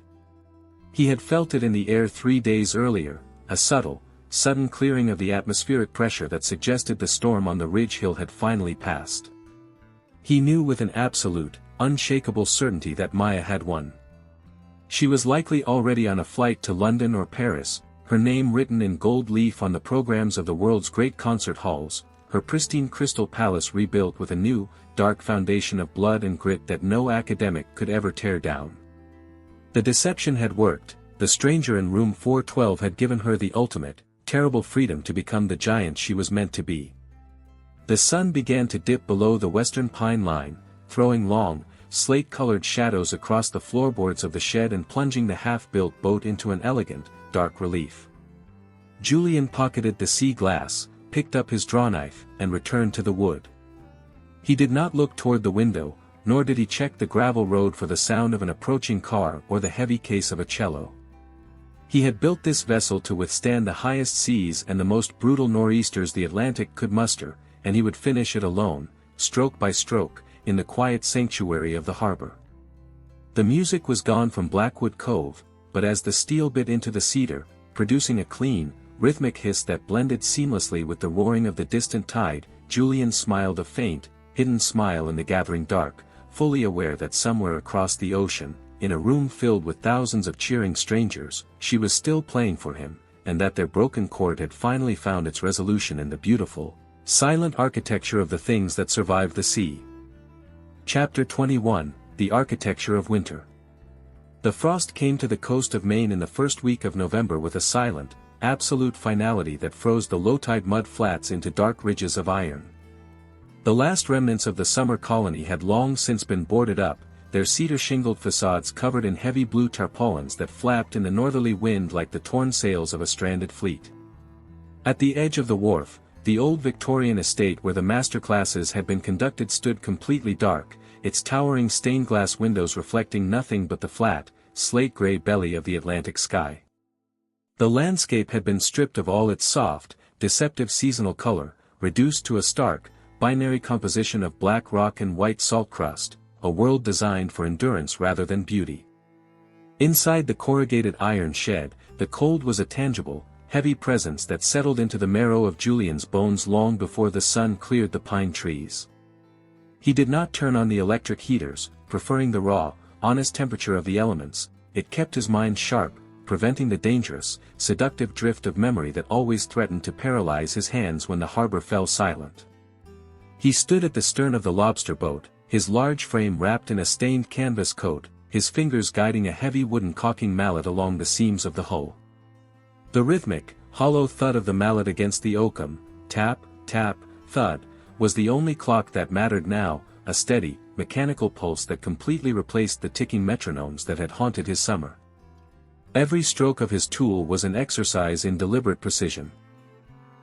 He had felt it in the air 3 days earlier, a subtle, sudden clearing of the atmospheric pressure that suggested the storm on the ridge hill had finally passed. He knew with an absolute, unshakable certainty that Maya had won. She was likely already on a flight to London or Paris, her name written in gold leaf on the programs of the world's great concert halls, her pristine crystal palace rebuilt with a new, dark foundation of blood and grit that no academic could ever tear down. The deception had worked, the stranger in room 412 had given her the ultimate, terrible freedom to become the giant she was meant to be. The sun began to dip below the western pine line, throwing long, slate-colored shadows across the floorboards of the shed and plunging the half-built boat into an elegant, dark relief. Julian pocketed the sea glass, picked up his drawknife, and returned to the wood. He did not look toward the window, nor did he check the gravel road for the sound of an approaching car or the heavy case of a cello. He had built this vessel to withstand the highest seas and the most brutal nor'easters the Atlantic could muster, and he would finish it alone, stroke by stroke, in the quiet sanctuary of the harbor. The music was gone from Blackwood Cove, but as the steel bit into the cedar, producing a clean, rhythmic hiss that blended seamlessly with the roaring of the distant tide, Julian smiled a faint, hidden smile in the gathering dark, fully aware that somewhere across the ocean, in a room filled with thousands of cheering strangers, she was still playing for him, and that their broken chord had finally found its resolution in the beautiful, silent architecture of the things that survived the sea. Chapter 21, The Architecture of Winter. The frost came to the coast of Maine in the first week of November with a silent, absolute finality that froze the low-tide mud flats into dark ridges of iron. The last remnants of the summer colony had long since been boarded up, their cedar-shingled facades covered in heavy blue tarpaulins that flapped in the northerly wind like the torn sails of a stranded fleet. At the edge of the wharf, the old Victorian estate where the master classes had been conducted stood completely dark, its towering stained-glass windows reflecting nothing but the flat, slate-gray belly of the Atlantic sky. The landscape had been stripped of all its soft, deceptive seasonal color, reduced to a stark, binary composition of black rock and white salt crust, a world designed for endurance rather than beauty. Inside the corrugated iron shed, the cold was a tangible, heavy presence that settled into the marrow of Julian's bones long before the sun cleared the pine trees. He did not turn on the electric heaters, preferring the raw, honest temperature of the elements. It kept his mind sharp, preventing the dangerous, seductive drift of memory that always threatened to paralyze his hands when the harbor fell silent. He stood at the stern of the lobster boat, his large frame wrapped in a stained canvas coat, his fingers guiding a heavy wooden caulking mallet along the seams of the hull. The rhythmic, hollow thud of the mallet against the oakum, tap, tap, thud, was the only clock that mattered now, a steady, mechanical pulse that completely replaced the ticking metronomes that had haunted his summer. Every stroke of his tool was an exercise in deliberate precision.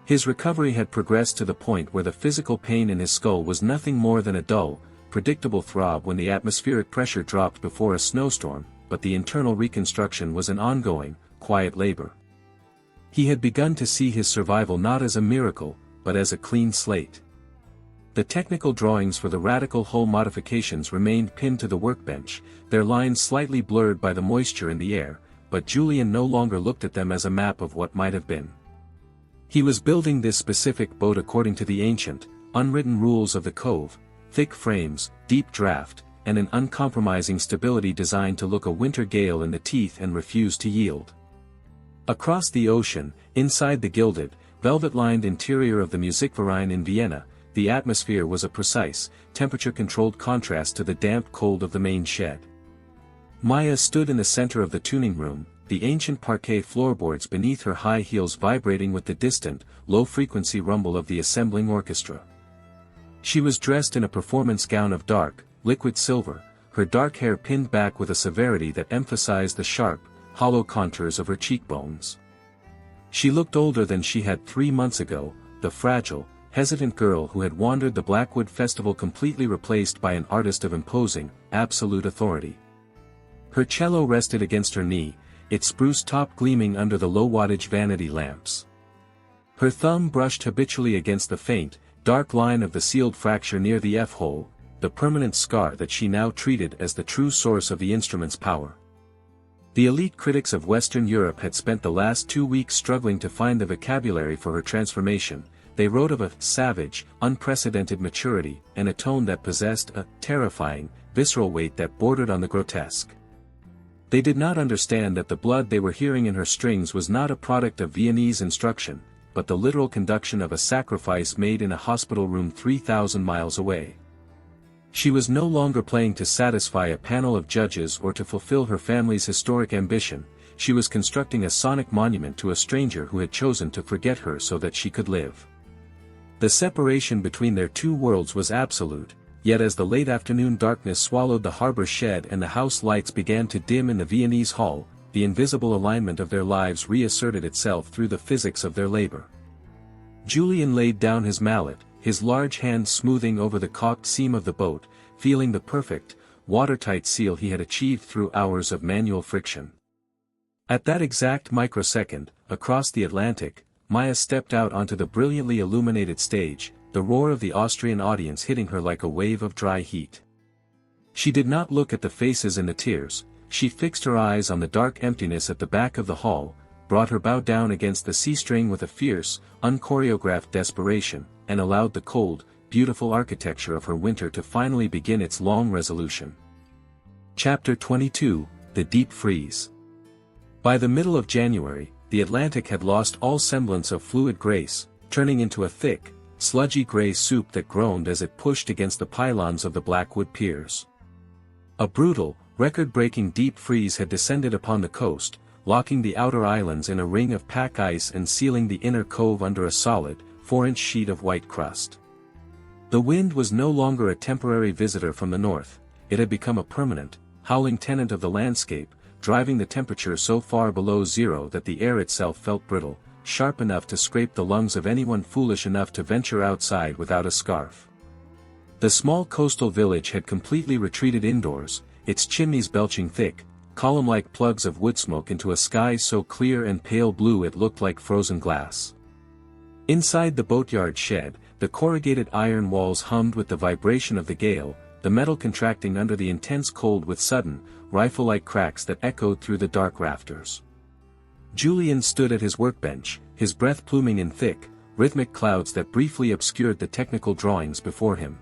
His recovery had progressed to the point where the physical pain in his skull was nothing more than a dull, predictable throb when the atmospheric pressure dropped before a snowstorm, but the internal reconstruction was an ongoing, quiet labor. He had begun to see his survival not as a miracle, but as a clean slate. The technical drawings for the radical hull modifications remained pinned to the workbench, their lines slightly blurred by the moisture in the air, but Julian no longer looked at them as a map of what might have been. He was building this specific boat according to the ancient, unwritten rules of the cove, thick frames, deep draft, and an uncompromising stability designed to look a winter gale in the teeth and refuse to yield. Across the ocean, inside the gilded, velvet-lined interior of the Musikverein in Vienna, the atmosphere was a precise, temperature-controlled contrast to the damp cold of the Maine shed. Maya stood in the center of the tuning room, the ancient parquet floorboards beneath her high heels vibrating with the distant, low-frequency rumble of the assembling orchestra. She was dressed in a performance gown of dark, liquid silver, her dark hair pinned back with a severity that emphasized the sharp, hollow contours of her cheekbones. She looked older than she had 3 months ago, the fragile, hesitant girl who had wandered the Blackwood Festival completely replaced by an artist of imposing, absolute authority. Her cello rested against her knee, its spruce top gleaming under the low-wattage vanity lamps. Her thumb brushed habitually against the faint, dark line of the sealed fracture near the F-hole, the permanent scar that she now treated as the true source of the instrument's power. The elite critics of Western Europe had spent the last 2 weeks struggling to find the vocabulary for her transformation. They wrote of a savage, unprecedented maturity, and a tone that possessed a terrifying, visceral weight that bordered on the grotesque. They did not understand that the blood they were hearing in her strings was not a product of Viennese instruction, but the literal conduction of a sacrifice made in a hospital room 3,000 miles away. She was no longer playing to satisfy a panel of judges or to fulfill her family's historic ambition, she was constructing a sonic monument to a stranger who had chosen to forget her so that she could live. The separation between their two worlds was absolute, yet as the late afternoon darkness swallowed the harbor shed and the house lights began to dim in the Viennese hall, the invisible alignment of their lives reasserted itself through the physics of their labor. Julian laid down his mallet, his large hand smoothing over the caulked seam of the boat, feeling the perfect, watertight seal he had achieved through hours of manual friction. At that exact microsecond, across the Atlantic, Maya stepped out onto the brilliantly illuminated stage, the roar of the Austrian audience hitting her like a wave of dry heat. She did not look at the faces and the tears, she fixed her eyes on the dark emptiness at the back of the hall, brought her bow down against the C-string with a fierce, unchoreographed desperation, and allowed the cold, beautiful architecture of her winter to finally begin its long resolution. Chapter 22, The Deep Freeze. By the middle of January, the Atlantic had lost all semblance of fluid grace, turning into a thick, sludgy gray soup that groaned as it pushed against the pylons of the Blackwood piers. A brutal, record-breaking deep freeze had descended upon the coast, locking the outer islands in a ring of pack ice and sealing the inner cove under a solid, 4-inch sheet of white crust. The wind was no longer a temporary visitor from the north, it had become a permanent, howling tenant of the landscape, driving the temperature so far below zero that the air itself felt brittle, sharp enough to scrape the lungs of anyone foolish enough to venture outside without a scarf. The small coastal village had completely retreated indoors, its chimneys belching thick, column-like plugs of wood smoke into a sky so clear and pale blue it looked like frozen glass. Inside the boatyard shed, the corrugated iron walls hummed with the vibration of the gale, the metal contracting under the intense cold with sudden, rifle-like cracks that echoed through the dark rafters. Julian stood at his workbench, his breath pluming in thick, rhythmic clouds that briefly obscured the technical drawings before him.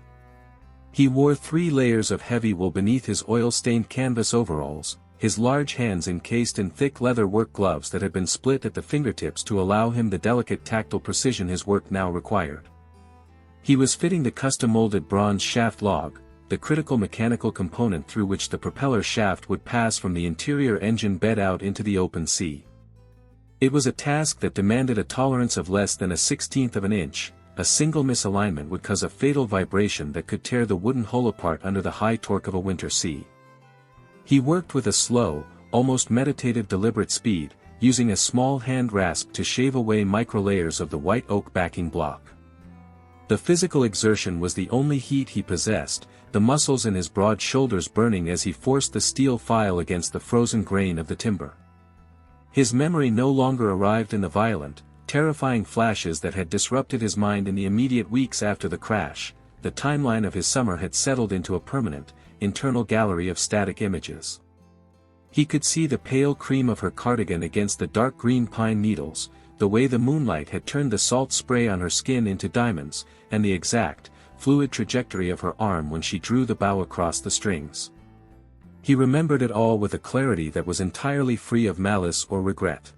He wore 3 layers of heavy wool beneath his oil-stained canvas overalls, his large hands encased in thick leather work gloves that had been split at the fingertips to allow him the delicate tactile precision his work now required. He was fitting the custom-molded bronze shaft log, the critical mechanical component through which the propeller shaft would pass from the interior engine bed out into the open sea. It was a task that demanded a tolerance of less than a 1/16 of an inch. A single misalignment would cause a fatal vibration that could tear the wooden hull apart under the high torque of a winter sea. He worked with a slow, almost meditative deliberate speed, using a small hand rasp to shave away micro-layers of the white oak backing block. The physical exertion was the only heat he possessed, the muscles in his broad shoulders burning as he forced the steel file against the frozen grain of the timber. His memory no longer arrived in the violent, terrifying flashes that had disrupted his mind in the immediate weeks after the crash. The timeline of his summer had settled into a permanent, internal gallery of static images. He could see the pale cream of her cardigan against the dark green pine needles, the way the moonlight had turned the salt spray on her skin into diamonds, and the exact, fluid trajectory of her arm when she drew the bow across the strings. He remembered it all with a clarity that was entirely free of malice or regret.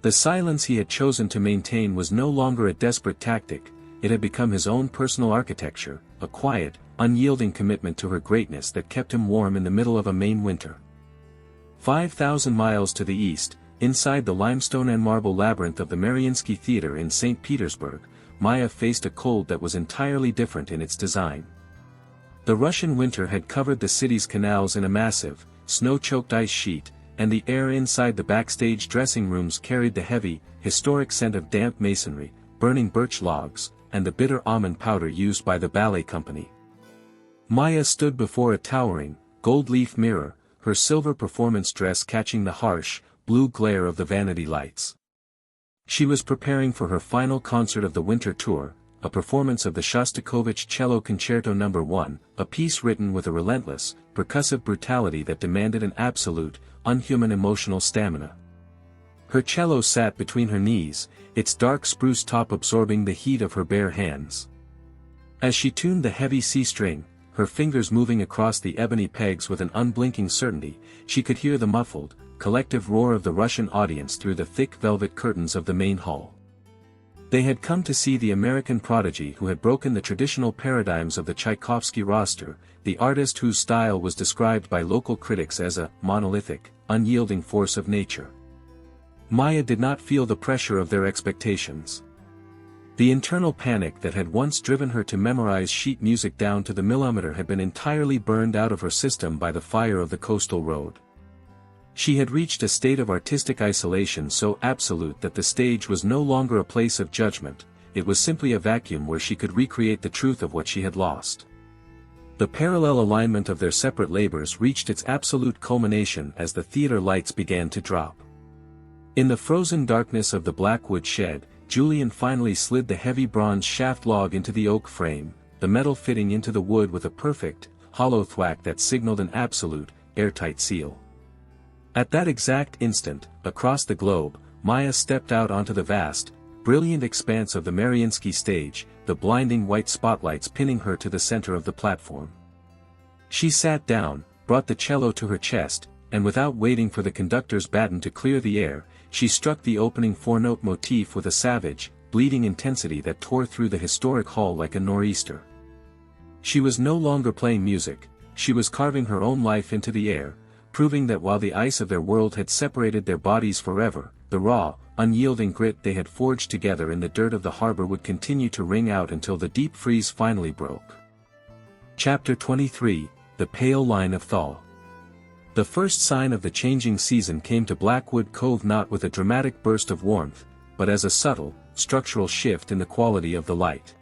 The silence he had chosen to maintain was no longer a desperate tactic, it had become his own personal architecture, a quiet, unyielding commitment to her greatness that kept him warm in the middle of a Maine winter. 5,000 miles to the east, inside the limestone and marble labyrinth of the Mariinsky Theater in St. Petersburg, Maya faced a cold that was entirely different in its design. The Russian winter had covered the city's canals in a massive, snow-choked ice sheet, and the air inside the backstage dressing rooms carried the heavy, historic scent of damp masonry, burning birch logs, and the bitter almond powder used by the ballet company. Maya stood before a towering, gold-leaf mirror, her silver performance dress catching the harsh, blue glare of the vanity lights. She was preparing for her final concert of the winter tour, a performance of the Shostakovich Cello Concerto No. 1, a piece written with a relentless, percussive brutality that demanded an absolute, unhuman emotional stamina. Her cello sat between her knees, its dark spruce top absorbing the heat of her bare hands. As she tuned the heavy C string, her fingers moving across the ebony pegs with an unblinking certainty, she could hear the muffled, collective roar of the Russian audience through the thick velvet curtains of the main hall. They had come to see the American prodigy who had broken the traditional paradigms of the Tchaikovsky roster, the artist whose style was described by local critics as a monolithic, unyielding force of nature. Maya did not feel the pressure of their expectations. The internal panic that had once driven her to memorize sheet music down to the millimeter had been entirely burned out of her system by the fire of the coastal road. She had reached a state of artistic isolation so absolute that the stage was no longer a place of judgment, it was simply a vacuum where she could recreate the truth of what she had lost. The parallel alignment of their separate labors reached its absolute culmination as the theater lights began to drop. In the frozen darkness of the blackwood shed, Julian finally slid the heavy bronze shaft log into the oak frame, the metal fitting into the wood with a perfect, hollow thwack that signaled an absolute, airtight seal. At that exact instant, across the globe, Maya stepped out onto the vast, brilliant expanse of the Mariinsky stage, the blinding white spotlights pinning her to the center of the platform. She sat down, brought the cello to her chest, and without waiting for the conductor's baton to clear the air, she struck the opening four-note motif with a savage, bleeding intensity that tore through the historic hall like a nor'easter. She was no longer playing music, she was carving her own life into the air, proving that while the ice of their world had separated their bodies forever, the raw, unyielding grit they had forged together in the dirt of the harbor would continue to ring out until the deep freeze finally broke. Chapter 23, The Pale Line of Thaw. The first sign of the changing season came to Blackwood Cove not with a dramatic burst of warmth, but as a subtle, structural shift in the quality of the light.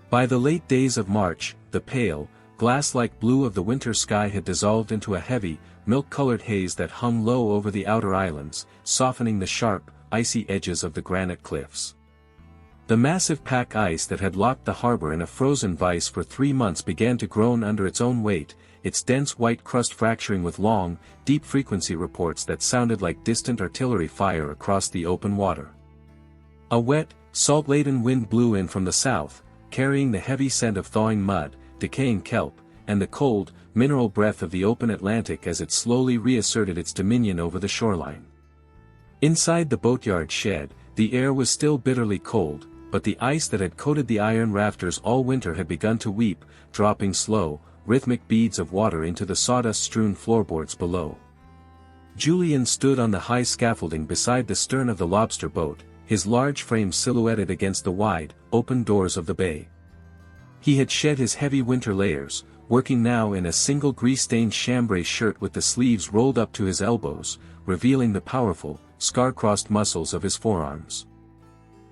By the late days of March, the pale, glass-like blue of the winter sky had dissolved into a heavy, milk-colored haze that hung low over the outer islands, softening the sharp, icy edges of the granite cliffs. The massive pack ice that had locked the harbor in a frozen vice for 3 months began to groan under its own weight, its dense white crust fracturing with long, deep-frequency reports that sounded like distant artillery fire across the open water. A wet, salt-laden wind blew in from the south, carrying the heavy scent of thawing mud, decaying kelp, and the cold, mineral breath of the open Atlantic as it slowly reasserted its dominion over the shoreline. Inside the boatyard shed, the air was still bitterly cold, but the ice that had coated the iron rafters all winter had begun to weep, dropping slow, rhythmic beads of water into the sawdust-strewn floorboards below. Julian stood on the high scaffolding beside the stern of the lobster boat, his large frame silhouetted against the wide, open doors of the bay. He had shed his heavy winter layers, working now in a single grease-stained chambray shirt with the sleeves rolled up to his elbows, revealing the powerful, scar-crossed muscles of his forearms.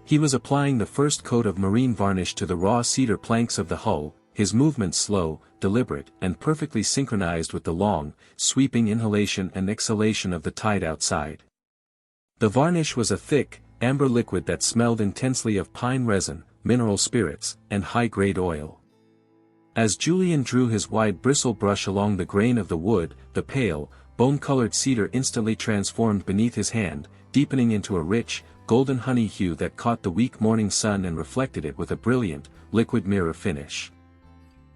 He was applying the first coat of marine varnish to the raw cedar planks of the hull, his movements slow, deliberate, and perfectly synchronized with the long, sweeping inhalation and exhalation of the tide outside. The varnish was a thick, amber liquid that smelled intensely of pine resin, mineral spirits, and high-grade oil. As Julian drew his wide bristle brush along the grain of the wood, the pale, bone-colored cedar instantly transformed beneath his hand, deepening into a rich, golden honey hue that caught the weak morning sun and reflected it with a brilliant, liquid mirror finish.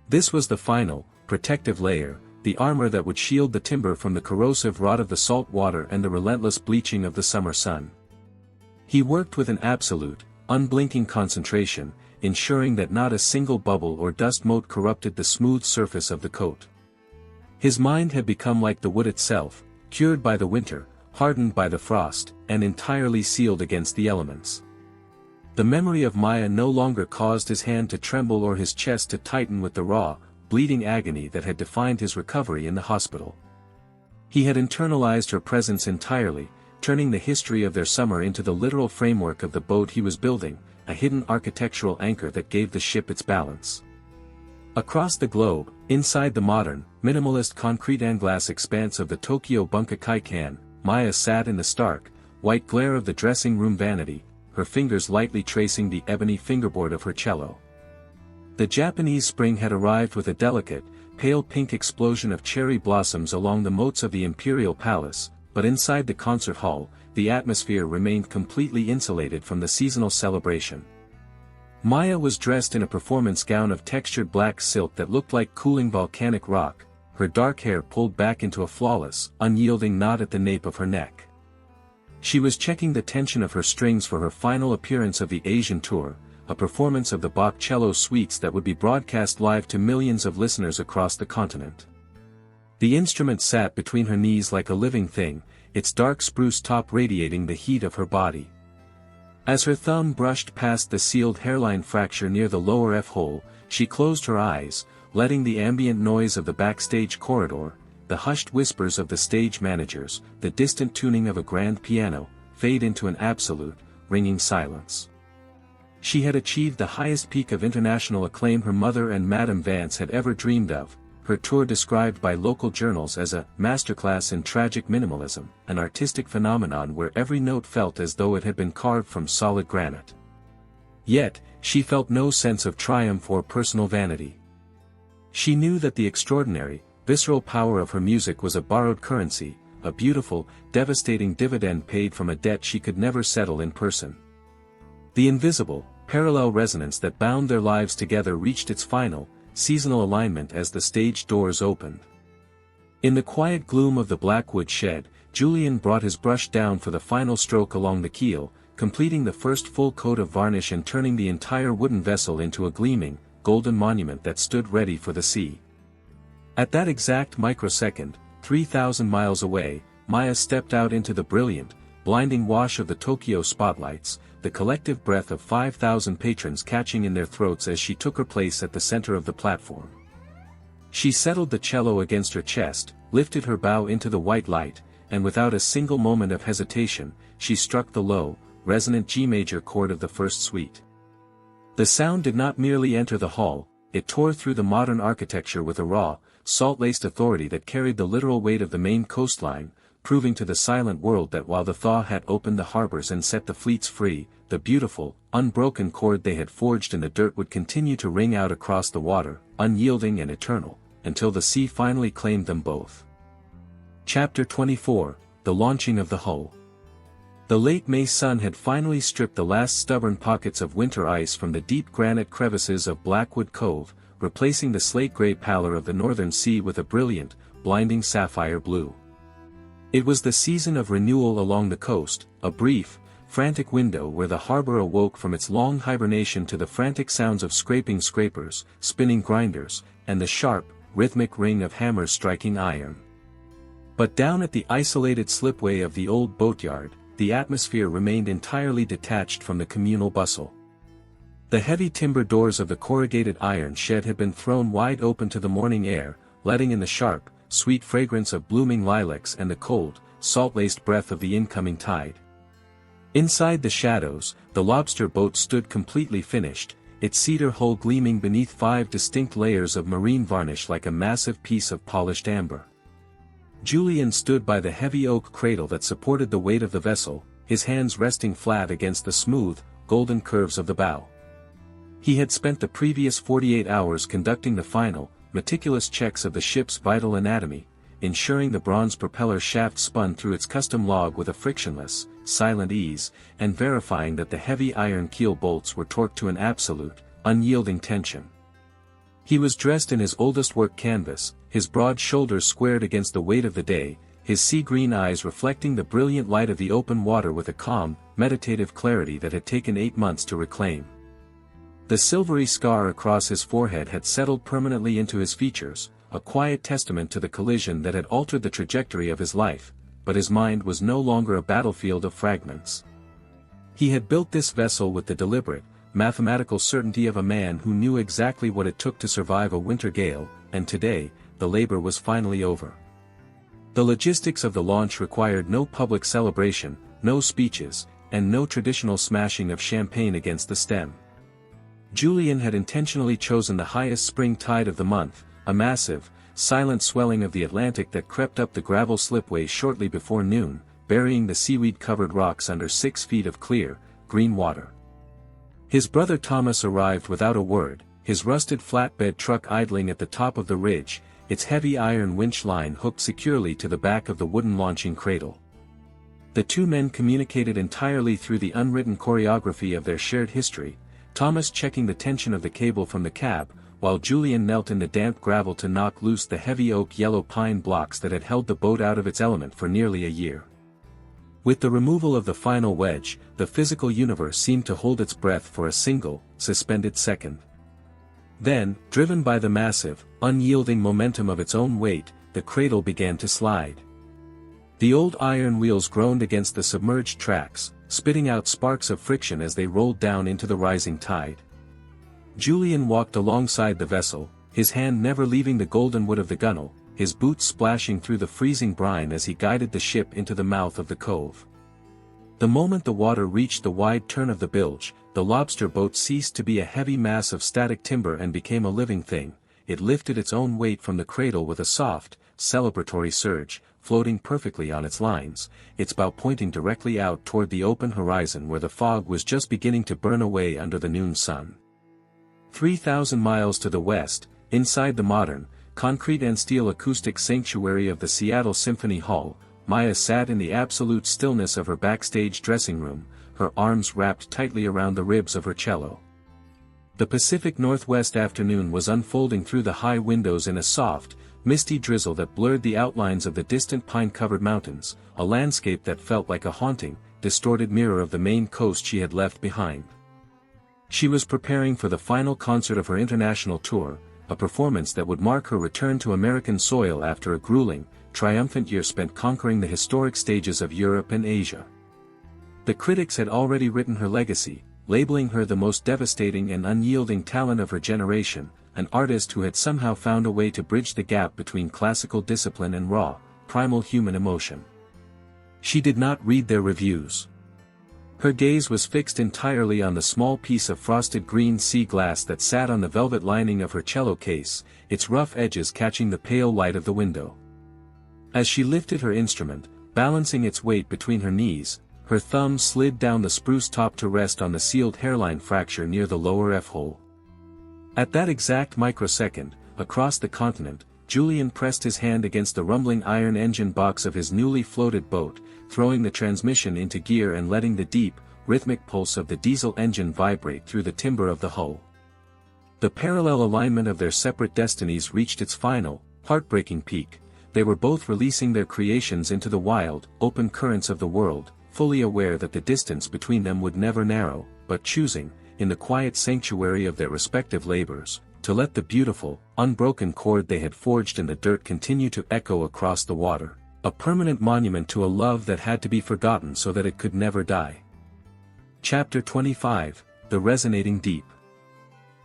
This was the final, protective layer, the armor that would shield the timber from the corrosive rot of the salt water and the relentless bleaching of the summer sun. He worked with an absolute, unblinking concentration, ensuring that not a single bubble or dust mote corrupted the smooth surface of the coat. His mind had become like the wood itself, cured by the winter, hardened by the frost, and entirely sealed against the elements. The memory of Maya no longer caused his hand to tremble or his chest to tighten with the raw, bleeding agony that had defined his recovery in the hospital. He had internalized her presence entirely, turning the history of their summer into the literal framework of the boat he was building, a hidden architectural anchor that gave the ship its balance. Across the globe, inside the modern, minimalist concrete and glass expanse of the Tokyo Bunkakai-kan, Maya sat in the stark, white glare of the dressing room vanity, her fingers lightly tracing the ebony fingerboard of her cello. The Japanese spring had arrived with a delicate, pale pink explosion of cherry blossoms along the moats of the imperial palace, but inside the concert hall, the atmosphere remained completely insulated from the seasonal celebration. Maya was dressed in a performance gown of textured black silk that looked like cooling volcanic rock, her dark hair pulled back into a flawless, unyielding knot at the nape of her neck. She was checking the tension of her strings for her final appearance of the Asian tour, a performance of the Bach cello suites that would be broadcast live to millions of listeners across the continent. The instrument sat between her knees like a living thing, its dark spruce top radiating the heat of her body. As her thumb brushed past the sealed hairline fracture near the lower F-hole, she closed her eyes, letting the ambient noise of the backstage corridor, the hushed whispers of the stage managers, the distant tuning of a grand piano, fade into an absolute, ringing silence. She had achieved the highest peak of international acclaim her mother and Madame Vance had ever dreamed of, her tour described by local journals as a masterclass in tragic minimalism, an artistic phenomenon where every note felt as though it had been carved from solid granite. Yet, she felt no sense of triumph or personal vanity. She knew that the extraordinary, visceral power of her music was a borrowed currency, a beautiful, devastating dividend paid from a debt she could never settle in person. The invisible, parallel resonance that bound their lives together reached its final, seasonal alignment as the stage doors opened. In the quiet gloom of the Blackwood shed, Julian brought his brush down for the final stroke along the keel, completing the first full coat of varnish and turning the entire wooden vessel into a gleaming, golden monument that stood ready for the sea. At that exact microsecond, 3,000 miles away, Maya stepped out into the brilliant, blinding wash of the Tokyo spotlights, the collective breath of 5,000 patrons catching in their throats as she took her place at the center of the platform. She settled the cello against her chest, lifted her bow into the white light, and without a single moment of hesitation, she struck the low, resonant G major chord of the first suite. The sound did not merely enter the hall, it tore through the modern architecture with a raw, salt-laced authority that carried the literal weight of the Maine coastline, proving to the silent world that while the thaw had opened the harbors and set the fleets free, the beautiful, unbroken chord they had forged in the dirt would continue to ring out across the water, unyielding and eternal, until the sea finally claimed them both. Chapter 24, The Launching of the Hull. The late May sun had finally stripped the last stubborn pockets of winter ice from the deep granite crevices of Blackwood Cove, replacing the slate-gray pallor of the northern sea with a brilliant, blinding sapphire blue. It was the season of renewal along the coast, a brief, frantic window where the harbor awoke from its long hibernation to the frantic sounds of scraping scrapers, spinning grinders, and the sharp, rhythmic ring of hammers striking iron. But down at the isolated slipway of the old boatyard, the atmosphere remained entirely detached from the communal bustle. The heavy timber doors of the corrugated iron shed had been thrown wide open to the morning air, letting in the sharp, sweet fragrance of blooming lilacs and the cold, salt-laced breath of the incoming tide. Inside the shadows, the lobster boat stood completely finished, its cedar hull gleaming beneath 5 distinct layers of marine varnish like a massive piece of polished amber. Julian stood by the heavy oak cradle that supported the weight of the vessel, his hands resting flat against the smooth, golden curves of the bow. He had spent the previous 48 hours conducting the final, meticulous checks of the ship's vital anatomy, ensuring the bronze propeller shaft spun through its custom log with a frictionless, silent ease, and verifying that the heavy iron keel bolts were torqued to an absolute, unyielding tension. He was dressed in his oldest work canvas, his broad shoulders squared against the weight of the day, his sea-green eyes reflecting the brilliant light of the open water with a calm, meditative clarity that had taken 8 months to reclaim. The silvery scar across his forehead had settled permanently into his features, a quiet testament to the collision that had altered the trajectory of his life, but his mind was no longer a battlefield of fragments. He had built this vessel with the deliberate, mathematical certainty of a man who knew exactly what it took to survive a winter gale, and today, the labor was finally over. The logistics of the launch required no public celebration, no speeches, and no traditional smashing of champagne against the stem. Julian had intentionally chosen the highest spring tide of the month, a massive, silent swelling of the Atlantic that crept up the gravel slipway shortly before noon, burying the seaweed-covered rocks under 6 feet of clear, green water. His brother Thomas arrived without a word, his rusted flatbed truck idling at the top of the ridge, its heavy iron winch line hooked securely to the back of the wooden launching cradle. The two men communicated entirely through the unwritten choreography of their shared history, Thomas checking the tension of the cable from the cab, while Julian knelt in the damp gravel to knock loose the heavy oak yellow pine blocks that had held the boat out of its element for nearly a year. With the removal of the final wedge, the physical universe seemed to hold its breath for a single, suspended second. Then, driven by the massive, unyielding momentum of its own weight, the cradle began to slide. The old iron wheels groaned against the submerged tracks, spitting out sparks of friction as they rolled down into the rising tide. Julian walked alongside the vessel, his hand never leaving the golden wood of the gunwale, his boots splashing through the freezing brine as he guided the ship into the mouth of the cove. The moment the water reached the wide turn of the bilge, the lobster boat ceased to be a heavy mass of static timber and became a living thing. It lifted its own weight from the cradle with a soft, celebratory surge, floating perfectly on its lines, its bow pointing directly out toward the open horizon where the fog was just beginning to burn away under the noon sun. 3,000 miles to the west, inside the modern, concrete and steel acoustic sanctuary of the Seattle Symphony Hall, Maya sat in the absolute stillness of her backstage dressing room, her arms wrapped tightly around the ribs of her cello. The Pacific Northwest afternoon was unfolding through the high windows in a soft, misty drizzle that blurred the outlines of the distant pine-covered mountains, a landscape that felt like a haunting, distorted mirror of the Maine coast she had left behind. She was preparing for the final concert of her international tour, a performance that would mark her return to American soil after a grueling, triumphant year spent conquering the historic stages of Europe and Asia. The critics had already written her legacy, labeling her the most devastating and unyielding talent of her generation, an artist who had somehow found a way to bridge the gap between classical discipline and raw, primal human emotion. She did not read their reviews. Her gaze was fixed entirely on the small piece of frosted green sea glass that sat on the velvet lining of her cello case, its rough edges catching the pale light of the window. As she lifted her instrument, balancing its weight between her knees, her thumb slid down the spruce top to rest on the sealed hairline fracture near the lower F-hole. At that exact microsecond, across the continent, Julian pressed his hand against the rumbling iron engine box of his newly floated boat, throwing the transmission into gear and letting the deep, rhythmic pulse of the diesel engine vibrate through the timber of the hull. The parallel alignment of their separate destinies reached its final, heartbreaking peak. They were both releasing their creations into the wild, open currents of the world, fully aware that the distance between them would never narrow, but choosing, in the quiet sanctuary of their respective labors, to let the beautiful, unbroken chord they had forged in the dirt continue to echo across the water, a permanent monument to a love that had to be forgotten so that it could never die. Chapter 25, The Resonating Deep.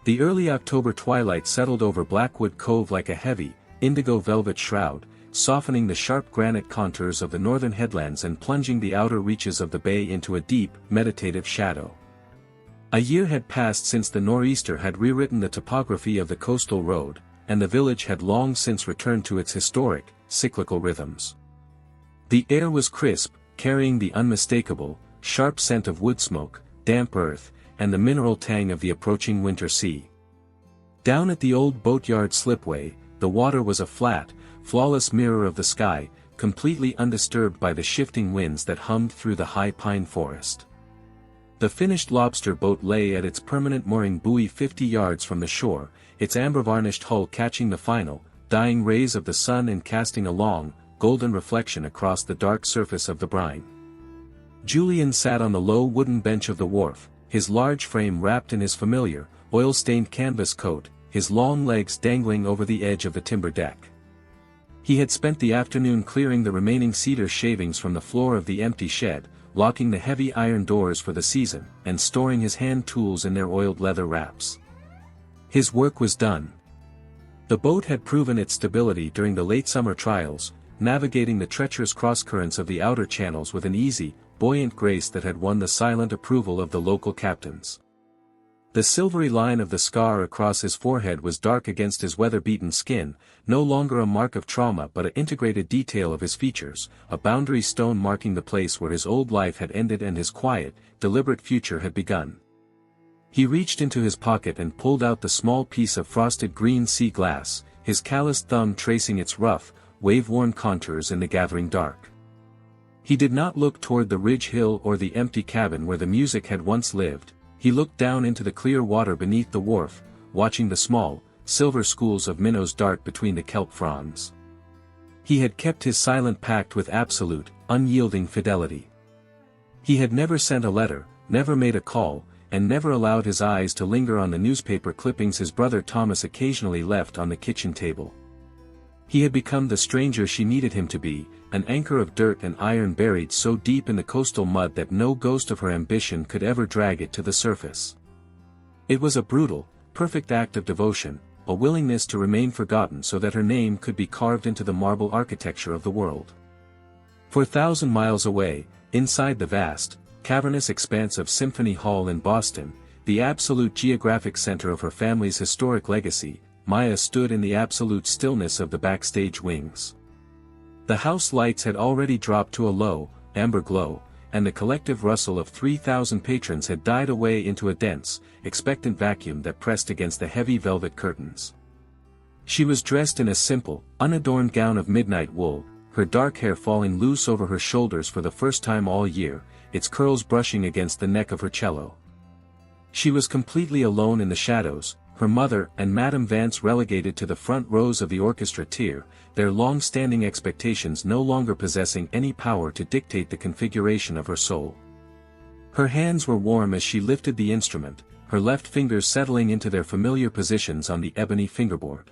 The early October twilight settled over Blackwood Cove like a heavy, indigo velvet shroud, softening the sharp granite contours of the northern headlands and plunging the outer reaches of the bay into a deep, meditative shadow. A year had passed since the nor'easter had rewritten the topography of the coastal road, and the village had long since returned to its historic, cyclical rhythms. The air was crisp, carrying the unmistakable, sharp scent of wood smoke, damp earth, and the mineral tang of the approaching winter sea. Down at the old boatyard slipway, the water was a flat, flawless mirror of the sky, completely undisturbed by the shifting winds that hummed through the high pine forest. The finished lobster boat lay at its permanent mooring buoy 50 yards from the shore, its amber-varnished hull catching the final, dying rays of the sun and casting a long, golden reflection across the dark surface of the brine. Julian sat on the low wooden bench of the wharf, his large frame wrapped in his familiar, oil-stained canvas coat, his long legs dangling over the edge of the timber deck. He had spent the afternoon clearing the remaining cedar shavings from the floor of the empty shed, locking the heavy iron doors for the season, and storing his hand tools in their oiled leather wraps. His work was done. The boat had proven its stability during the late summer trials, navigating the treacherous crosscurrents of the outer channels with an easy, buoyant grace that had won the silent approval of the local captains. The silvery line of the scar across his forehead was dark against his weather-beaten skin, no longer a mark of trauma but an integrated detail of his features, a boundary stone marking the place where his old life had ended and his quiet, deliberate future had begun. He reached into his pocket and pulled out the small piece of frosted green sea glass, his calloused thumb tracing its rough, wave-worn contours in the gathering dark. He did not look toward the ridge hill or the empty cabin where the music had once lived. He looked down into the clear water beneath the wharf, watching the small, silver schools of minnows dart between the kelp fronds. He had kept his silent pact with absolute, unyielding fidelity. He had never sent a letter, never made a call, and never allowed his eyes to linger on the newspaper clippings his brother Thomas occasionally left on the kitchen table. He had become the stranger she needed him to be, an anchor of dirt and iron buried so deep in the coastal mud that no ghost of her ambition could ever drag it to the surface. It was a brutal, perfect act of devotion, a willingness to remain forgotten so that her name could be carved into the marble architecture of the world. 4,000 miles away, inside the vast, cavernous expanse of Symphony Hall in Boston, the absolute geographic center of her family's historic legacy, Maya stood in the absolute stillness of the backstage wings. The house lights had already dropped to a low, amber glow, and the collective rustle of 3,000 patrons had died away into a dense, expectant vacuum that pressed against the heavy velvet curtains. She was dressed in a simple, unadorned gown of midnight wool, her dark hair falling loose over her shoulders for the first time all year, its curls brushing against the neck of her cello. She was completely alone in the shadows, her mother and Madame Vance relegated to the front rows of the orchestra tier, their long-standing expectations no longer possessing any power to dictate the configuration of her soul. Her hands were warm as she lifted the instrument, her left fingers settling into their familiar positions on the ebony fingerboard.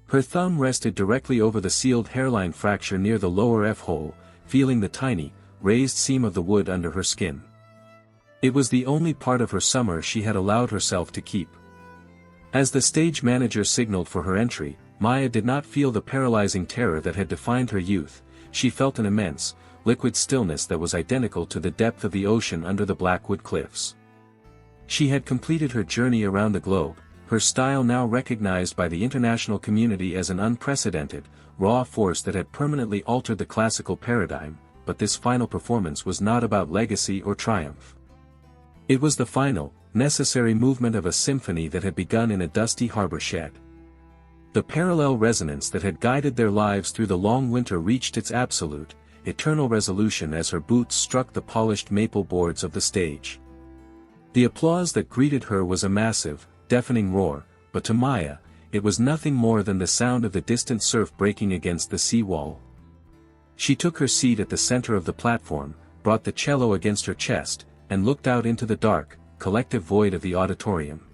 Her thumb rested directly over the sealed hairline fracture near the lower F-hole, feeling the tiny, raised seam of the wood under her skin. It was the only part of her summer she had allowed herself to keep. As the stage manager signaled for her entry, Maya did not feel the paralyzing terror that had defined her youth. She felt an immense, liquid stillness that was identical to the depth of the ocean under the Blackwood cliffs. She had completed her journey around the globe, her style now recognized by the international community as an unprecedented, raw force that had permanently altered the classical paradigm, but this final performance was not about legacy or triumph. It was the final, necessary movement of a symphony that had begun in a dusty harbor shed. The parallel resonance that had guided their lives through the long winter reached its absolute, eternal resolution as her boots struck the polished maple boards of the stage. The applause that greeted her was a massive, deafening roar, but to Maya, it was nothing more than the sound of the distant surf breaking against the sea wall. She took her seat at the center of the platform, brought the cello against her chest, and looked out into the dark, collective void of the auditorium.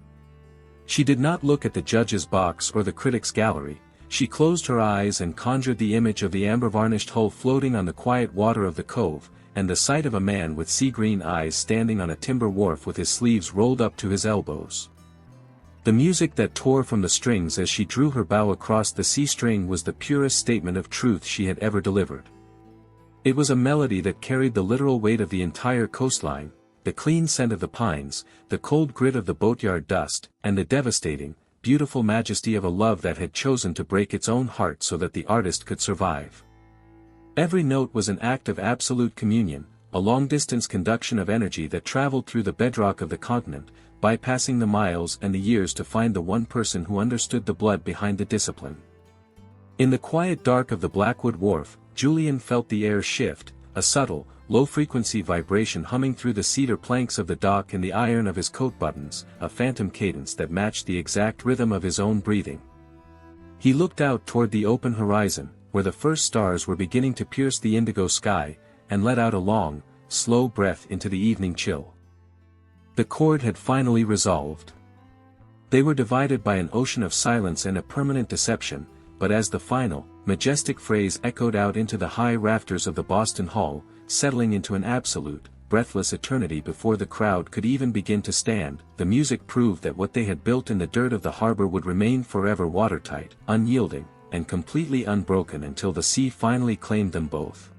She did not look at the judge's box or the critic's gallery. She closed her eyes and conjured the image of the amber-varnished hull floating on the quiet water of the cove, and the sight of a man with sea-green eyes standing on a timber wharf with his sleeves rolled up to his elbows. The music that tore from the strings as she drew her bow across the C-string was the purest statement of truth she had ever delivered. It was a melody that carried the literal weight of the entire coastline, the clean scent of the pines, the cold grit of the boatyard dust, and the devastating, beautiful majesty of a love that had chosen to break its own heart so that the artist could survive. Every note was an act of absolute communion, a long-distance conduction of energy that traveled through the bedrock of the continent, bypassing the miles and the years to find the one person who understood the blood behind the discipline. In the quiet dark of the Blackwood wharf, Julian felt the air shift, a subtle, low-frequency vibration humming through the cedar planks of the dock and the iron of his coat buttons, a phantom cadence that matched the exact rhythm of his own breathing. He looked out toward the open horizon, where the first stars were beginning to pierce the indigo sky, and let out a long, slow breath into the evening chill. The chord had finally resolved. They were divided by an ocean of silence and a permanent deception, but as the final, majestic phrase echoed out into the high rafters of the Boston Hall, settling into an absolute, breathless eternity before the crowd could even begin to stand, the music proved that what they had built in the dirt of the harbor would remain forever watertight, unyielding, and completely unbroken until the sea finally claimed them both.